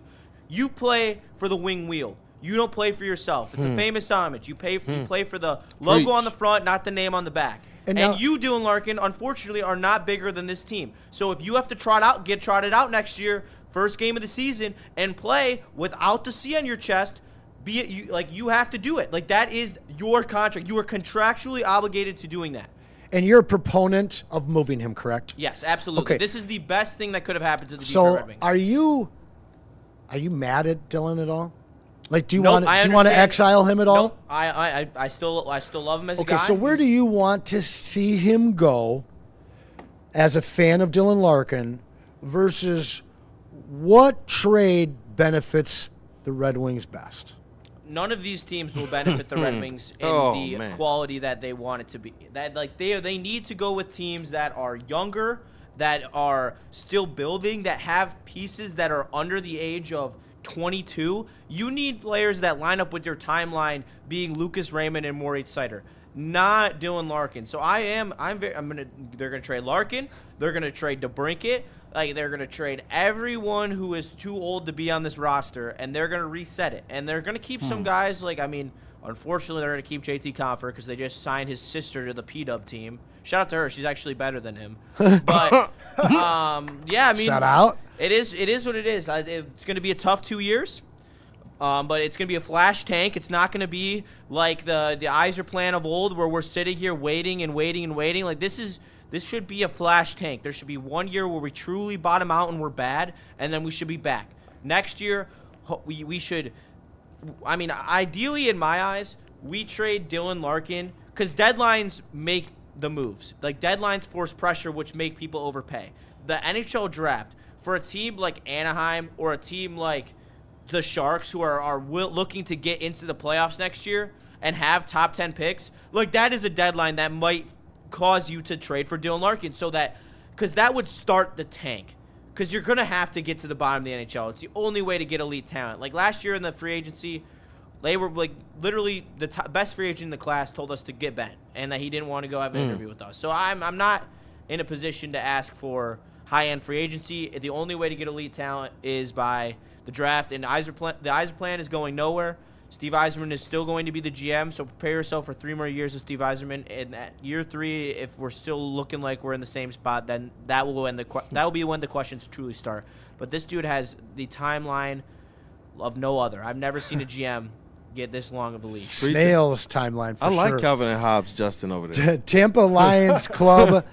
You play for the wing wheel. You don't play for yourself. It's a famous homage. You play for the logo on the front, not the name on the back. And you, Dylan Larkin, unfortunately, are not bigger than this team. So if you have to get trotted out next year, first game of the season, and play without the C on your chest, you have to do it. Like, that is your contract. You are contractually obligated to doing that. And you're a proponent of moving him, correct? Yes, absolutely. Okay. This is the best thing that could have happened to the Detroit Red Wings. Are you mad at Dylan at all? Like, do you Nope, want to exile him at all? Nope. I still love him as a guy. Okay, so where do you want to see him go as a fan of Dylan Larkin versus what trade benefits the Red Wings best? None of these teams will benefit the Red Wings in the quality that they want it to be. They need to go with teams that are younger, that are still building, that have pieces that are under the age of 22. You need players that line up with your timeline, being Lucas Raymond and Moritz Seider, not Dylan Larkin. So they're gonna trade Larkin, they're gonna trade DeBrincat, they're gonna trade everyone who is too old to be on this roster, and they're gonna reset it. And they're gonna keep some guys unfortunately they're gonna keep JT Compher because they just signed his sister to the P-Dub team. Shout out to her, she's actually better than him. But shout out. It is what it is. It's going to be a tough 2 years, but it's going to be a flash tank. It's not going to be like the Yzer plan of old where we're sitting here waiting and waiting and waiting. Like, this should be a flash tank. There should be 1 year where we truly bottom out and we're bad, and then we should be back. Next year, we should – ideally in my eyes, we trade Dylan Larkin because deadlines make the moves. Like, deadlines force pressure, which make people overpay. The NHL draft – for a team like Anaheim or a team like the Sharks who are looking to get into the playoffs next year and have top 10 picks, that is a deadline that might cause you to trade for Dylan Larkin because that would start the tank because you're going to have to get to the bottom of the NHL. It's the only way to get elite talent. Like last year in the free agency, they were literally the best free agent in the class told us to get bent and that he didn't want to go have an interview with us. So I'm not in a position to ask for high-end free agency. The only way to get elite talent is by the draft, and the Yzer plan is going nowhere. Steve Yzerman is still going to be the GM, so prepare yourself for 3 more years of Steve Yzerman. And at year 3, if we're still looking like we're in the same spot, then that will be when the questions truly start. But this dude has the timeline of no other. I've never seen a GM get this long of a leash. Snail's timeline for I sure. like Calvin and Hobbes, Justin, over there. Tampa Lions Club.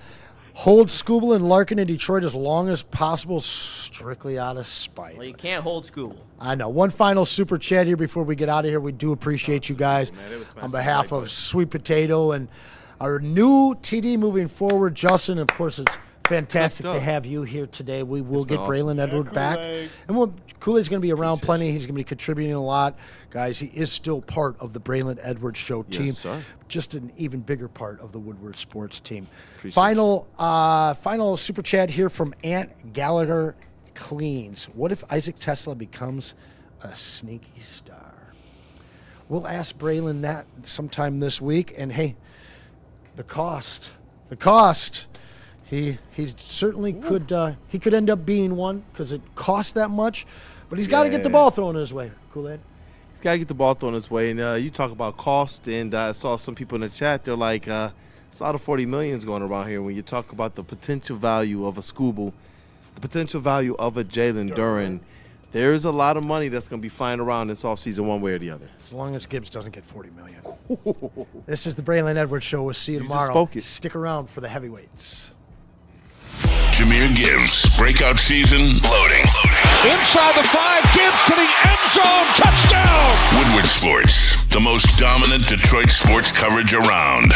Hold Skubal and Larkin in Detroit as long as possible, strictly out of spite. Well, you can't hold Skubal. I know. One final super chat here before we get out of here. We do appreciate you guys on behalf of Sweet Potato and our new TD moving forward. Justin, of course, it's fantastic to have you here today. We will get Braylon Edward back. And Kool-Aid's going to be around plenty. He's going to be contributing a lot. Guys, he is still part of the Braylon Edwards Show team. Yes, sir. Just an even bigger part of the Woodward Sports team. Final super chat here from Ant Gallagher Cleans. What if Isaac Tesla becomes a sneaky star? We'll ask Braylon that sometime this week. And, hey, the cost. He certainly could end up being one because it costs that much, but he's got to get the ball thrown his way. Kool-Aid. He's got to get the ball thrown his way. And you talk about cost, and I saw some people in the chat. They're like, it's a lot of $40 million going around here when you talk about the potential value of a Skubal, the potential value of a Jalen Duren. There's a lot of money that's going to be flying around this offseason one way or the other. As long as Gibbs doesn't get $40 million. This is the Braylon Edwards Show. We'll see you tomorrow. Just spoke it. Stick around for the heavyweights. Jahmyr Gibbs, breakout season, loading. Inside the 5, Gibbs to the end zone, touchdown! Woodward Sports, the most dominant Detroit sports coverage around.